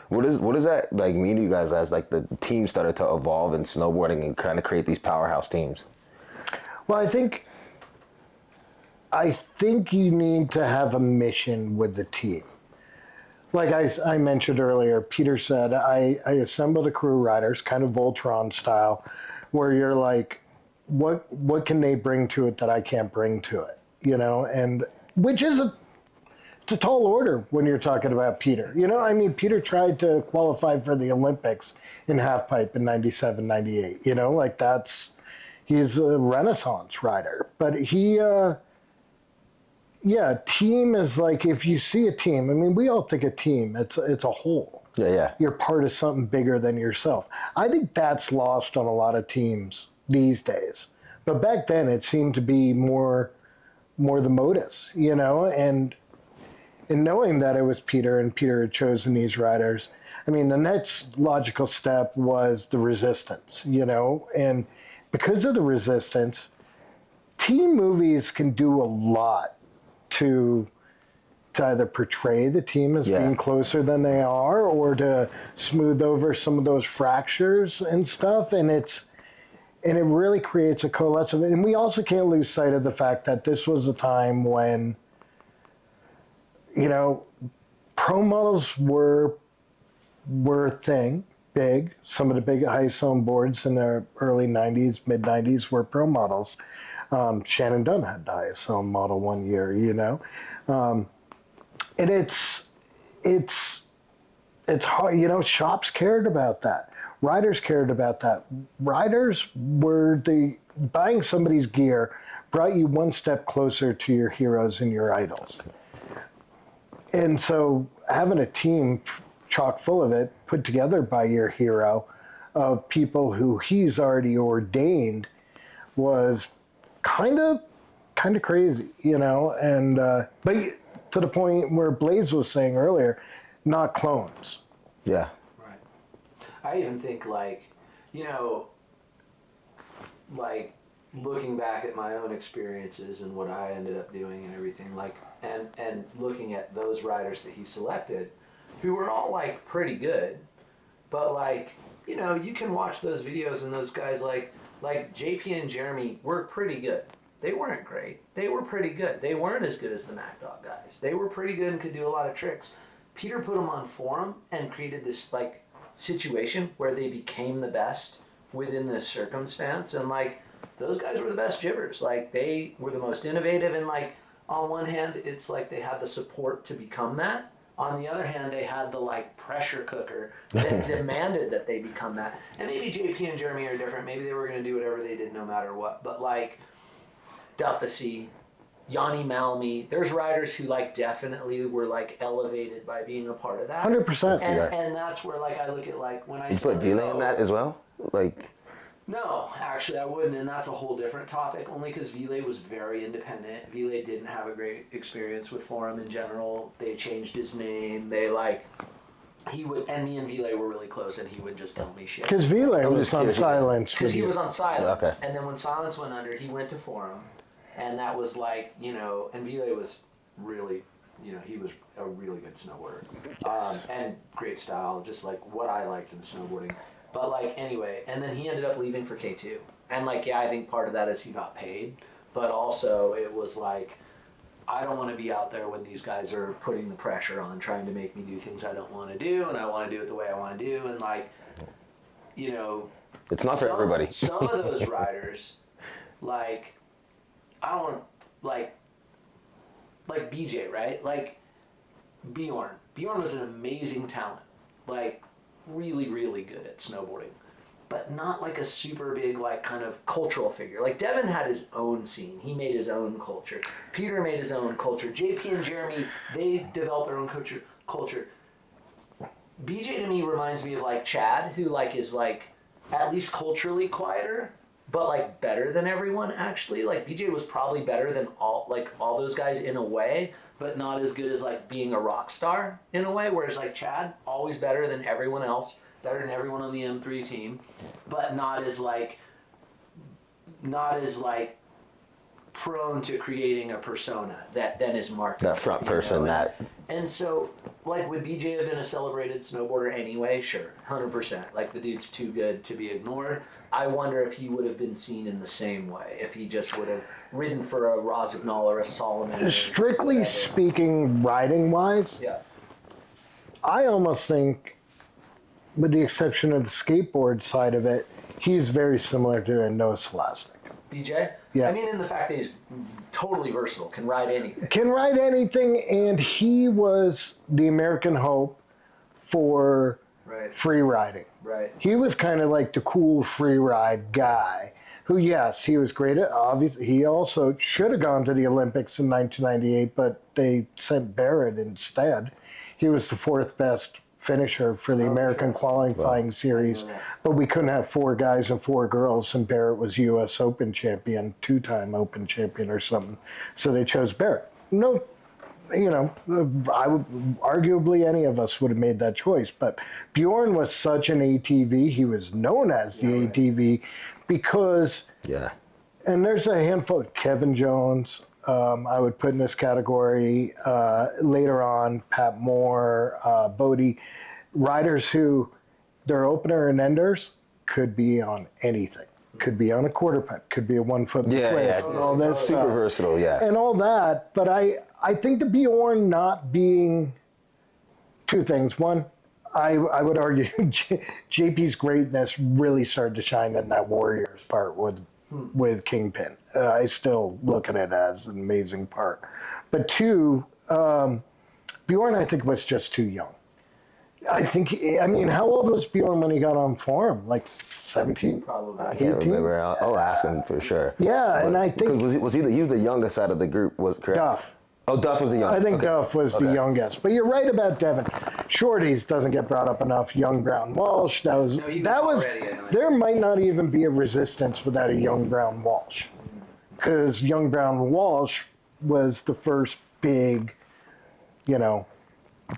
what does that mean to you guys as the team started to evolve in snowboarding and kind of create these powerhouse teams? Well, I think you need to have a mission with the team. Like I mentioned earlier, Peter said, I assembled a crew of riders, kind of Voltron style, where you're like, what can they bring to it that I can't bring to it? And which is it's a tall order when you're talking about Peter. Peter tried to qualify for the Olympics in halfpipe in 97, 98. He's a Renaissance rider. But team is if you see a team, we all think a team, it's a whole. Yeah. You're part of something bigger than yourself. I think that's lost on a lot of teams these days. But back then it seemed to be more the modus, and knowing that it was Peter and Peter had chosen these riders, the next logical step was the resistance, and because of the resistance, team movies can do a lot to either portray the team as being closer than they are, or to smooth over some of those fractures and stuff. And it really creates a coalescence. And we also can't lose sight of the fact that this was a time when you know, pro models were a thing, big. Some of the big ISO boards in the early 90s, mid 90s were pro models. Shannon Dunn had the ISO model one year, you know. And it's hard, you know, shops cared about that. Riders cared about that. Riders were buying somebody's gear brought you one step closer to your heroes and your idols. And so having a team chock full of it, put together by your hero, of people who he's already ordained, was kind of crazy, you know. And but to the point where Blaise was saying earlier, not clones. Yeah. Right. I even think, like, you know, like looking back at my own experiences and what I ended up doing and everything, like, and looking at those riders that he selected, who were all like pretty good, but like, you know, you can watch those videos and those guys like JP and Jeremy were pretty good. They weren't great. They were pretty good. They weren't as good as the Mac Dog guys. They were pretty good and could do a lot of tricks. Peter put them on Forum and created this like situation where they became the best within this circumstance, and like those guys were the best jibbers. Like they were the most innovative, and like on one hand it's like they had the support to become that. On the other hand, they had the like pressure cooker that demanded that they become that. And maybe JP and Jeremy are different. Maybe they were going to do whatever they did no matter what. But like Duffy, Yanni Malmy, there's riders who like definitely were like elevated by being a part of that. 100%. And that's where like I look at like when I You put Delay in that as well? Like, no, actually I wouldn't, and that's a whole different topic, only because Ville was very independent. Ville didn't have a great experience with Forum in general. They changed his name. They like, he would, and me and Ville were really close, and he would just tell me shit. Because Ville was on Silence. Because he was on Silence. Okay. And then when Silence went under, he went to Forum, and that was like, you know, and Ville was really, you know, he was a really good snowboarder. And great style, just like what I liked in snowboarding. But like, anyway, and then he ended up leaving for K2. And like, yeah, I think part of that is he got paid, but also it was like, I don't want to be out there when these guys are putting the pressure on, trying to make me do things I don't want to do, and I want to do it the way I want to do, and like, you know, it's not for everybody. Some of those riders, like, I don't want, like BJ, right? Like, Bjorn. Bjorn was an amazing talent. Like, really, really good at snowboarding, but not like a super big, like, kind of cultural figure. Like, Devin had his own scene. He made his own culture. Peter made his own culture. JP and Jeremy, they developed their own culture. BJ to me reminds me of, like, Chad, who, like, is, like, at least culturally quieter, but, like, better than everyone, actually. Like, BJ was probably better than all those guys in a way, but not as good as, like, being a rock star in a way, whereas, like, Chad, always better than everyone else, better than everyone on the M3 team, but not as prone to creating a persona that then is marked. That front person, that. And so, like, would BJ have been a celebrated snowboarder anyway? Sure, 100%. Like, the dude's too good to be ignored. I wonder if he would have been seen in the same way, if he just would have ridden for a Rosignol or a Solomon. Strictly speaking, riding-wise, yeah, I almost think, with the exception of the skateboard side of it, he's very similar to a Noah Scholastic. BJ? Yeah. I mean, in the fact that he's totally versatile, can ride anything. Can ride anything, and he was the American hope for free riding. Right. He was kind of like the cool free ride guy who, yes, he was great at, obviously, he also should have gone to the Olympics in 1998, but they sent Barrett instead. He was the fourth best finisher for the American qualifying series, but we couldn't have four guys and four girls, and Barrett was U.S. Open champion, two-time Open champion or something, so they chose Barrett. No, you know, I would, arguably any of us would have made that choice, but Bjorn was such an ATV, he was known as the ATV because, and there's a handful, Kevin Jones, I would put in this category, later on, Pat Moore, Bodie, riders who, their opener and enders could be on anything. Could be on a quarter pipe, could be a 1 foot cliff, and all that super versatile, and all that. But I I think the Bjorn not being two things. One, I would argue JP's greatness really started to shine in that Warriors part with Kingpin. I still look at it as an amazing part. But two, Bjorn I think was just too young. I mean, how old was Bjorn when he got on Forum? Like 17? Probably. I can't remember. I'll ask him for sure. Yeah, But, and I think he was the youngest out of the group, was correct? Duff. Oh, Duff was the youngest. I think Duff was the youngest. But you're right about Devin. Shorties doesn't get brought up enough. Young Brown Walsh. There might not even be a resistance without a young Brown Walsh. Because young Brown Walsh was the first big,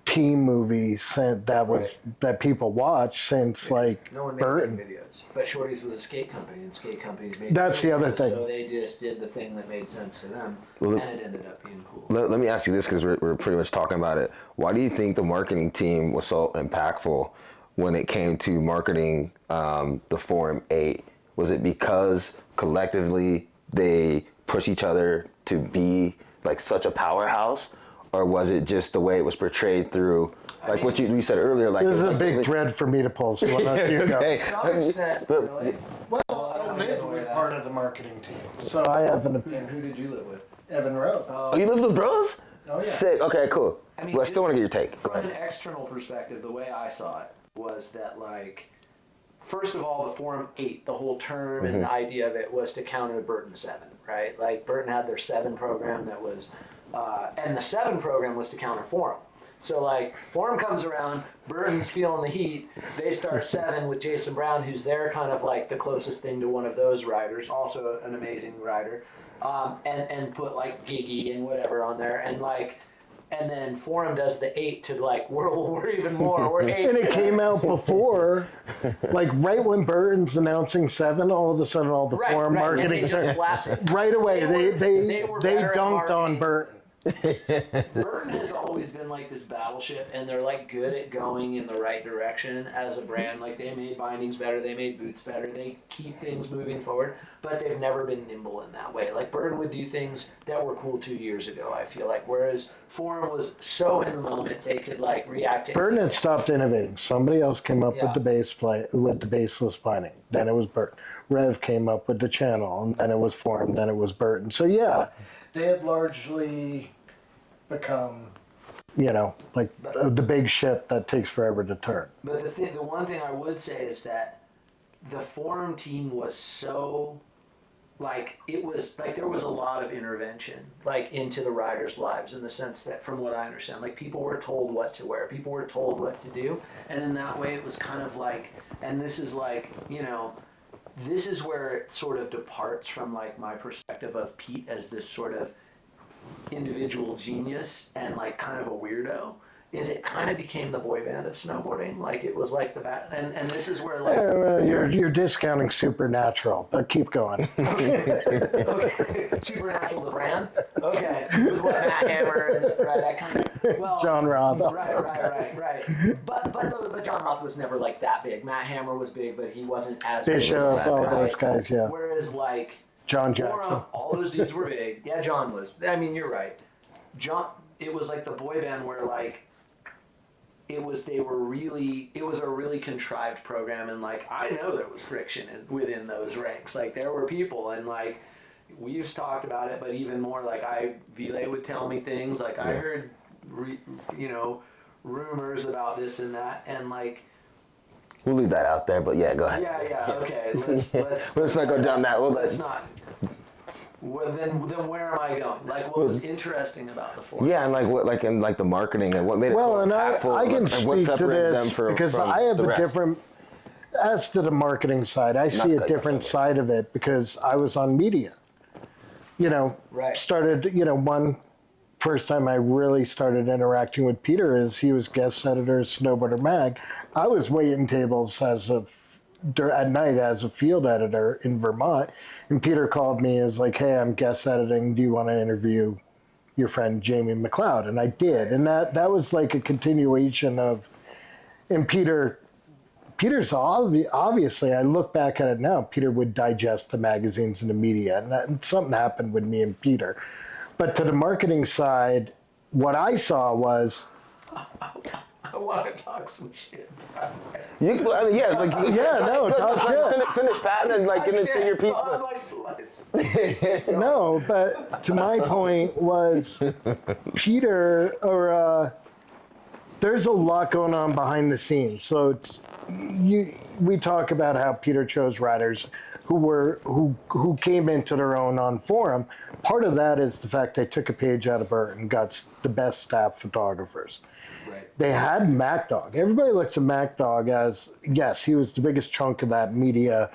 team movie that people watch since no one made Burton. videos. But Shorty's was a skate company, and skate companies made That's the other thing. So they just did the thing that made sense to them, and it ended up being cool. Let me ask you this, because we're pretty much talking about it. Why do you think the marketing team was so impactful when it came to marketing the Forum 8? Was it because collectively they push each other to be like such a powerhouse? Or was it just the way it was portrayed through, like what you said earlier? Like This is a big thread for me to pull, so why don't you go? Okay. To some extent, really. Well, I live with part of the marketing team, so I have an opinion. Who did you live with? Evan Rose. Oh, you lived with bros? Oh, yeah. Sick. Okay, cool. I mean, Well, I still want to get your take. Go From an ahead. external perspective, the way I saw it was that, like, first of all, the Forum 8, the whole term and the idea of it was to counter Burton 7, right? Like, Burton had their 7 program that was, and the 7 program was to counter Forum. So, like, Forum comes around, Burton's feeling the heat, they start 7 with Jason Brown, who's there kind of like the closest thing to one of those riders, also an amazing rider, and put, like, Giggy and whatever on there, and, like, and then Forum does the 8 to, like, we're even more, we're 8. And it came out before, like right when Burton's announcing 7, all of a sudden all the Forum marketing and they just blast it. right away They were they better at dunked on marketing. Burton. Burton has always been like this battleship, and they're like good at going in the right direction as a brand. Like, they made bindings better, they made boots better, they keep things moving forward, but they've never been nimble in that way. Like, Burton would do things that were cool 2 years ago, I feel like, whereas Forum was so in the moment they could like react to Burton had stopped innovating. Somebody else came up with the baseless binding. Then it was Burton. Rev came up with the channel, and then it was Forum, then it was Burton. So yeah, they had largely become, like the big ship that takes forever to turn. But the one thing I would say is that the Forum team was so, like, it was, like, there was a lot of intervention, like, into the riders' lives, in the sense that, from what I understand, like, people were told what to wear, people were told what to do, and in that way it was kind of like, and this is like, this is where it sort of departs from, like, my perspective of Pete as this sort of individual genius and, like, kind of a weirdo, is it kind of became the boy band of snowboarding. Like, it was like and this is where, like, you're discounting Supernatural, but keep going. okay, Supernatural the brand, okay, with what Matt Hammer and that kind of, John Roth. right. But John Roth was never like that big. Matt Hammer was big, but he wasn't as Bishop, big. all those guys, yeah. Whereas, like, John Forum, Jackson. all those dudes were big. Yeah, John was. I mean, you're right. It was like the boy band where, like, it was a really contrived program, and, like, I know there was friction within those ranks. Like, there were people, and, like, we've talked about it, but even more, like, Vile would tell me things, like, I heard, rumors about this and that, and, like, We'll leave that out there, but yeah, go ahead. yeah, okay, let's not go down that. Let's not. Well, then where am I going? Like, what was interesting about the Forum? Yeah, and like the marketing and what made it so impactful. I can and what speak to separated them this from I have the a rest. different. As to the marketing side, I see a different side of it because I was on media. Right. Started. First time I really started interacting with Peter is he was guest editor at Snowboarder Mag. I was waiting tables at night as a field editor in Vermont, and Peter called me as like, "Hey, I'm guest editing. Do you want to interview your friend Jamie McLeod?" And I did, and that was like a continuation of. And Peter's obviously. I look back at it now. Peter would digest the magazines and the media, and something happened with me and Peter. But to the marketing side, what I saw was, I want to talk some shit. Yeah, like talk shit. Finish that and then like and then say your piece. No, but to my point was Peter, there's a lot going on behind the scenes. So we talk about how Peter chose riders who came into their own on Forum. Part of that is the fact they took a page out of Bert and got the best staff photographers. Right. They had MacDog. Everybody looks at MacDog as, yes, he was the biggest chunk of that media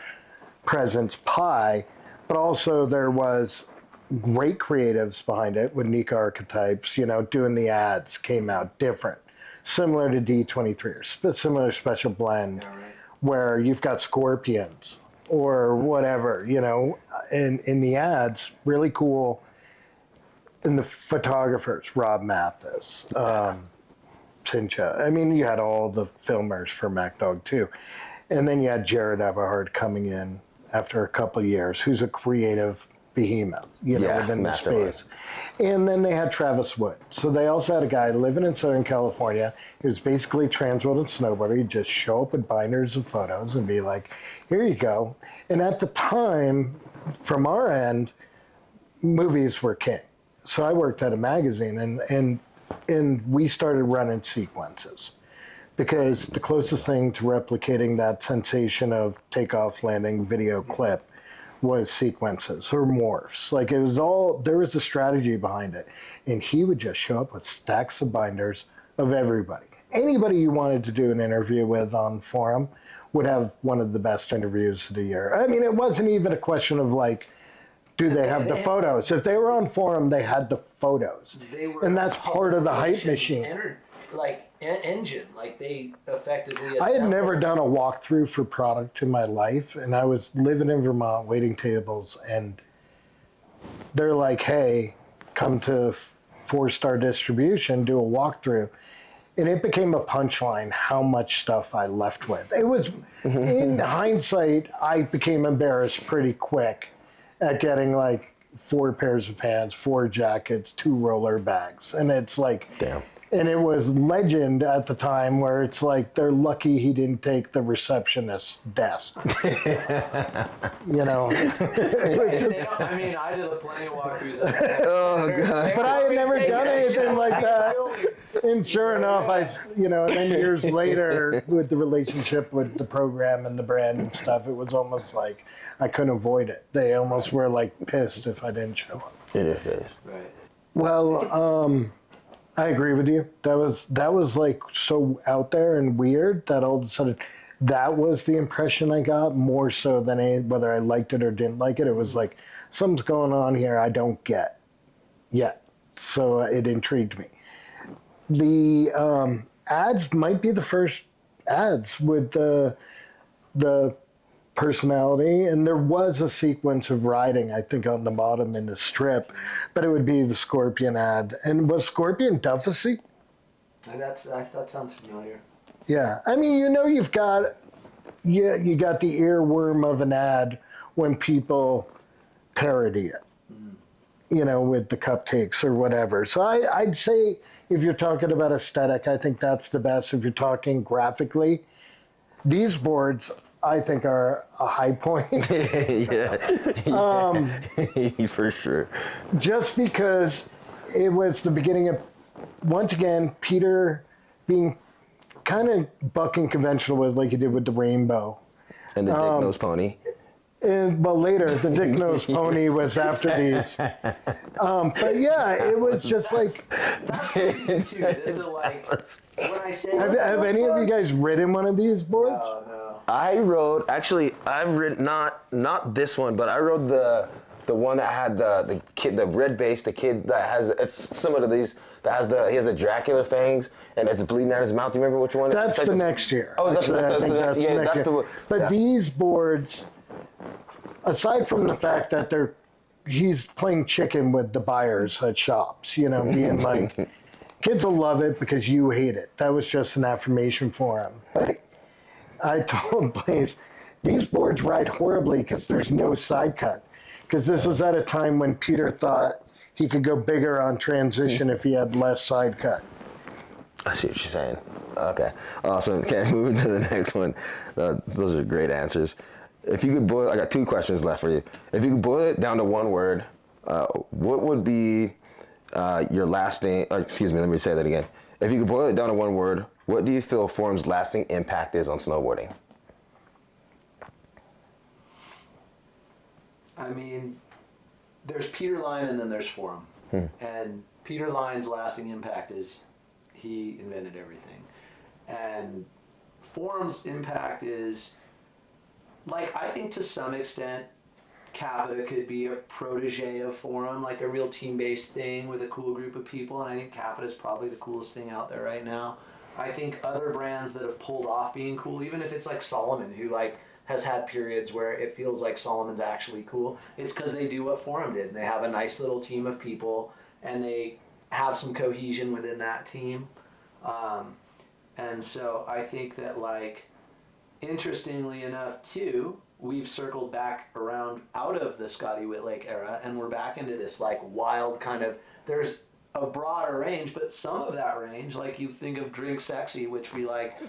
presence pie, but also there was great creatives behind it with Nika Archetypes, doing the ads came out different. Similar to D23 or similar to Special Blend, where you've got Scorpions or whatever, in the ads, really cool. And the photographers, Rob Mathis, Cincha. I mean, you had all the filmers for MacDog too. And then you had Jared Everhard coming in after a couple of years, who's a creative behemoth, within the space. And then they had Travis Wood. So they also had a guy living in Southern California. He was basically trans-world snowboarder. He'd just show up with binders of photos and be like, here you go. And at the time, from our end, movies were king. So I worked at a magazine and we started running sequences. Because the closest thing to replicating that sensation of takeoff, landing, video clip was sequences or morphs. Like there was a strategy behind it. And he would just show up with stacks of binders of everybody. Anybody you wanted to do an interview with on Forum would have one of the best interviews of the year. I mean, it wasn't even a question of like, do they have the photos? If they were on Forum, they had the photos. And that's part of the hype machine. Engine, like they effectively. I had never done a walkthrough for product in my life, and I was living in Vermont waiting tables, and they're like, hey, come to 4-star distribution, do a walkthrough. And it became a punchline how much stuff I left with. It was, in hindsight, I became embarrassed pretty quick at getting like 4 pairs of pants, 4 jackets, 2 roller bags. And it's like, damn. And it was legend at the time where it's like, they're lucky he didn't take the receptionist's desk. I mean, I did plenty of walkthroughs. Oh, God. But I had never done anything like that. And sure enough, and then years later, with the relationship with the program and the brand and stuff, it was almost like I couldn't avoid it. They almost were like pissed if I didn't show up. In your face. Right. Well, I agree with you. That was like so out there and weird that all of a sudden that was the impression I got more so than whether I liked it or didn't like it. It was like something's going on here I don't get yet. So it intrigued me. The ads might be the first ads with the personality, and there was a sequence of riding, I think, on the bottom in the strip, but it would be the Scorpion ad. And was Scorpion Dufficy? That sounds familiar. Yeah, I mean, you got the earworm of an ad when people parody it, with the cupcakes or whatever. So I'd say if you're talking about aesthetic, I think that's the best. If you're talking graphically, these boards, I think, are a high point. For sure. Just because it was the beginning of, once again, Peter being kind of bucking conventional with, like he did with the Rainbow. And the Dick Nose Pony. But later, the Dick Nose Pony was after these. But yeah, it was just like... That's the reason, too. When I say... Have any of you guys ridden one of these boards? No. I've ridden, not this one, but I rode the one that had the kid, the red base, the kid that has, it's similar to these, he has the Dracula fangs, and it's bleeding out his mouth. Do you remember which one? That's the next year. Oh, that's the next year. But these boards, aside from the fact that he's playing chicken with the buyers at shops, being like, kids will love it because you hate it. That was just an affirmation for him. But I told Blaise, these boards ride horribly because there's no side cut. Because this was at a time when Peter thought he could go bigger on transition if he had less side cut. I see what you're saying. Okay, awesome. Okay, moving to the next one. Those are great answers. If you could boil, I got 2 questions left for you. If you could boil it down to one word, what would be your lasting? Excuse me, let me say that again. If you could boil it down to one word, what do you feel Forum's lasting impact is on snowboarding? I mean, there's Peter Line and then there's Forum. And Peter Line's lasting impact is he invented everything. And Forum's impact is, like, I think to some extent, Capita could be a protege of Forum, like a real team-based thing with a cool group of people, and I think Capita is probably the coolest thing out there right now. I think other brands that have pulled off being cool, even if it's like Solomon, who like has had periods where it feels like Solomon's actually cool, it's because they do what Forum did. They have a nice little team of people, and they have some cohesion within that team. And so I think that, like, interestingly enough too, we've circled back around out of the Scotty Whitlake era, and we're back into this like wild kind of, there's a broader range, but some of that range, like you think of Drink Sexy, which we like,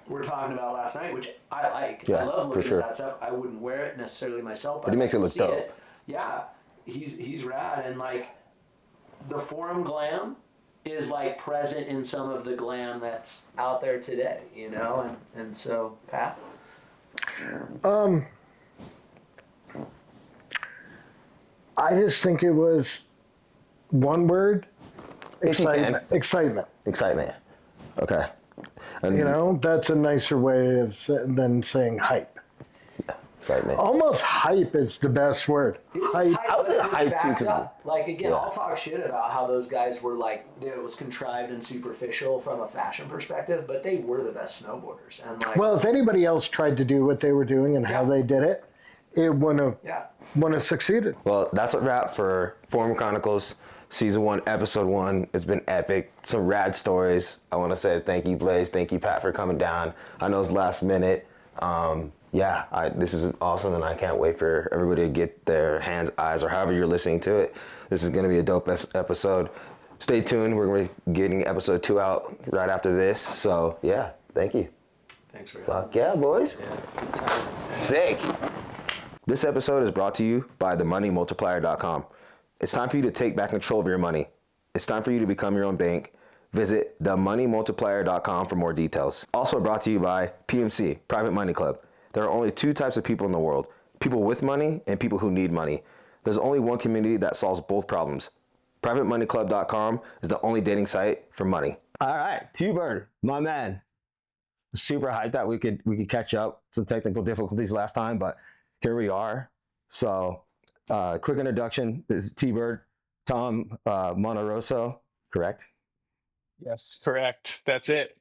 we're talking about last night, which I like. I love looking at that stuff. I wouldn't wear it necessarily myself, but he makes it look dope. It. Yeah, he's rad, and like the Forum glam is like present in some of the glam that's out there today, you know, and so Pat. I just think it was one word. Excitement. Excitement. Okay. And you know, that's a nicer way of than saying hype. Excitement. Almost hype is the best word. Hype. I would say hype too. Like, again, I'll talk shit about how those guys were like, it was contrived and superficial from a fashion perspective, but they were the best snowboarders. And like, well, if anybody else tried to do what they were doing and how they did it, it wouldn't have succeeded. Well, that's a wrap for Forum Chronicles. Season 1, Episode 1. It's been epic. Some rad stories. I want to say thank you, Blaise. Thank you, Pat, for coming down. I know it's last minute. This is awesome, and I can't wait for everybody to get their hands, eyes, or however you're listening to it. This is going to be a dope episode. Stay tuned. We're going to be getting Episode 2 out right after this. So, yeah, thank you. Thanks for Fuck yeah, boys. Yeah, good times. Sick. This episode is brought to you by themoneymultiplier.com. It's time for you to take back control of your money. It's time for you to become your own bank. Visit themoneymultiplier.com for more details. Also brought to you by PMC, Private Money Club. There are only 2 types of people in the world, people with money and people who need money. There's only one community that solves both problems. PrivateMoneyClub.com is the only dating site for money. All right, T-Bird, my man. Super hyped that we could catch up. Some technical difficulties last time, but here we are. So, quick introduction. This is T-Bird, Tom Monterosso, correct? Yes, correct. That's it.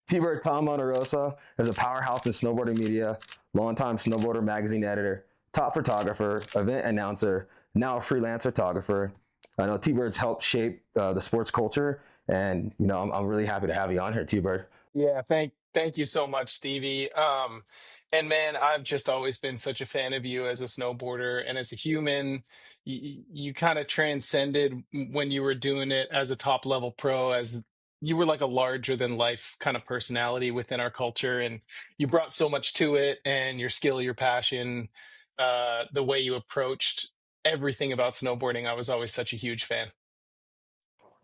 T-Bird Tom Monterosso is a powerhouse in snowboarding media, longtime Snowboarder magazine editor, top photographer, event announcer, now a freelance photographer. I know T-Bird's helped shape the sports culture, and you know I'm really happy to have you on here, T-Bird. Yeah, thank you so much, Stevie. And man, I've just always been such a fan of you as a snowboarder and as a human. You kind of transcended when you were doing it as a top level pro, as you were like a larger than life kind of personality within our culture, and you brought so much to it, and your skill, your passion, the way you approached everything about snowboarding. I was always such a huge fan.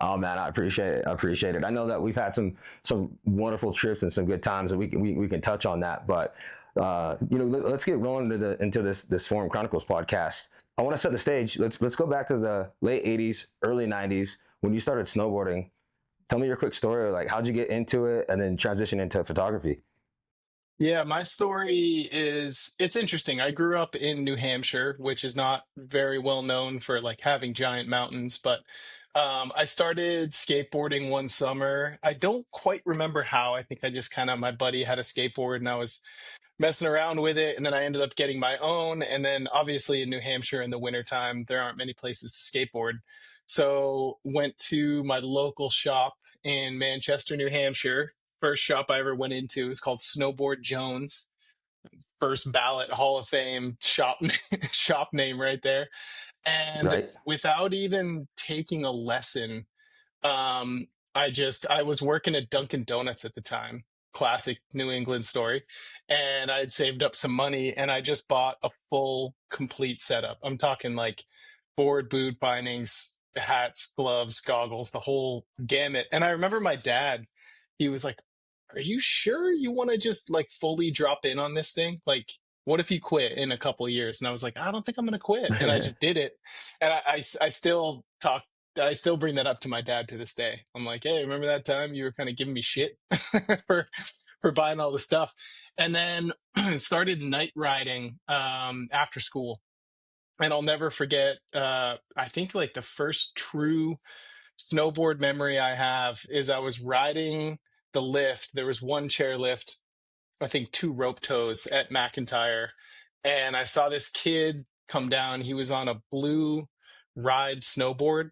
Oh man, I appreciate it. I know that we've had some wonderful trips and some good times, and we can touch on that. But let's get rolling into this Forum Chronicles podcast. I want to set the stage. Let's go back to the late '80s, early '90s when you started snowboarding. Tell me your quick story. Like, how'd you get into it, and then transition into photography? Yeah, my story it's interesting. I grew up in New Hampshire, which is not very well known for like having giant mountains, but I started skateboarding one summer. I don't quite remember how. I think I just my buddy had a skateboard and I was messing around with it, and then I ended up getting my own. And then obviously in New Hampshire in the wintertime, there aren't many places to skateboard. So went to my local shop in Manchester, New Hampshire. First shop I ever went into is called Snowboard Jones. First ballot Hall of Fame shop shop name right there. And Right. without even taking a lesson, um, I was working at Dunkin' Donuts at the time, classic New England story. And I had saved up some money and I just bought a full complete setup. I'm talking like board, boot, bindings, hats, gloves, goggles, the whole gamut. And I remember my dad, he was like, "Are you sure you want to just like fully drop in on this thing? Like, what if you quit in a couple of years?" And I was like, "I don't think I'm going to quit." And I just did it. And I still talk I still bring that up to my dad to this day. I'm like, "Hey, remember that time you were kind of giving me shit for for buying all the stuff?" And then started night riding after school. And I'll never forget. I think like the first true snowboard memory I have is I was riding the lift. There was one chair lift, I think two rope tows at McIntyre, and I saw this kid come down. He was on a blue ride snowboard,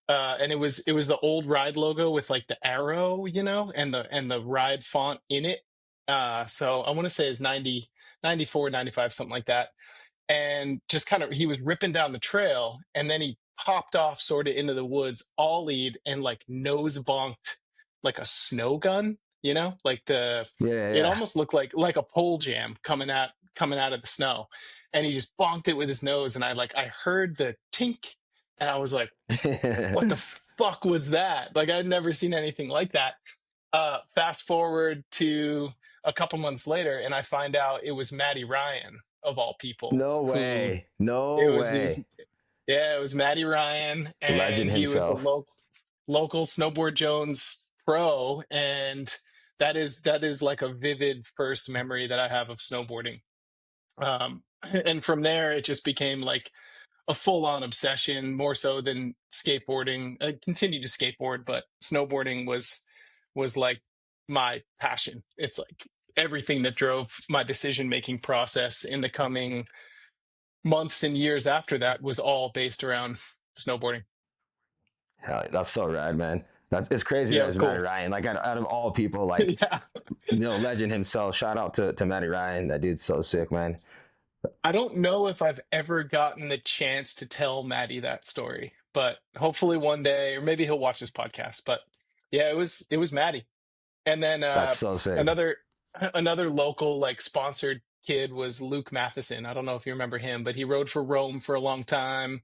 and it was the old ride logo with like the arrow, and the ride font in it. So I want to say it's 90, 94, 95, something like that. And just kind of he was ripping down the trail, and then he popped off sort of into the woods, ollied, and like nose bonked like a snow gun, like Yeah, it yeah. almost looked like a pole jam coming out of the snow. And he just bonked it with his nose, and I heard the tink, and I was like, what the fuck was that? Like, I'd never seen anything like that. Fast forward to a couple months later, and I find out it was Matty Ryan of all people. No Who way. No it was way. yeah, it was Matty Ryan, Legend and he was the himself. local Snowboard Jones pro. And that is like a vivid first memory that I have of snowboarding. And from there it just became like a full-on obsession, more so than skateboarding. I continued to skateboard, but snowboarding was like my passion. It's like everything that drove my decision-making process in the coming months and years after that was all based around snowboarding. Hell, that's so rad, man. It's crazy Yeah, it that was it's Matty cool. Ryan. Like out of all people, like Yeah. legend himself. Shout out to Matty Ryan. That dude's so sick, man. I don't know if I've ever gotten the chance to tell Maddie that story, but hopefully one day, or maybe he'll watch this podcast. But yeah, it was Maddie. And then That's so sick. another local like sponsored kid was Luke Matheson. I don't know if you remember him, but he rode for Rome for a long time.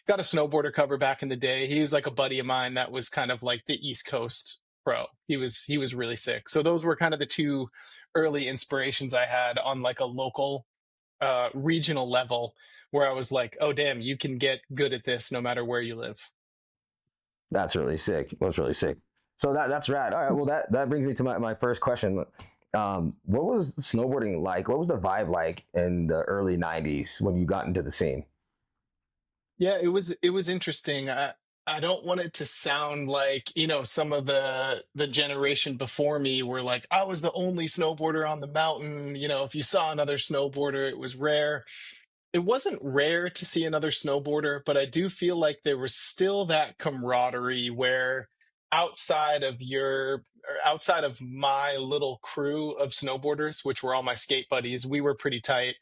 Got a snowboarder cover back in the day. He's like a buddy of mine that was kind of like the East Coast pro. He was really sick. So those were kind of the two early inspirations I had on like a local regional level, where I was like, oh damn, you can get good at this no matter where you live. That's really sick. That's really sick. So that's rad. All right. Well, that brings me to my first question. What was snowboarding like? What was the vibe like in the early '90s when you got into the scene? Yeah, it was interesting. I don't want it to sound like, some of the generation before me were like, I was the only snowboarder on the mountain. If you saw another snowboarder, it was rare. It wasn't rare to see another snowboarder, but I do feel like there was still that camaraderie where outside of my little crew of snowboarders, which were all my skate buddies, we were pretty tight.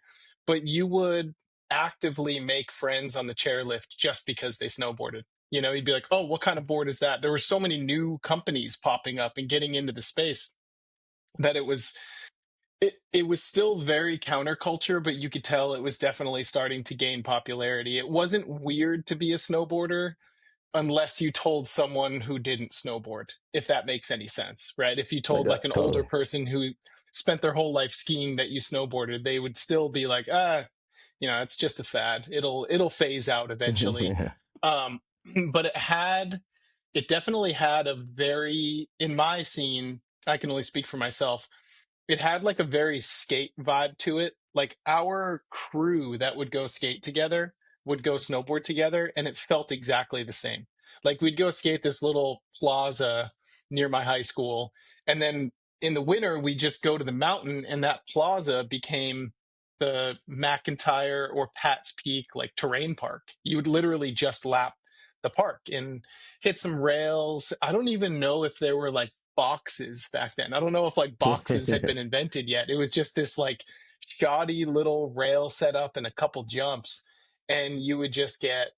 But you would actively make friends on the chairlift just because they snowboarded. You'd be like, "Oh, what kind of board is that?" There were so many new companies popping up and getting into the space that it was still very counterculture, but you could tell it was definitely starting to gain popularity. It wasn't weird to be a snowboarder unless you told someone who didn't snowboard, if that makes any sense, right? If you Like told like an older totally. person who spent their whole life skiing that you snowboarded, they would still be like, it's just a fad. It'll phase out eventually. Um, but it definitely had a very, in my scene, I can only speak for myself, it had like a very skate vibe to it. Like our crew that would go skate together would go snowboard together, and it felt exactly the same. Like we'd go skate this little plaza near my high school, and then in the winter we just go to the mountain, and that plaza became the McIntyre or Pat's Peak like terrain park. You would literally just lap the park and hit some rails. I don't even know if there were like boxes back then. I don't know if like boxes had been invented yet. It was just this like shoddy little rail setup and a couple jumps. and you would just get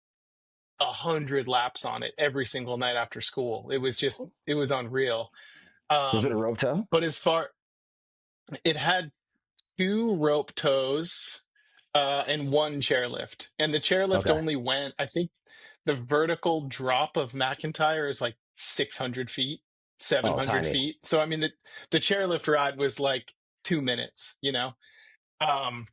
100 laps on it every single night after school. It was unreal. Was it a Um, rope tow? but as far it had two rope tows and one chairlift. And the chairlift Okay. only went, I think the vertical drop of McIntyre is like 600 feet, Oh, 700 tiny. feet. So, I mean, the chairlift ride was like 2 minutes, you know? Um,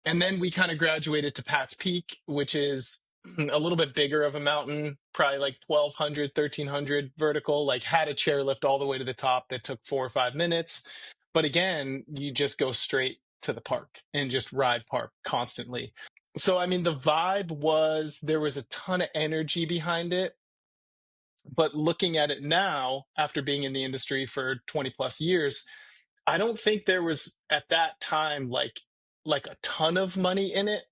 and then we kind of graduated to Pat's Peak, which is a little bit bigger of a mountain, probably like 1,200, 1,300 vertical, like had a chairlift all the way to the top that took 4 or 5 minutes. But again, you just go straight to the park and just ride park constantly. So, I mean, the vibe was there was a ton of energy behind it. But looking at it now, after being in the industry for 20 plus years, I don't think there was at that time like a ton of money in it.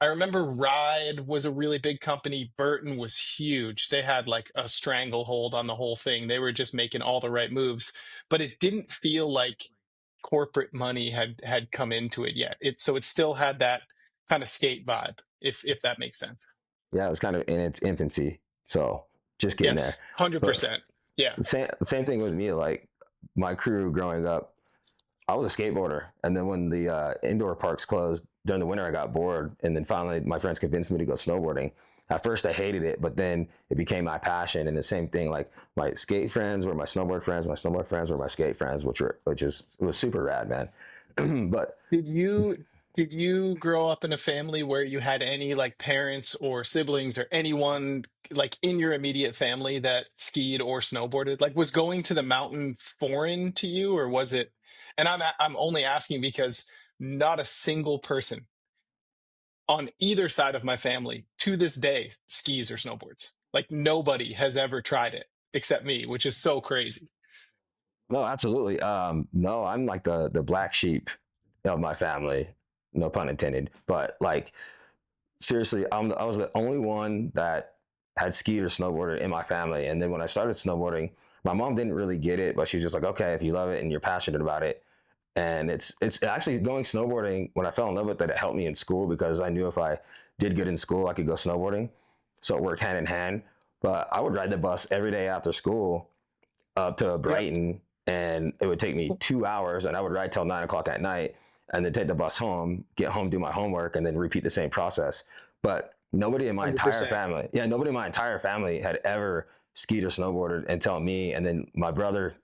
I remember Ride was a really big company. Burton was huge. They had like a stranglehold on the whole thing. They were just making all the right moves, but it didn't feel like corporate money had come into it yet. It still had that kind of skate vibe, if that makes sense. Yeah, it was kind of in its infancy, so just getting there. Yes, But 100%. Yeah. same thing with me. Like my crew growing up, I was a skateboarder, and then when the indoor parks closed during the winter, I got bored, and then finally my friends convinced me to go snowboarding. At first, I hated it, but then it became my passion. And the same thing, like my skate friends were my snowboard friends, my snowboard friends were my skate friends, it was super rad, man. But Did you grow up in a family where you had any like parents or siblings or anyone like in your immediate family that skied or snowboarded? Like was going to the mountain foreign to you, or was it? And I'm only asking because not a single person on either side of my family to this day skis or snowboards. Like nobody has ever tried it except me, which is so crazy. no, absolutely. No, I'm like the black sheep of my family, no pun intended. But like seriously, I was the only one that had skied or snowboarded in my family. And then when I started snowboarding, my mom didn't really get it, but she was just like, okay, if you love it and you're passionate about it. And it's actually going snowboarding. When I fell in love with it, it helped me in school because I knew if I did good in school, I could go snowboarding. So it worked hand in hand. But I would ride the bus every day after school up to Yep, Brighton, and it would take me 2 hours, and I would ride till 9 o'clock at night, and then take the bus home, get home, do my homework, and then repeat the same process. But nobody in my entire 100%. family, yeah, nobody in my entire family had ever skied or snowboarded until me, and then my brother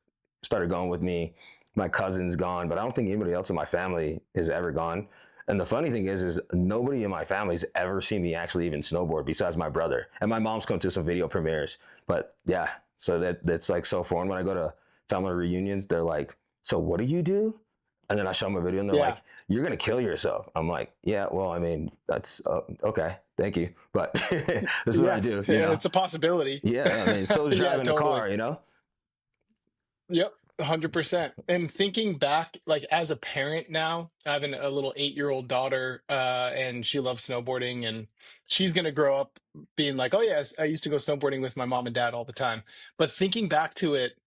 started going with me. My cousin's gone, but I don't think anybody else in my family has ever gone. And the funny thing is nobody in my family's ever seen me actually even snowboard besides my brother. And my mom's come to some video premieres. But yeah, so that's like so foreign. When I go to family reunions, they're like, "So what do you do?" And then I show them a video, and they're Yeah. like, "You're gonna kill yourself." I'm like, "Yeah, well, I mean, that's okay, thank you, but this is what I Yeah. do, you Yeah, know." it's a possibility. Yeah, I mean, so is Yeah, driving a totally. car, you know. Yep, 100%. And thinking back, like as a parent now, I have a little 8-year-old daughter, and she loves snowboarding, and she's gonna grow up being like, "Oh yes, I used to go snowboarding with my mom and dad all the time." But thinking back to it,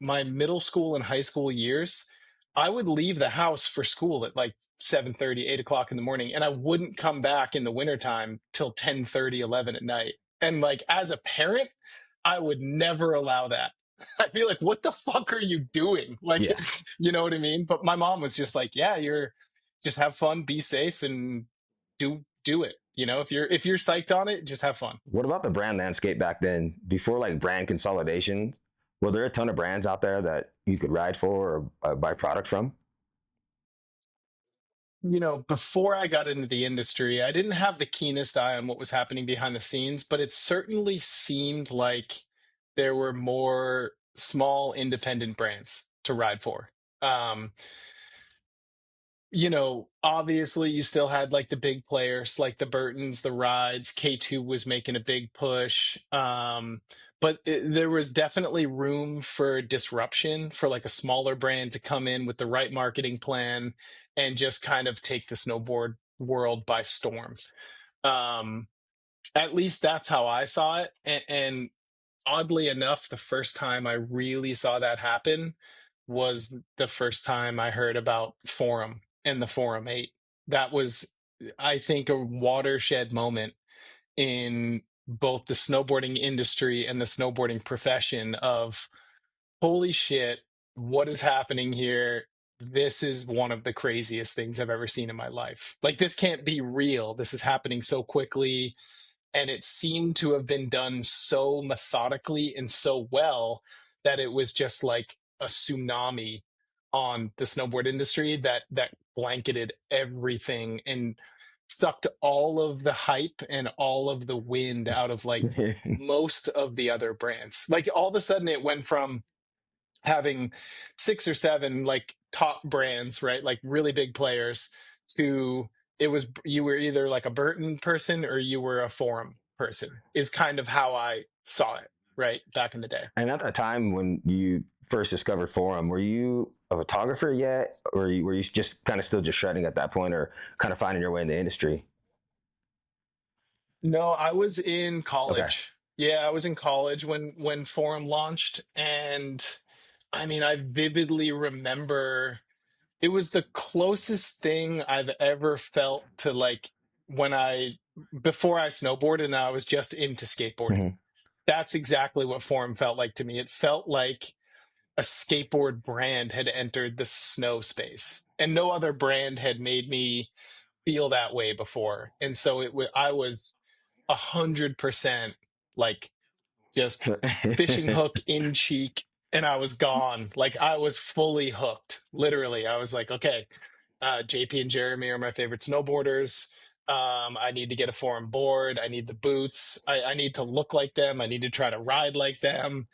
my middle school and high school years, I would leave the house for school at like 7:30, 8 o'clock in the morning, and I wouldn't come back in the wintertime till 10:30, 11 at night. And like as a parent, I would never allow that. I feel like, what the fuck are you doing? Like, Yeah. you know what I mean? But my mom was just like, yeah, you're just have fun, be safe, and do it. If you're psyched on it, just have fun. What about the brand landscape back then? Before like brand consolidation, were there a ton of brands out there that you could ride for or buy product from? Before I got into the industry, I didn't have the keenest eye on what was happening behind the scenes, but it certainly seemed like there were more small independent brands to ride for. Um, obviously you still had like the big players like the Burtons, the Rides, K2 was making a big push. But there was definitely room for disruption for like a smaller brand to come in with the right marketing plan and just kind of take the snowboard world by storm. Um, at least that's how I saw it. And oddly enough, the first time I really saw that happen was the first time I heard about Forum and the Forum 8. That was I think, a watershed moment in both the snowboarding industry and the snowboarding profession of holy shit, what is happening here? This is one of the craziest things I've ever seen in my life. Like, this can't be real. This is happening so quickly. And it seemed to have been done so methodically and so well that it was just like a tsunami on the snowboard industry that blanketed everything and sucked all of the hype and all of the wind out of like most of the other brands. Like, all of a sudden it went from having 6 or 7 like top brands, right? Like really big players, to it was, you were either like a Burton person or you were a Forum person, is kind of how I saw it, right? Back in the day. And at that time when you first discovered Forum, were you a photographer yet, or were you just kind of still just shredding at that point, or kind of finding your way in the industry? No, I was in Okay. college. Yeah, I was in college when Forum launched, and I mean, I vividly remember it was the closest thing I've ever felt to like when I before I snowboarded and I was just into skateboarding. Mhm. That's exactly what Forum felt like to me. It felt like a skateboard brand had entered the snow space, and no other brand had made me feel that way before. And so I was 100% like just fishing hook in cheek, and I was gone. Like, I was fully hooked. Literally, I was like, okay, JP and Jeremy are my favorite snowboarders. I need to get a Forum board. I need the boots. I need to look like them. I need to try to ride like them.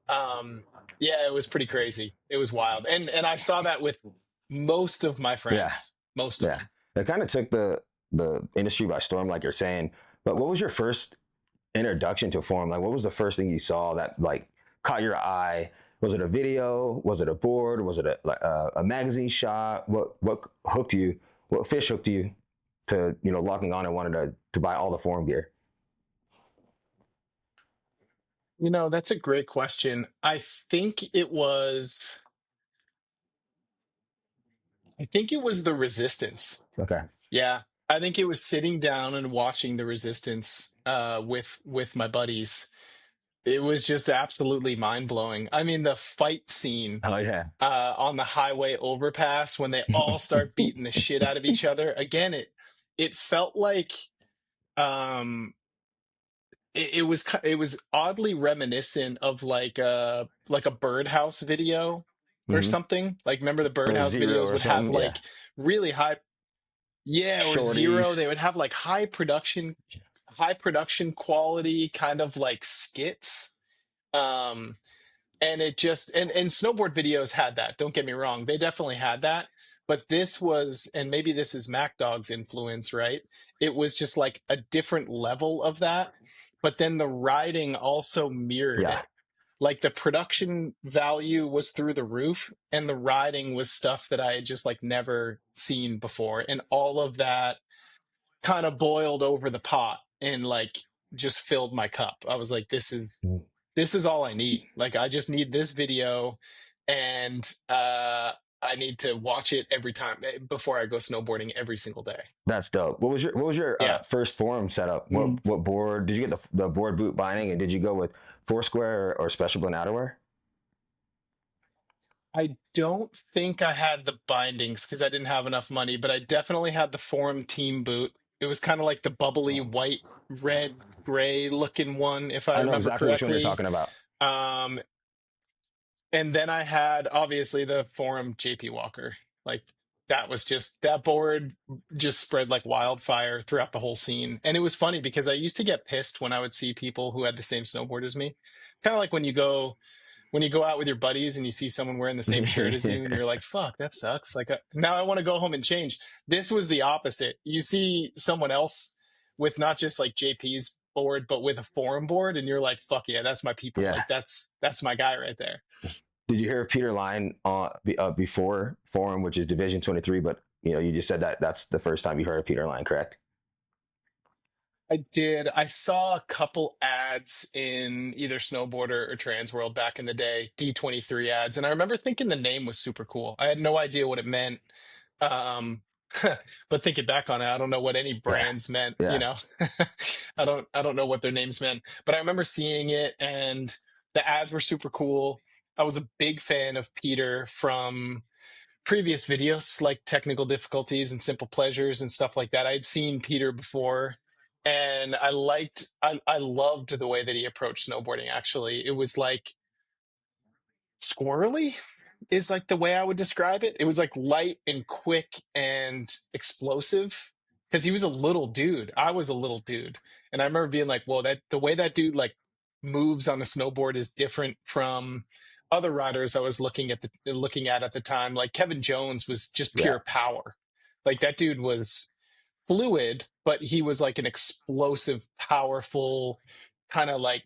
Um, yeah, it was pretty crazy. It was wild, and I saw that with most of my Yeah. friends. Most of Yeah. them. It kind of took the industry by storm, like you're saying. But what was your first introduction to Forum? Like, what was the first thing you saw that like caught your eye? Was it a video? Was it a board? Was it a magazine shot? What hooked you? What fish hooked you to locking on and wanted to buy all the Forum gear? That's a great question. I think it was the Resistance. Okay. Yeah. I think it was sitting down and watching the Resistance with my buddies. It was just absolutely mind-blowing. I mean, the fight scene Oh yeah. on the highway overpass when they all start beating the shit out of each other. Again, it felt um it was oddly reminiscent of like a Birdhouse video or Hmm. something. Like, remember the Or Birdhouse Zero videos or would have something. Yeah. like really high, yeah, or Zero. Shorties. They would have like high production quality kind of like skits. Um, and it just and snowboard videos had that. Don't get me wrong, they definitely had that. But this was, and maybe this is Mac Dog's influence, right? It was just like a different level of that. But then the riding also mirrored Yeah. it. Like, the production value was through the roof, and the riding was stuff that I had just like never seen before. And all of that kind of boiled over the pot and like just filled my cup. I was like, this is all I need. Like, I just need this video, and I need to watch it every time before I go snowboarding every single day. That's dope. What was your Yeah. first Forum setup? What board did you get the board boot binding, and did you go with Foursquare or Special Blend outerwear? I don't think I had the bindings because I didn't have enough money, but I definitely had the Forum team boot. It was kind of like the bubbly white, red, gray looking one, if I I know remember exactly which one you're correctly. talking about. Um, and then I had obviously the Forum JP Walker. Like, that board just spread like wildfire throughout the whole scene. And it was funny because I used to get pissed when I would see people who had the same snowboard as me. Kind of like when you go out with your buddies and you see someone wearing the same shirt as you and you're like, fuck, that sucks. Like, now I want to go home and change. This was the opposite. You see someone else with not just like JP's board, but with a Forum board, and you're like, fuck yeah, that's my people. Yeah. Like, that's my guy right there. Did you hear Peter Line before Forum, which is Division 23? But you just said that's the first time you heard of Peter Line, correct? I did. I saw a couple ads in either Snowboarder or Transworld back in the day, D23 ads, and I remember thinking the name was super cool. I had no idea what it meant. But thinking back on it, I don't know what any Yeah. brands meant, you Yeah. know. I don't know what their names meant, but I remember seeing it and the ads were super cool. I was a big fan of Peter from previous videos like technical difficulties and simple pleasures and stuff like that. I'd seen Peter before and I loved the way that he approached snowboarding actually. It was like squirrely is like the way I would describe it. It was like light and quick and explosive because he was a little dude. I was a little dude. And I remember being like, whoa, that the way that dude like moves on a snowboard is different from other riders I was looking at the time. Like Kevin Jones was just Yeah. pure power. Like that dude was fluid, but he was like an explosive, powerful, kind of like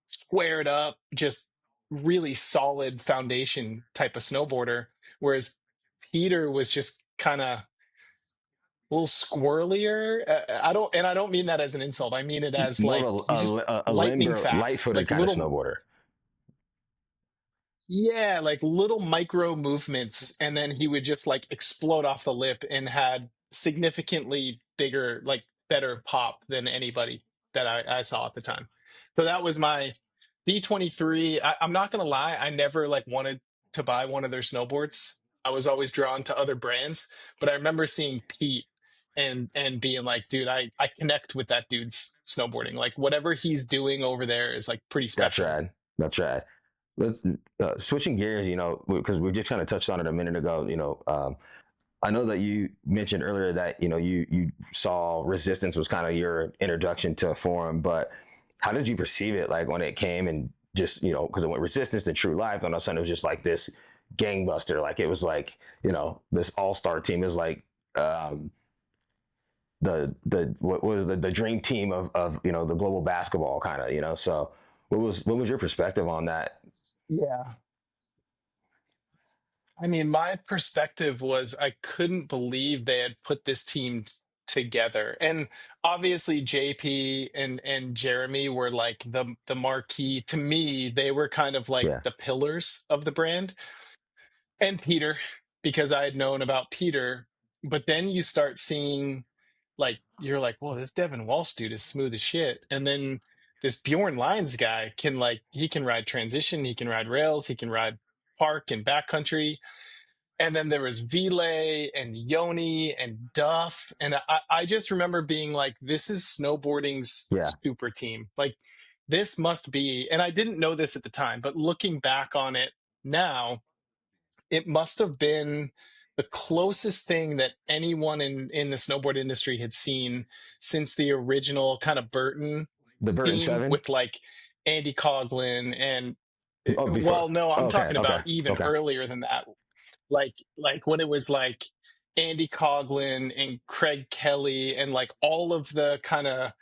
squared up, just really solid foundation type of snowboarder. Whereas Peter was just kind of a little squirrelier. I don't mean that as an insult. I mean it as More like of he's just a lightning limber, fast, light-footed like kind of little. snowboarder. Yeah, like little micro movements, and then he would just like explode off the lip and had significantly bigger, like better pop than anybody that I saw at the time. So that was my D23. I'm not gonna lie, I never like wanted to buy one of their snowboards. I was always drawn to other brands, but I remember seeing Pete and being like, dude, I connect with that dude's snowboarding. Like whatever he's doing over there is like pretty That's special. rad. That's rad. Let's switching gears. You know, because we just kind of touched on it a minute ago. You know, I know that you mentioned earlier that you saw Resistance was kind of your introduction to Forum, but how did you perceive it? Like when it came and just because it went Resistance to True Life, and all of a sudden it was just like this gangbuster. Like it was like this all star team is like um, the what was the dream team of the global basketball kind of So what was your perspective on that? Yeah. I mean, my perspective was I couldn't believe they had put this team together. And obviously JP and Jeremy were like the marquee. To me, they were kind of like Yeah, the pillars of the brand. And Peter, because I had known about Peter. But then you start seeing like you're like, whoa, this Devin Walsh dude is smooth as shit. And then this Bjorn Lyons guy he can ride transition, he can ride rails, he can ride park and backcountry. And then there was Vile and Yoni and Duff. And I just remember being like, this is snowboarding's yeah, super team. Like, this must be, and I didn't know this at the time, but looking back on it now, it must have been the closest thing that anyone in the snowboard industry had seen since the original kind of Burton the Burton team Seven. with like Andy Coughlin and Oh, before. well, no, I'm Okay, talking okay, about even okay. earlier than that, like when it was like Andy Coughlin and Craig Kelly and like all of the kind of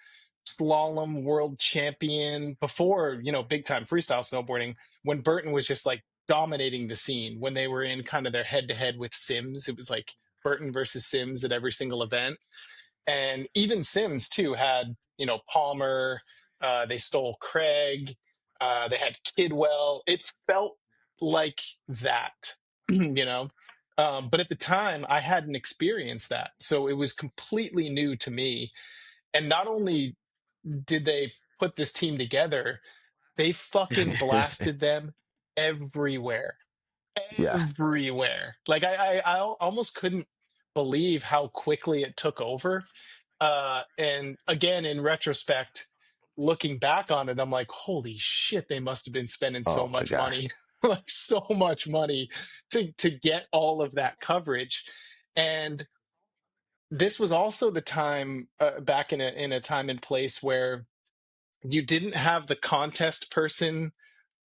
slalom world champion before, big time freestyle snowboarding, when Burton was just like dominating the scene, when they were in kind of their head to head with Sims. It was like Burton versus Sims at every single event. And even Sims too had, Palmer, they stole Craig, they had Kidwell. It felt like that, you know. But at the time, I hadn't experienced that, so it was completely new to me. And not only did they put this team together, they fucking blasted them everywhere, Yeah, everywhere. Like I almost couldn't believe how quickly it took over. And again, in retrospect, looking back on it, I'm like, holy shit, they must have been spending so oh my much gosh. money, like so much money to get all of that coverage. And this was also the time back in a time and place where you didn't have the contest person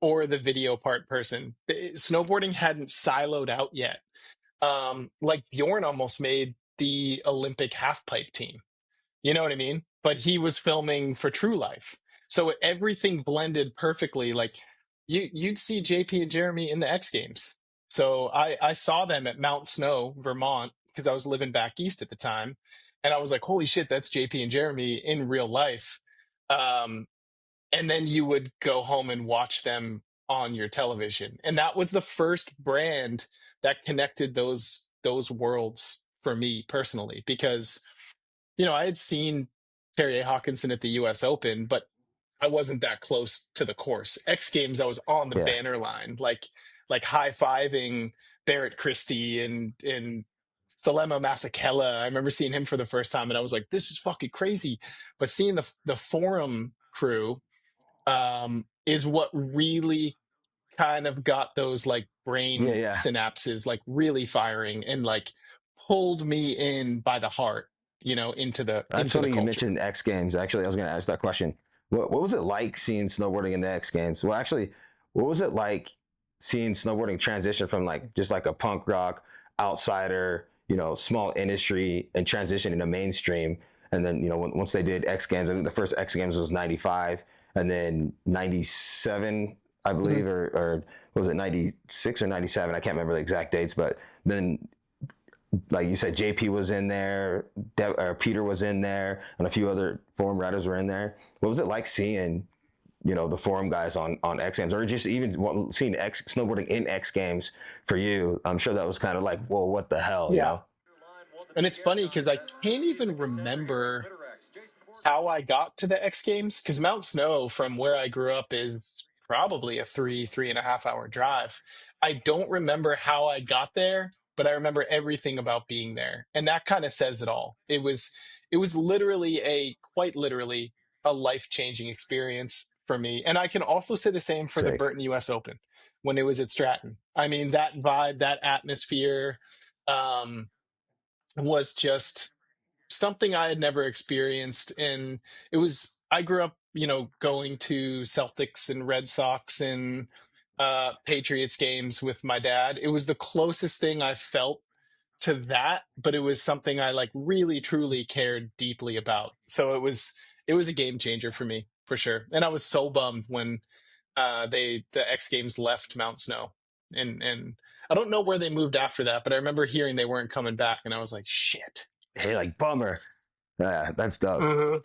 or the video part person. Snowboarding hadn't siloed out yet. Like Bjorn almost made the Olympic halfpipe team. You know what I mean? But he was filming for True Life. So everything blended perfectly. Like you'd see JP and Jeremy in the X Games. So I saw them at Mount Snow, Vermont, because I was living back east at the time. And I was like, holy shit, that's JP and Jeremy in real life. Um, and then you would go home and watch them on your television. And that was the first brand that connected those worlds for me personally, because, you know, I had seen Terry A. Hawkinson at the US Open, but I wasn't that close to the course. X Games, I was on the Yeah. banner line, like high-fiving Barrett Christie and Salema Masekela. I remember seeing him for the first time, and I was like, "This is fucking crazy." But seeing the Forum crew is what really kind of got those like Yeah, brain yeah. synapses like really firing and like pulled me in by the heart, you know, into the That's into the funny you culture. mentioned X Games. Actually, I was going to ask that question. What was it like seeing snowboarding in the X Games? Well, actually, what was it like seeing snowboarding transition from like just like a punk rock outsider, you know, small industry and transition into mainstream? And then, you know, once they did X Games, I think the first X Games was 95 and then 97, I believe, or was it 96 or 97? I can't remember the exact dates, but then like you said, JP was in there, Peter was in there, and a few other forum riders were in there. What was it like seeing, you know, the forum guys on X Games, or just even seeing snowboarding in X Games for you? I'm sure that was kind of like, whoa, what the hell, you Yeah. know? And it's funny because I can't even remember how I got to the X Games, because Mount Snow from where I grew up is probably a 3.5 hour drive. I don't remember how I got there, but I remember everything about being there. And that kind of says it all. It was literally quite literally a life-changing experience for me. And I can also say the same for the Sick. Burton US Open when it was at Stratton. I mean, that vibe, that atmosphere, um, was just something I had never experienced. And I grew up, you know, going to Celtics and Red Sox and Patriots games with my dad. It was the closest thing I felt to that, but it was something I like really truly cared deeply about. So it was a game changer for me, for sure. And I was so bummed when the X Games left Mount Snow. And I don't know where they moved after that, but I remember hearing they weren't coming back, and I was like, shit. Hey, like bummer. Yeah, that's dope. Uh-huh.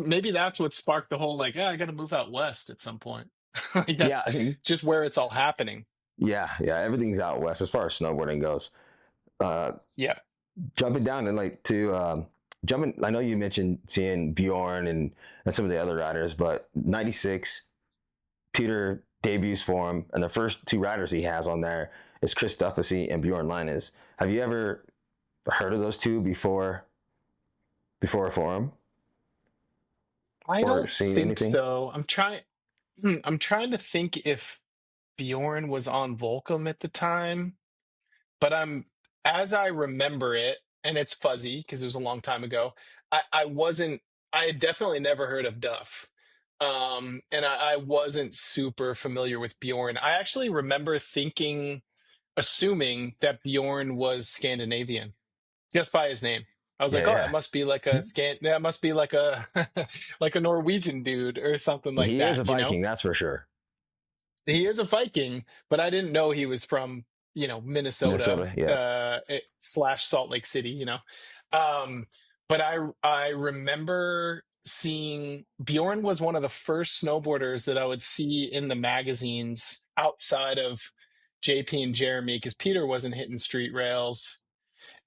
Maybe So that's what sparked the whole like, I got to move out west at some point. Like yeah, that's just where it's all happening. yeah, everything's out west as far as snowboarding goes. Uh, Yeah. Jumping down and like to jumping. I know you mentioned seeing Bjorn and some of the other riders, but 96 Peter debuts for him, and the first two riders he has on there is Chris Duffy and Bjorn Linus. Have you ever heard of those two before a forum I or don't seen think anything? so. I'm trying to think if Bjorn was on Volcom at the time, but as I remember it, and it's fuzzy because it was a long time ago. I wasn't. I had definitely never heard of Duff, and I wasn't super familiar with Bjorn. I actually remember assuming that Bjorn was Scandinavian just by his name. I was like, oh, that Yeah, must be like that must be like a like a Norwegian dude or something like he is that, a you know? Viking, that's for sure. He is a Viking, but I didn't know he was from, you know, Minnesota Minnesota, yeah, / Salt Lake City, you know. Um, but I remember seeing Bjorn was one of the first snowboarders that I would see in the magazines outside of JP and Jeremy, because Peter wasn't hitting street rails.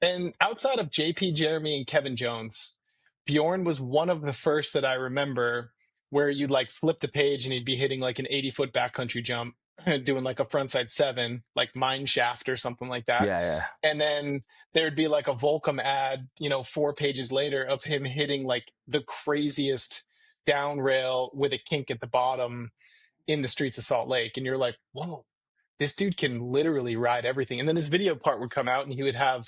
And outside of JP, Jeremy, and Kevin Jones, Bjorn was one of the first that I remember where you'd like flip the page and he'd be hitting like an 80-foot backcountry jump, doing like a frontside seven, like mine shaft or something like that. yeah. And then there'd be like a Volcom ad, you know, 4 pages later of him hitting like the craziest down rail with a kink at the bottom in the streets of Salt Lake. And you're like, whoa, this dude can literally ride everything. And then his video part would come out and he would have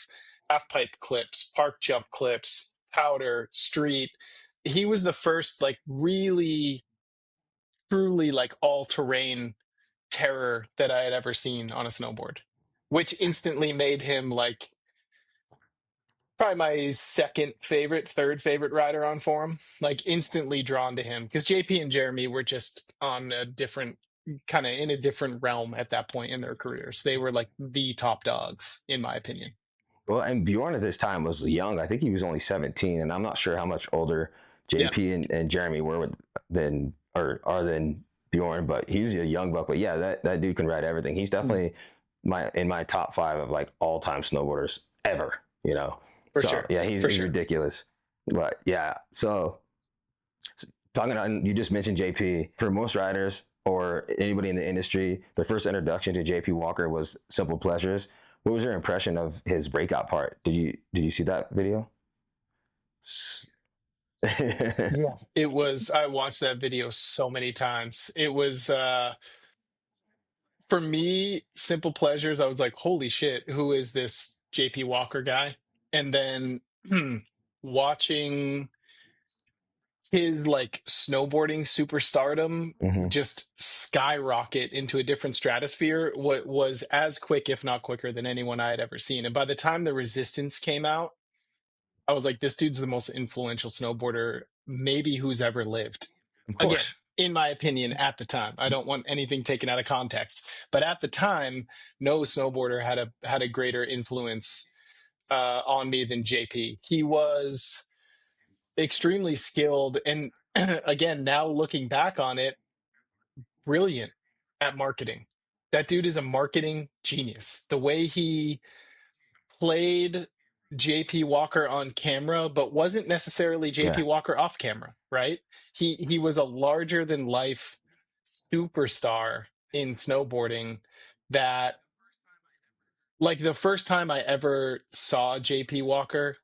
half pipe clips, park jump clips, powder, street. He was the first like really truly like all terrain terror that I had ever seen on a snowboard, which instantly made him like probably my third favorite rider on Forum, like instantly drawn to him because JP and Jeremy were just on a different kind of in a different realm at that point in their careers. They were like the top dogs, in my opinion. Well, and Bjorn at this time was young. I think he was only 17, and I'm not sure how much older Yeah. JP and Jeremy were than or are than Bjorn, but he's a young buck. But yeah, that dude can ride everything. He's definitely in my top 5 of like all time snowboarders ever. you know. For So sure. yeah, For he's sure. ridiculous. But yeah, so talking on, you just mentioned JP. For most riders or anybody in the industry, their first introduction to JP Walker was Simple Pleasures. What was your impression of his breakout part? Did you see that video? Yeah. It was, I watched that video so many times. It was, for me, Simple Pleasures, I was like, holy shit, who is this JP Walker guy? And then watching his like snowboarding superstardom Hmm. just skyrocket into a different stratosphere, what was as quick, if not quicker, than anyone I had ever seen. And by the time the Resistance came out, I was like, this dude's the most influential snowboarder maybe who's ever lived. Of Again, course, in my opinion, at the time, I don't want anything taken out of context, but at the time, no snowboarder had a greater influence on me than JP. He was extremely skilled, and again, now looking back on it, brilliant at marketing. That dude is a marketing genius. The way he played JP Walker on camera, but wasn't necessarily JP yeah, Walker off camera, right? He was a larger than life superstar in snowboarding that, like, the first time I ever saw JP Walker,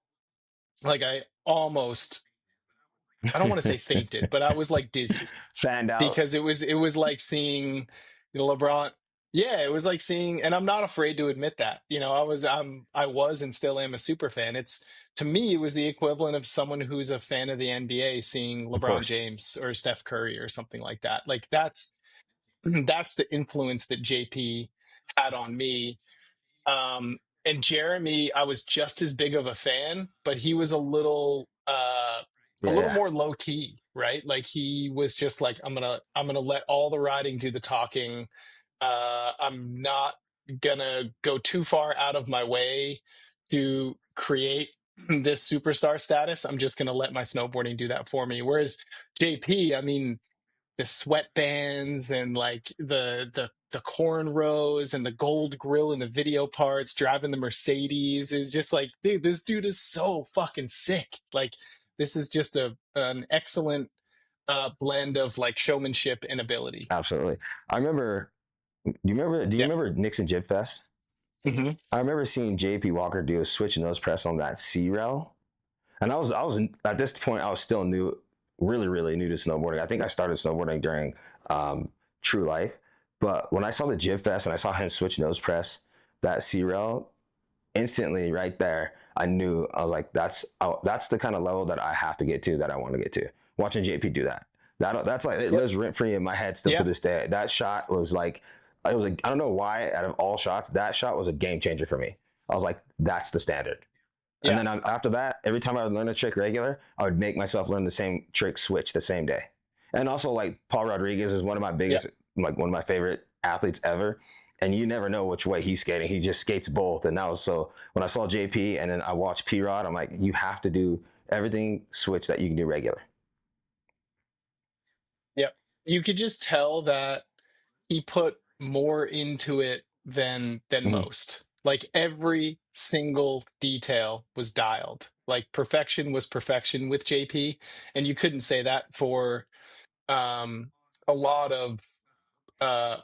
like, I don't want to say fainted, but I was like dizzy fanned out, because it was like seeing LeBron. Yeah, it was like seeing, and I'm not afraid to admit that. I was and still am a super fan. It's, to me, it was the equivalent of someone who's a fan of the NBA seeing of LeBron course. James or Steph Curry or something like that. Like that's the influence that JP had on me. And Jeremy, I was just as big of a fan, but he was a Yeah, little yeah, more low key, right? Like he was just like, I'm gonna let all the riding do the talking. I'm not gonna go too far out of my way to create this superstar status. I'm just gonna let my snowboarding do that for me. Whereas JP, I mean, the sweatbands and like the cornrows and the gold grill in the video parts, driving the Mercedes is just like, dude, this dude is so fucking sick. Like this is just an excellent blend of like showmanship and ability. absolutely. I remember. Do you Yeah. remember Nixon Jib Fest? Hmm. I remember seeing JP Walker do a switch nose press on that C rail, and I was at this point I was still new, really new to snowboarding. I think I started snowboarding during um, True Life, but when I saw the Jib Fest and I saw him switch nose press that C rail, instantly right there, I knew. I was like, that's the kind of level that I have to get to, that I want to get to. Watching JP do that, that's like, it Yep. lives rent free in my head still to Yeah. this day. That shot was like, I was like, I don't know why, out of all shots, that shot was a game changer for me. I was like, that's the standard. And Yeah. then after that, every time I would learn a trick regular, I would make myself learn the same trick switch the same day. And also, like, Paul Rodriguez is one of my Yeah. biggest, like one of my favorite athletes ever. And you never know which way he's skating. He just skates both. And that was, so when I saw JP and then I watched P Rod, I'm like, you have to do everything switch that you can do regular. Yep. You could just tell that he put more into it than Mm-hmm. most. Like every single detail was dialed. Like perfection was perfection with JP, and you couldn't say that for um, a lot of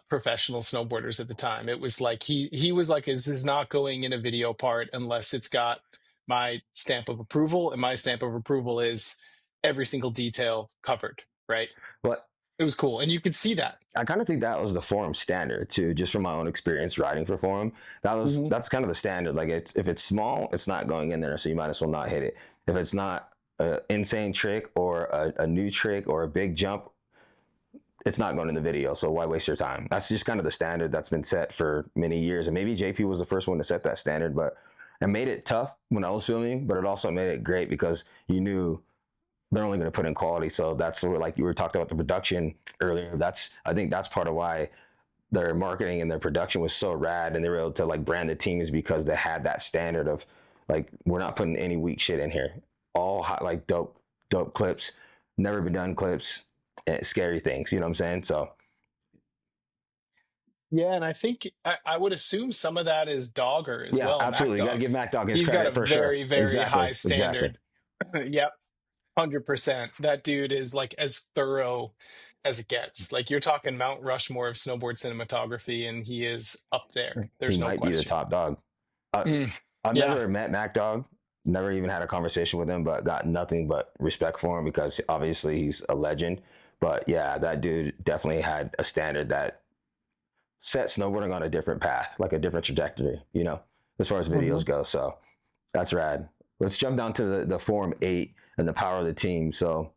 professional snowboarders at the time. It was like he was like, this is not going in a video part unless it's got my stamp of approval, and my stamp of approval is every single detail covered. Right? But It was cool, and you could see that. I kind of think that was the Forum standard too, just from my own experience riding for Forum. Mhm. That's kind of the standard. Like, it's, if it's small, it's not going in there, so you might as well not hit it. If it's not an insane trick or a new trick or a big jump, it's not going in the video. So why waste your time? That's just kind of the standard that's been set for many years. And maybe JP was the first one to set that standard, but it made it tough when I was filming, but it also made it great because you knew they're only going to put in quality. So that's where, like you were talking about the production earlier. I think that's part of why their marketing and their production was so rad, and they were able to like brand the team, is because they had that standard of, like, we're not putting any weak shit in here. All hot, like dope clips, never been done clips, and scary things. You know what I'm saying? So Yeah, and I think I would assume some of that is Dogger as Yeah, well, Mac absolutely. You got to Dog. give Mac Dog his He's got a credit for sure. very, very high Exactly. Exactly. standard. Yep, 100%. That dude is like as thorough as it gets. Like you're talking Mount Rushmore of snowboard cinematography, and he is up there. He There's no might be the question. top dog. I, Mm, I've yeah, never met Mac Dog, never even had a conversation with him, but got nothing but respect for him because obviously he's a legend. But yeah, that dude definitely had a standard that set snowboarding on a different path, like a different trajectory, as far as hmm videos go. So that's rad. Let's jump down to the Forum 8 and the power of the team. So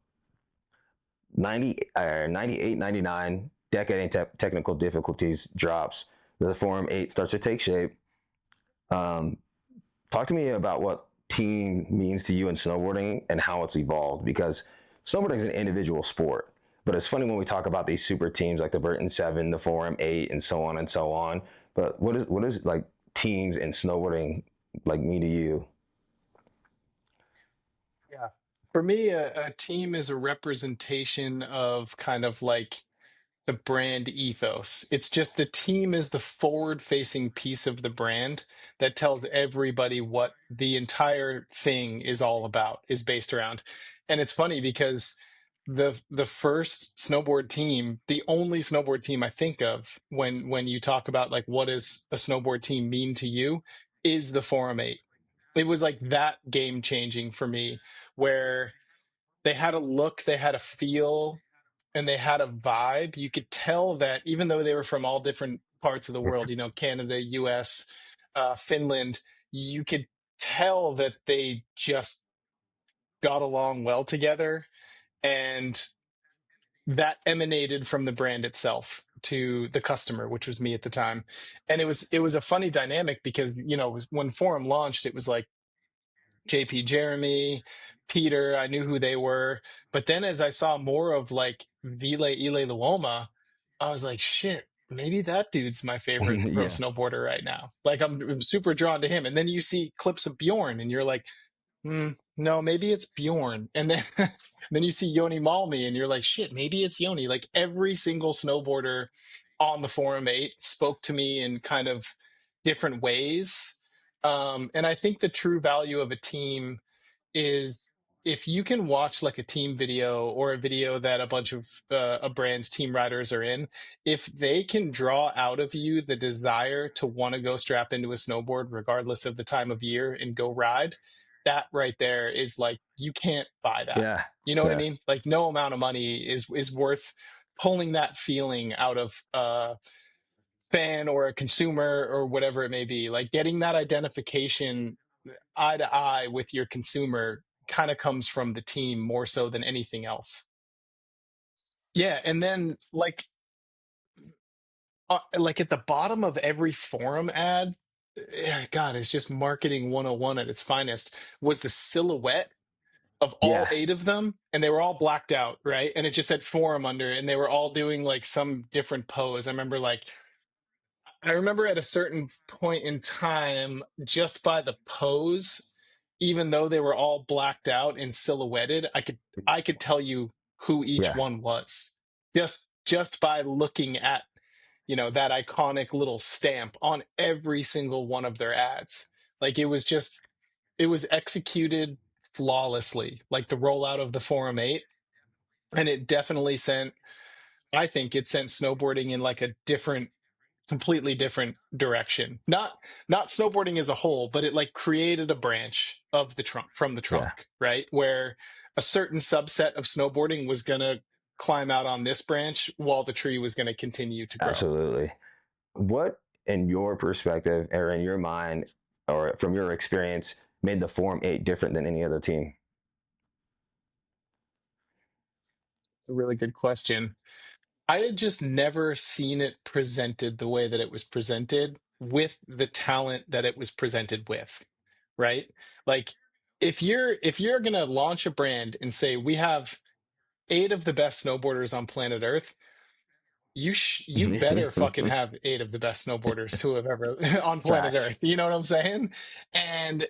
98, 99, decade in technical difficulties drops. The Forum 8 starts to take shape. Um, Talk to me about what team means to you in snowboarding and how it's evolved, because snowboarding is an individual sport. But it's funny when we talk about these super teams like the Burton 7, the Forum 8, and so on and so on. But what is like teams in snowboarding like mean to you? yeah. For me, a team is a representation of kind of like the brand ethos. It's just the team is the forward facing piece of the brand that tells everybody what the entire thing is all about, is based around. And it's funny because the first snowboard team, the only snowboard team I think of when you talk about like what does a snowboard team mean to you, is the Forum 8. It was like that game changing for me, where they had a look, they had a feel, and they had a vibe. You could tell that even though they were from all different parts of the world, Canada, US, Finland, you could tell that they just got along well together. And that emanated from the brand itself to the customer, which was me at the time. And it was a funny dynamic because, when Forum launched, it was like JP Jeremy, Peter, I knew who they were. But then as I saw more of like Ville Ile Luoma, I was like, shit, maybe that dude's my favorite pro Yeah. snowboarder right now. Like I'm super drawn to him. And then you see clips of Bjorn and you're like, no, maybe it's Bjorn. And then then you see Yoni Malmi and you're like, shit, maybe it's Yoni. Like every single snowboarder on the Forum 8 spoke to me in kind of different ways. And I think the true value of a team is if you can watch like a team video or a video that a bunch of a brand's team riders are in, if they can draw out of you the desire to want to go strap into a snowboard regardless of the time of year and go ride, that right there is like, you can't buy that. Yeah. You know what I Yeah. mean? Like no amount of money is worth pulling that feeling out of fan or a consumer or whatever it may be. Like getting that identification eye to eye with your consumer kind of comes from the team more so than anything else. Yeah, and then like at the bottom of every forum ad, God, it's just marketing 101 at its finest, was the silhouette of all Yeah. 8 of them, and they were all blacked out, right? And it just said forum under it, and they were all doing like some different pose. I remember at a certain point in time, just by the pose, even though they were all blacked out and silhouetted, I could tell you who each Yeah. one was. Just by looking at, that iconic little stamp on every single one of their ads. Like it was executed flawlessly, like the rollout of the Forum 8. And it definitely I think it sent snowboarding in like a completely different direction. Not snowboarding as a whole, but it like created a branch of the trunk from the Yeah. trunk, right? Where a certain subset of snowboarding was going to climb out on this branch while the tree was going to continue to grow. Absolutely. What, in your perspective or in your mind or from your experience, made the Forum 8 different than any other team? A really good question. I had just never seen it presented the way that it was presented with the talent that it was presented with, right? Like if you're going to launch a brand and say we have 8 of the best snowboarders on planet Earth, you better fucking have 8 of the best snowboarders who have ever on planet Facts. Earth. You know what I'm saying? And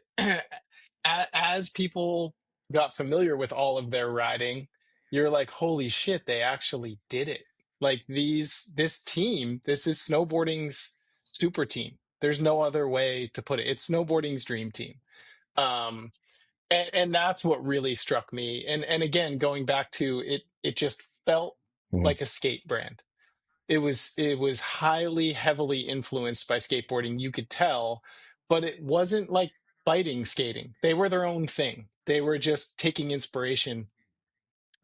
as people got familiar with all of their riding, you're like, holy shit, they actually did it. Like this team, this is snowboarding's super team. There's no other way to put it. It's snowboarding's dream team. Um, and that's what really struck me. And again, going back to it, it just felt Mhm. like a skate brand. It was highly, heavily influenced by skateboarding. You could tell, but it wasn't like biting skating. They were their own thing. They were just taking inspiration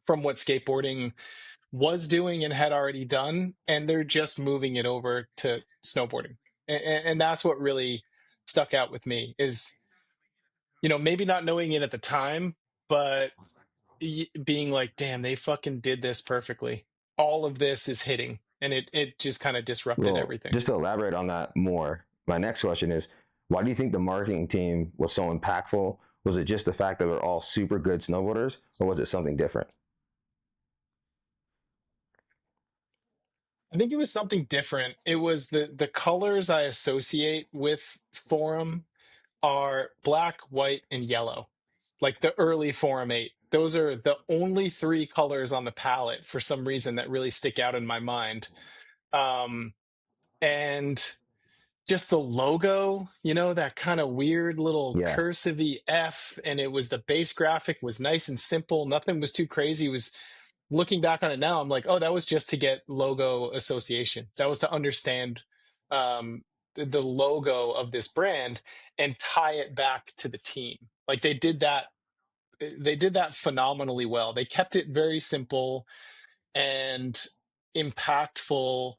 from what skateboarding was doing and had already done, and they're just moving it over to snowboarding. And that's what really stuck out with me is, maybe not knowing it at the time, but being like, damn, they fucking did this perfectly. All of this is hitting, and it just kind of disrupted Well, everything. just to elaborate on that more, my next question is, why do you think the marketing team was so impactful? Was it just the fact that they're all super good snowboarders, or was it something different? I think it was something different. It was the colors I associate with Forum are black, white, and yellow. Like the early Forum 8. Those are the only three colors on the palette for some reason that really stick out in my mind. And just the logo, that kind of weird little Yeah. cursive F, and it was the base graphic was nice and simple. Nothing was too crazy. It was, looking back on it now, I'm like, oh, that was just to get logo association. That was to understand the logo of this brand and tie it back to the team. Like they did that. They did that phenomenally well. They kept it very simple and impactful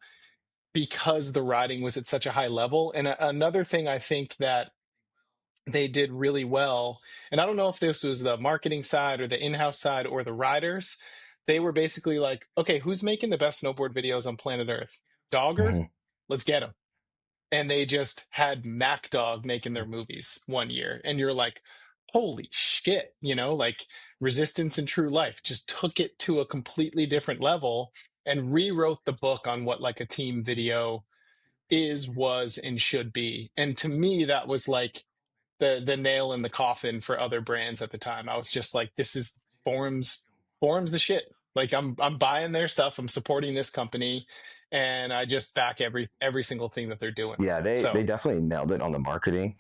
because the riding was at such a high level. And another thing I think that they did really well, and I don't know if this was the marketing side or the in-house side or the riders, they were basically like, okay, who's making the best snowboard videos on planet Earth? Dogger? Mhm. Let's get him. And they just had Mac Dog making their movies one year. And you're like, holy shit, like Resistance and True Life just took it to a completely different level and rewrote the book on what like a team video is, was, and should be. And to me, that was like the nail in the coffin for other brands at the time. I was just like, this is Forum's the shit. Like I'm buying their stuff. I'm supporting this company, and I just back every single thing that they're doing. Yeah, they So definitely nailed it on the marketing.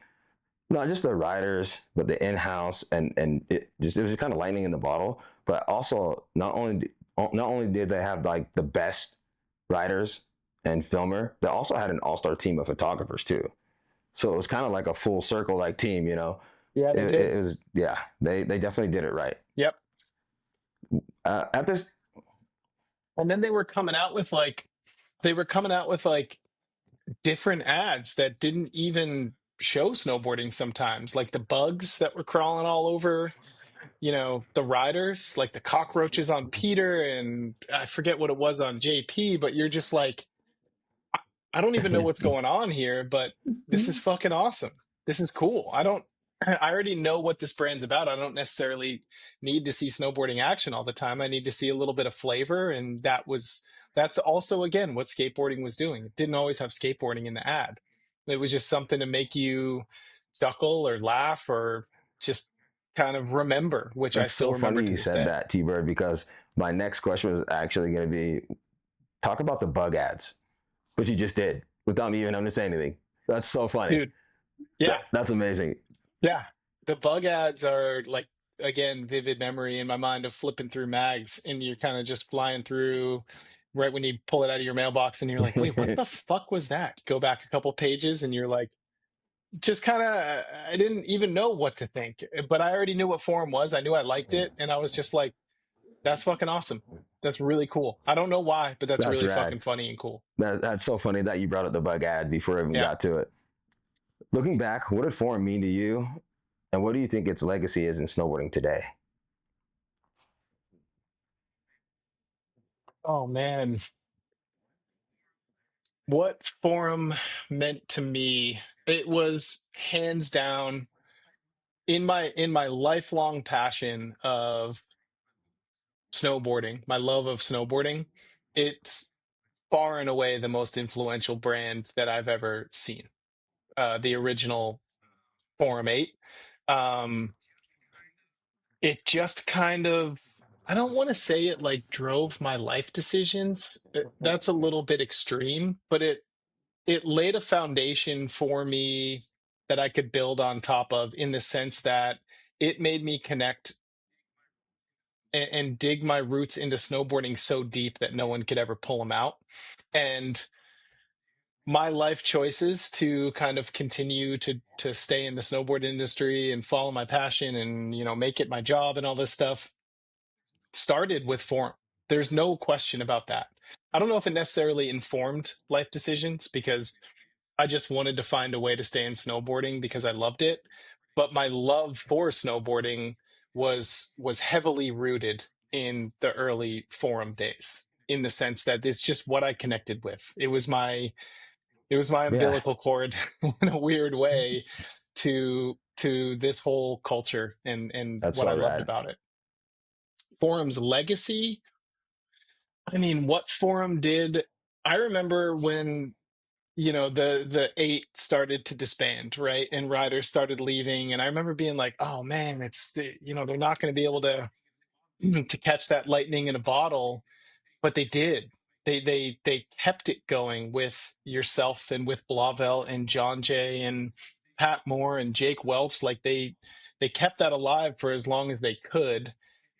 Not just the riders, but the in-house, and it was kind of lightning in the bottle. But also, not only did they have like the best riders and filmer, they also had an all-star team of photographers too. So it was kind of like a full circle like team, you know. yeah, they did. It was, yeah, they definitely did it right. Yep. At this, And then they were coming out with like different ads that didn't even show snowboarding sometimes, like the bugs that were crawling all over, the riders, like the cockroaches on Peter, and I forget what it was on JP, but you're just like, I don't even know what's going on here, but this is fucking awesome. This is cool. I already know what this brand's about. I don't necessarily need to see snowboarding action all the time. I need to see a little bit of flavor. And that's also, again, what skateboarding was doing. It didn't always have skateboarding in the ad. It was just something to make you chuckle or laugh or just kind of remember, which I that's still so remember funny to you this said day. that, T-Bird, because my next question was actually going to be talk about the bug ads, which you just did without me even having to say anything. That's so funny. Dude, yeah. That's amazing. Yeah, the bug ads are like, again, vivid memory in my mind of flipping through mags, and you're kind of just flying through right when you pull it out of your mailbox and you're like, wait, what the fuck was that? Go back a couple pages and you're like, just kind of, I didn't even know what to think, but I already knew what Forum was. I knew I liked it, and I was just like, that's fucking awesome. That's really cool. I don't know why, but that's That's really rad. fucking funny and cool. That's so funny that you brought up the bug ad before I even Yeah. got to it. Looking back, what did Forum mean to you, and what do you think its legacy is in snowboarding today? Oh man, what Forum meant to me, it was hands down in my lifelong passion of snowboarding, my love of snowboarding. It's far and away the most influential brand that I've ever seen. The original Forum 8. Um, it just kind of I don't want to say it like drove my life decisions. That's a little bit extreme, but it laid a foundation for me that I could build on top of, in the sense that it made me connect and dig my roots into snowboarding so deep that no one could ever pull them out. And my life choices to kind of continue to stay in the snowboard industry and follow my passion and, make it my job and all this stuff started with Forum. There's no question about that. I don't know if it necessarily informed life decisions, because I just wanted to find a way to stay in snowboarding because I loved it. But my love for snowboarding was heavily rooted in the early Forum days, in the sense that it's just what I connected with. It was my Yeah, umbilical cord in a weird way to this whole culture and that's what so I loved rad. about it. Forum's legacy, I mean, what Forum did, I remember when, the eight started to disband, right? And riders started leaving. And I remember being like, oh man, they're not going to be able to to catch that lightning in a bottle. But they did. They kept it going with yourself and with Blavel and John Jay and Pat Moore and Jake Welch. Like they kept that alive for as long as they could.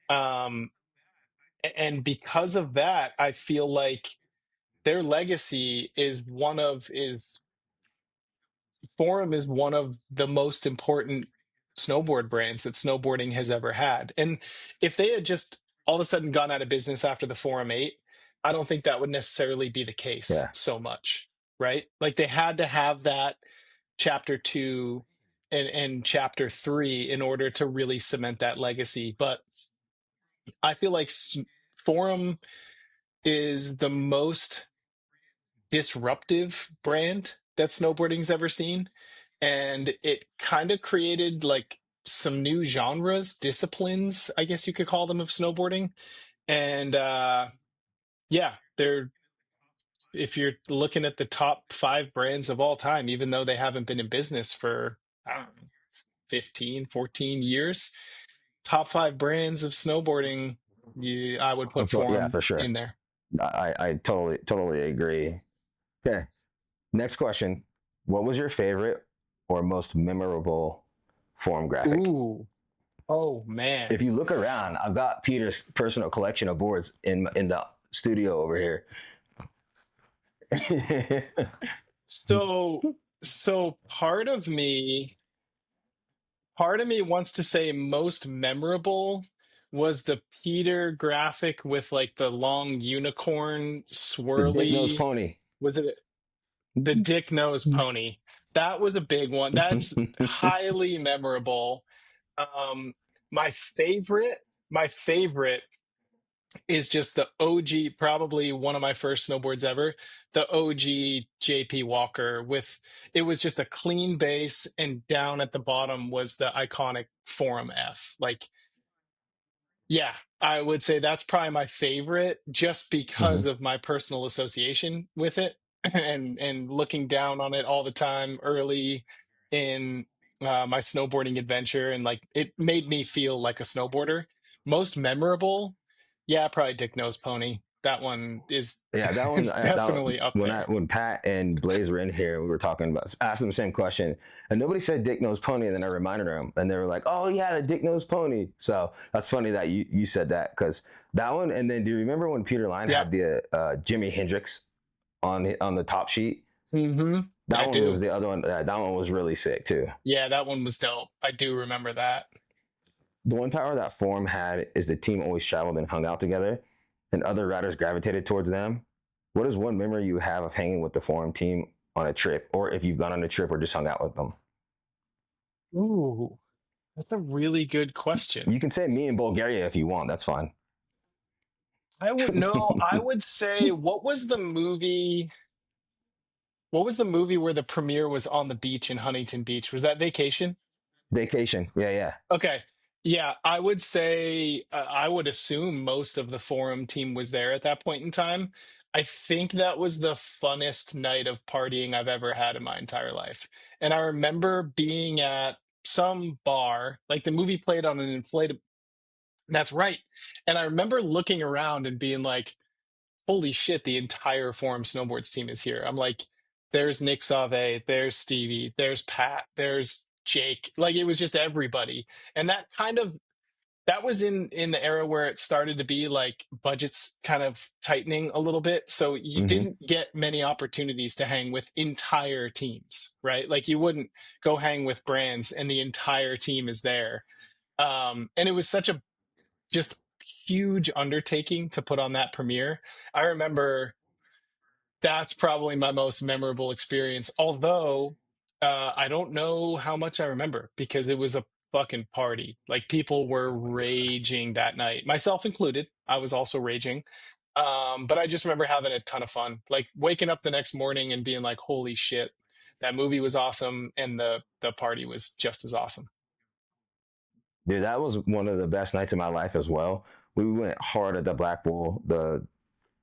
Um, and because of that, I feel like their legacy is Forum is one of the most important snowboard brands that snowboarding has ever had. And if they had just all of a sudden gone out of business after the Forum 8, I don't think that would necessarily be the case Yeah, so much, right? Like they had to have that chapter 2 and chapter 3 in order to really cement that legacy. But I feel like Forum is the most disruptive brand that snowboarding's ever seen. And it kind of created like some new genres, disciplines, I guess you could call them, of snowboarding. And yeah, they're, if you're looking at the top 5 brands of all time, even though they haven't been in business for, I don't know, 15, 14 years, top 5 brands of snowboarding, I would put yeah, Forum for sure. in there. I totally agree. Okay, next question. What was your favorite or most memorable Forum graphic? Ooh, oh man. If you look around, I've got Peter's personal collection of boards in the studio over here. So part of me wants to say most memorable was the Peter graphic with like the long unicorn The Dick Nose swirly. Pony. Was it the Dick Nose Pony? That was a big one. That's highly memorable. Um, my favorite is just the OG, probably one of my first snowboards ever, the OG JP Walker. With it was just a clean base, and down at the bottom was the iconic Forum F. Like, yeah, I would say that's probably my favorite, just because Mhm. of my personal association with it and looking down on it all the time early in my snowboarding adventure, and like it made me feel like a snowboarder. Most memorable, yeah, probably Dick Nose Pony. That one is Yeah, that one. is definitely up there. When Pat and Blaise were in here, we were talking about, asked them the same question, and nobody said Dick Nose Pony, and then I reminded them, and they were like, "Oh yeah, the Dick Nose Pony." So that's funny that you said that, because that one. And then, do you remember when Peter Line Yep. had the Jimi Hendrix on the top sheet? Mm-hmm. That I one was do. the other one. That one was really sick too. Yeah, that one was dope. I do remember that. The one power that Forum had is the team always traveled and hung out together, and other riders gravitated towards them. What is one memory you have of hanging with the Forum team on a trip, or if you've gone on a trip or just hung out with them? Ooh, that's a really good question. You can say me in Bulgaria if you want. That's fine. I would know. I would say, what was the movie where the premiere was on the beach in Huntington Beach? Was that Vacation? Vacation. Yeah, yeah. Okay. Yeah, I would say, I would assume most of the Forum team was there at that point in time. I think that was the funnest night of partying I've ever had in my entire life. And I remember being at some bar, like the movie played on an That's right. And I remember looking around and being like, holy shit, the entire Forum Snowboards team is here. I'm like, there's Nick Sauve, there's Stevie, there's Pat, there's Jake. Like, it was just everybody. And that was in the era where it started to be like budgets kind of tightening a little bit. So you Hmm. didn't get many opportunities to hang with entire teams, right? Like you wouldn't go hang with brands and the entire team is there. And it was such a just huge undertaking to put on that premiere. I remember that's probably my most memorable experience. Although I don't know how much I remember because it was a fucking party. Like people were raging that night, myself included. I was also raging. But I just remember having a ton of fun, like waking up the next morning and being like, "Holy shit, that movie was awesome, and the party was just as awesome." Dude, that was one of the best nights of my life as well. We went hard at the Black Bull. The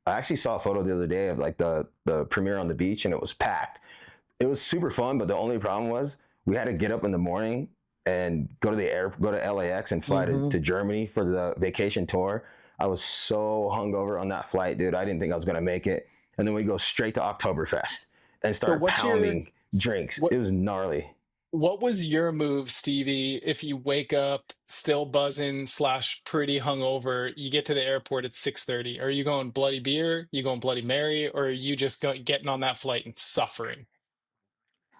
I actually saw a photo the other day of like the premiere on the beach, and it was packed. It was super fun, but the only problem was we had to get up in the morning and go to LAX and fly Hmm. to Germany for the vacation tour. I was so hungover on that flight, dude. I didn't think I was gonna make it. And then we go straight to Oktoberfest and So start pounding drinks. what It was gnarly. What was your move, Stevie, if you wake up still buzzing slash pretty hungover, you get to the airport at 6:30? Are you going Bloody Beer? You going Bloody Mary? Or are you just getting on that flight and suffering?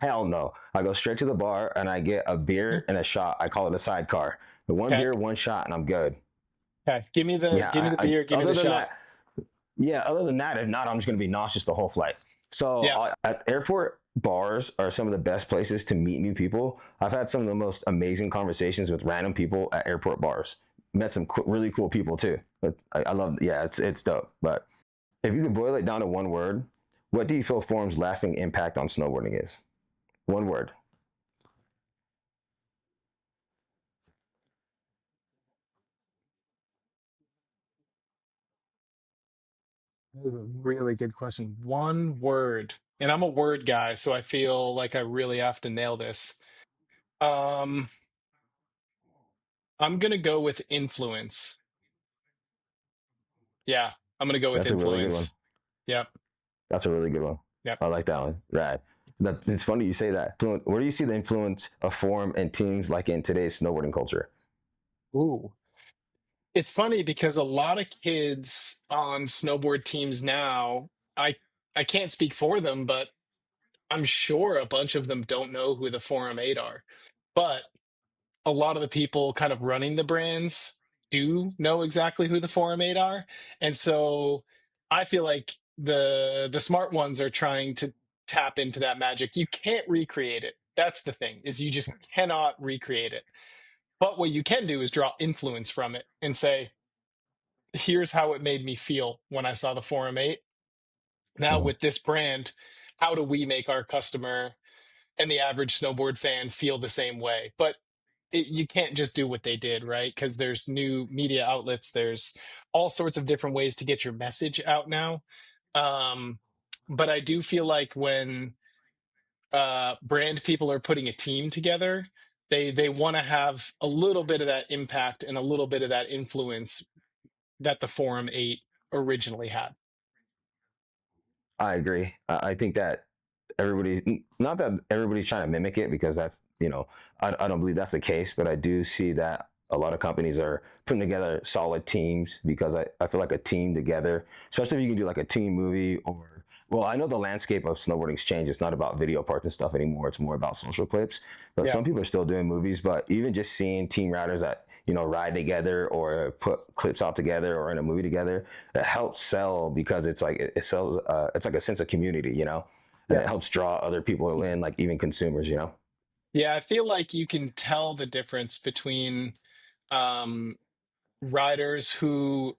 Hell no. I go straight to the bar and I get a beer and a shot. I call it a sidecar. The one Okay. beer, one shot, and I'm good. Okay. Yeah, Give me the beer, give me the other than shot. that, yeah, other than that, if not, I'm just going to be nauseous the whole flight. So Yeah. at airport bars are some of the best places to meet new people. I've had some of the most amazing conversations with random people at airport bars. Met some really cool people too. But I love, yeah, it's dope. But if you could boil it down to one word, what do you feel Forum's lasting impact on snowboarding is? One word. That is a really good question. One word. And I'm a word guy, so I feel like I really have to nail this. Um, I'm gonna go with influence. Yeah, I'm gonna go with That's a really good one. influence. Yep. That's a really good one. Yep. I like that one. Right. That's it's funny you say that. So where do you see the influence of Forum and teams like in today's snowboarding culture? Ooh. It's funny because a lot of kids on snowboard teams now, I I can't speak for them, but I'm sure a bunch of them don't know who the Forum 8 are. But a lot of the people kind of running the brands do know exactly who the Forum 8 are. And so I feel like the smart ones are trying to tap into that magic. You can't recreate it. That's the thing, is you just cannot recreate it. But what you can do is draw influence from it and say, here's how it made me feel when I saw the Forum 8. Now, Mhm. with this brand, how do we make our customer and the average snowboard fan feel the same way? But you can't just do what they did, right? Because there's new media outlets, there's all sorts of different ways to get your message out now. Um, but I do feel like when brand people are putting a team together, they want to have a little bit of that impact and a little bit of that influence that the Forum 8 originally had. I agree. I think that everybody, not that everybody's trying to mimic it because that's, I don't believe that's the case, but I do see that a lot of companies are putting together solid teams because I feel like a team together, especially if you can do like a team movie or, well, I know the landscape of snowboarding's changed. It's not about video parts and stuff anymore. It's more about social clips. But Yeah. some people are still doing movies. But even just seeing team riders that, ride together or put clips out together or in a movie together, it helps sell because it's like it sells. It's like a sense of community, and Yeah. it helps draw other people in, like even consumers. Yeah, I feel like you can tell the difference between um, riders who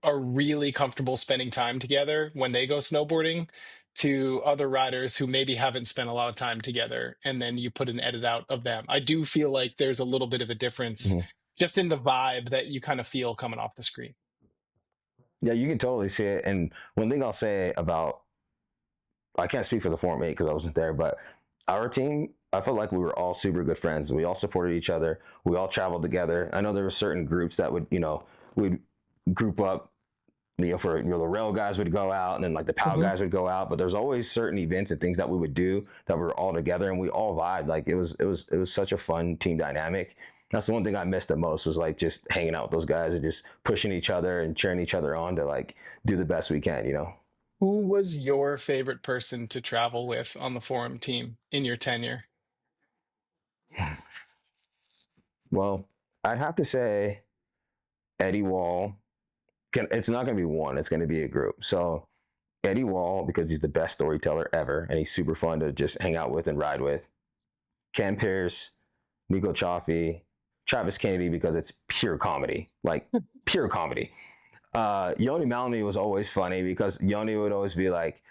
are really comfortable spending time together when they go snowboarding to other riders who maybe haven't spent a lot of time together, and then you put an edit out of them. I do feel like there's a little bit of a difference Hmm. just in the vibe that you kind of feel coming off the screen. Yeah, you can totally see it. And one thing I'll say about, I can't speak for the Forum 8 because I wasn't there, but our team, I felt like we were all super good friends. We all supported each other. We all traveled together. I know there were certain groups that would, we'd group up, for the rail guys would go out, and then like the POW Mhm. guys would go out. But there's always certain events and things that we would do that were all together, and we all vibed. Like it was such a fun team dynamic. That's the one thing I missed the most, was like just hanging out with those guys and just pushing each other and cheering each other on to like do the best we can. Who was your favorite person to travel with on the Forum team in your tenure? Well, I'd have to say Eddie Wall. It's not going to be one. It's going to be a group. So Eddie Wall, because he's the best storyteller ever, and he's super fun to just hang out with and ride with. Ken Pierce, Nico Chaffee, Travis Kennedy, because it's pure comedy, like pure comedy. Yoni Maloney was always funny because Yoni would always be like,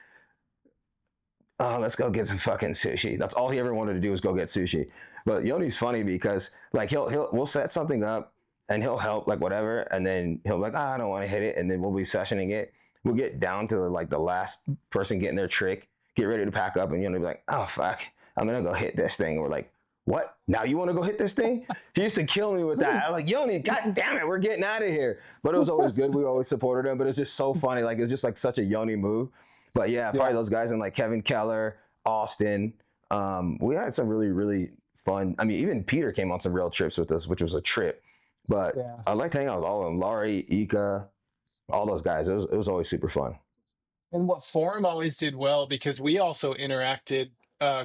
"Oh, let's go get some fucking sushi." That's all he ever wanted to do was go get sushi. But Yoni's funny because like we'll set something up and he'll help like whatever, and then he'll be like, I don't want to hit it, and then we'll be sessioning it. We'll get down to like the last person getting their trick, get ready to pack up, and Yoni be like, oh fuck, I'm gonna go hit this thing. And we're like, what? Now you want to go hit this thing? He used to kill me with that. I was like, Yoni, god damn it, we're getting out of here. But it was always good. We always supported him. But it was just so funny. Like it was just like such a Yoni move. But yeah, Yeah. probably those guys and like Kevin Keller, Austin. We had some really, really fun. I mean, even Peter came on some real trips with us, which was a trip. But Yeah. I liked hanging out with all of them. Laurie, Ika, all those guys. It was always super fun. And what Forum always did well, because we also interacted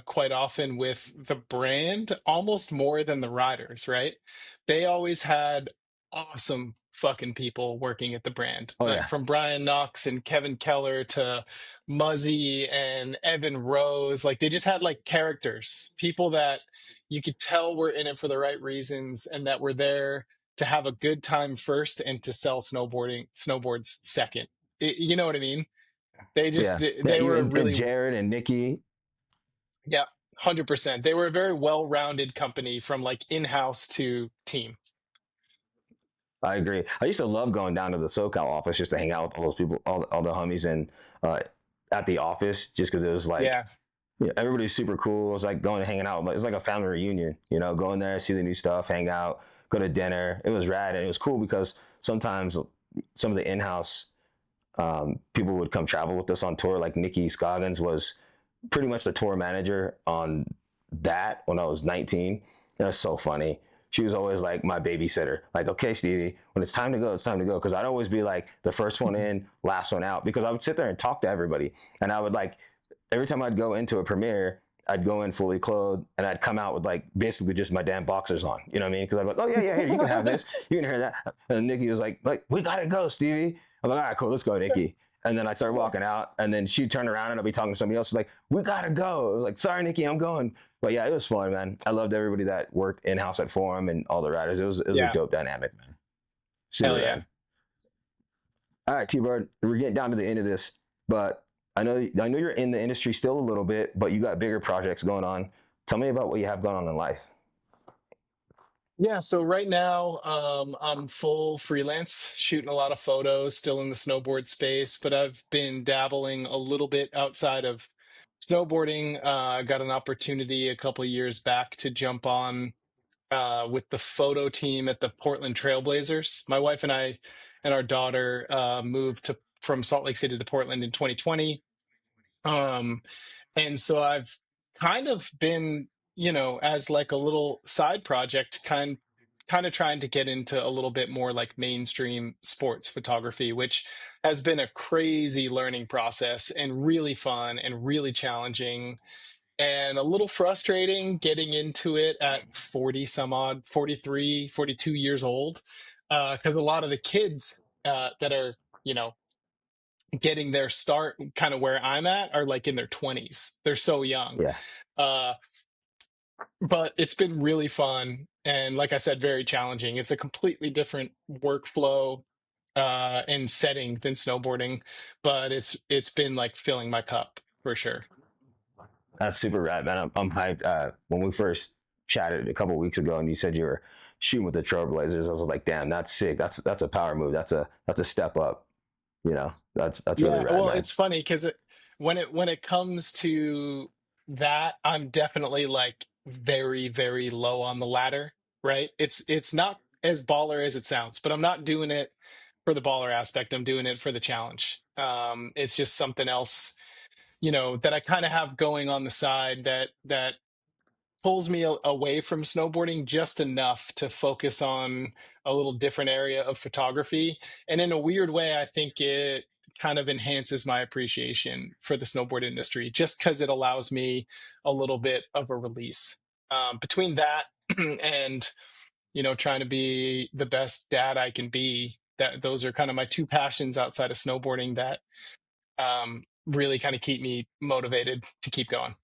quite often with the brand, almost more than the riders, right? They always had awesome fucking people working at the brand, Oh like yeah. from Brian Knox and Kevin Keller to Muzzy and Evan Rose. Like they just had like characters, people that you could tell were in it for the right reasons and that were there to have a good time first and to sell snowboards second. You know what I mean? They just Yeah. Yeah. they were a And really, Jared and Nikki. yeah, 100%. They were a very well-rounded company from like in-house to team. I agree. I used to love going down to the SoCal office just to hang out with all those people, all the homies, and at the office, just because it was like, Yeah. everybody's super cool. It was like going and hanging out. It's like a family reunion, going there, see the new stuff, hang out, go to dinner. It was rad, and it was cool because sometimes some of the in-house people would come travel with us on tour. Like Nikki Scoggins was pretty much the tour manager on that when I was 19. It was so funny. She was always like my babysitter. Like, okay, Stevie, when it's time to go, it's time to go. Because I'd always be like the first one in, last one out. Because I would sit there and talk to everybody, and I would like every time I'd go into a premiere, I'd go in fully clothed, and I'd come out with like basically just my damn boxers on. You know what I mean? Because I'd be like, oh yeah, yeah, here, you can have this, you can hear that. And Nikki was like, we gotta go, Stevie. I'm like, all right, cool, let's go, Nikki. And then I'd start walking out, and then she'd turn around and I'd be talking to somebody else. She's like, we gotta go. I was like, sorry, Nikki, I'm going. But yeah, it was fun, man. I loved everybody that worked in house at Forum and all the riders. It was a Yeah. dope dynamic, man. Hell Super yeah. rad. All right, T-Bird, we're getting down to the end of this, but I know you're in the industry still a little bit, but you got bigger projects going on. Tell me about what you have going on in life. Yeah, so right now, I'm full freelance, shooting a lot of photos, still in the snowboard space, but I've been dabbling a little bit outside of snowboarding. I got an opportunity a couple of years back to jump on with the photo team at the Portland Trailblazers. My wife and I and our daughter moved from Salt Lake City to Portland in 2020. Um, and so I've kind of been, as like a little side project, kind of trying to get into a little bit more like mainstream sports photography, which has been a crazy learning process and really fun and really challenging and a little frustrating getting into it at 40 some odd, 43, 42 years old. Because a lot of the kids that are, getting their start kind of where I'm at are like in their 20s. They're so young. Yeah. Uh, but it's been really fun. And like I said, very challenging. It's a completely different workflow and setting than snowboarding, but it's been like filling my cup for sure. That's super rad, man. I'm hyped. When we first chatted a couple weeks ago, and you said you were shooting with the Trailblazers, I was like, damn, that's sick. That's a power move. That's a step up. That's really Yeah, rad, well, man. it's funny because when it comes to that, I'm definitely like very, very low on the ladder, right? It's not as baller as it sounds, but I'm not doing it for the baller aspect. I'm doing it for the challenge. It's just something else, that I kind of have going on the side that pulls me away from snowboarding just enough to focus on a little different area of photography. And in a weird way, I think it kind of enhances my appreciation for the snowboard industry just because it allows me a little bit of a release. Between that and, trying to be the best dad I can be, that those are kind of my two passions outside of snowboarding that really kind of keep me motivated to keep going.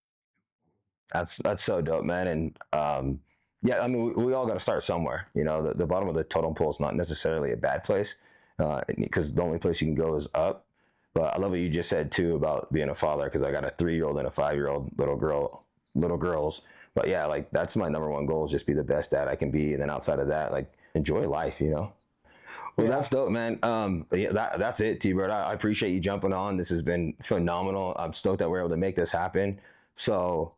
That's so dope, man. And yeah, I mean, we all got to start somewhere. The bottom of the totem pole is not necessarily a bad place, because the only place you can go is up. But I love what you just said too about being a father, because I got a 3-year-old and a 5-year-old little girls. But yeah, like that's my number one goal is just be the best dad I can be, and then outside of that, like enjoy life. Well, Yeah. that's dope, man. Yeah, that's it, T-Bird. I appreciate you jumping on. This has been phenomenal. I'm stoked that we're able to make this happen. So,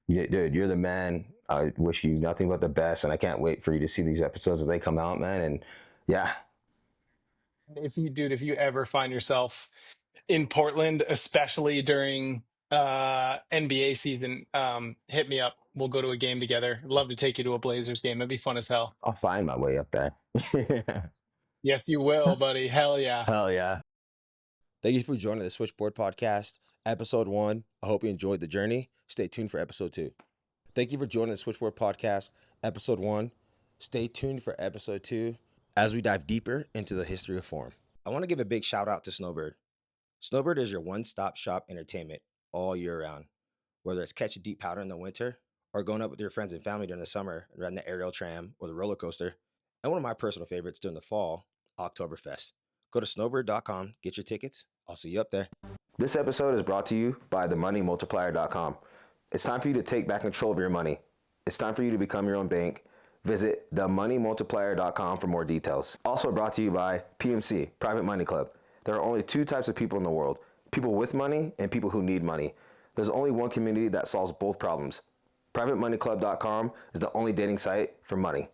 yeah, dude, you're the man. I wish you nothing but the best, and I can't wait for you to see these episodes as they come out, man. And yeah, If you ever find yourself in Portland, especially during NBA season, hit me up. We'll go to a game together. I'd love to take you to a Blazers game. It'd be fun as hell. I'll find my way up there. Yes, you will, buddy. Hell yeah. Hell yeah. Thank you for joining the Switchboard Podcast, Episode 1. I hope you enjoyed the journey. Stay tuned for Episode 2. Thank you for joining the Switchboard Podcast, Episode 1. Stay tuned for Episode 2 as we dive deeper into the history of Forum. I want to give a big shout out to Snowbird. Snowbird is your one-stop shop entertainment all year round. Whether it's catching deep powder in the winter or going up with your friends and family during the summer and riding the aerial tram or the roller coaster. And one of my personal favorites during the fall, Oktoberfest. Go to snowbird.com, get your tickets. I'll see you up there. This episode is brought to you by themoneymultiplier.com. It's time for you to take back control of your money. It's time for you to become your own bank. Visit themoneymultiplier.com for more details. Also brought to you by PMC, Private Money Club. There are only two types of people in the world, people with money and people who need money. There's only one community that solves both problems. PrivateMoneyClub.com is the only dating site for money.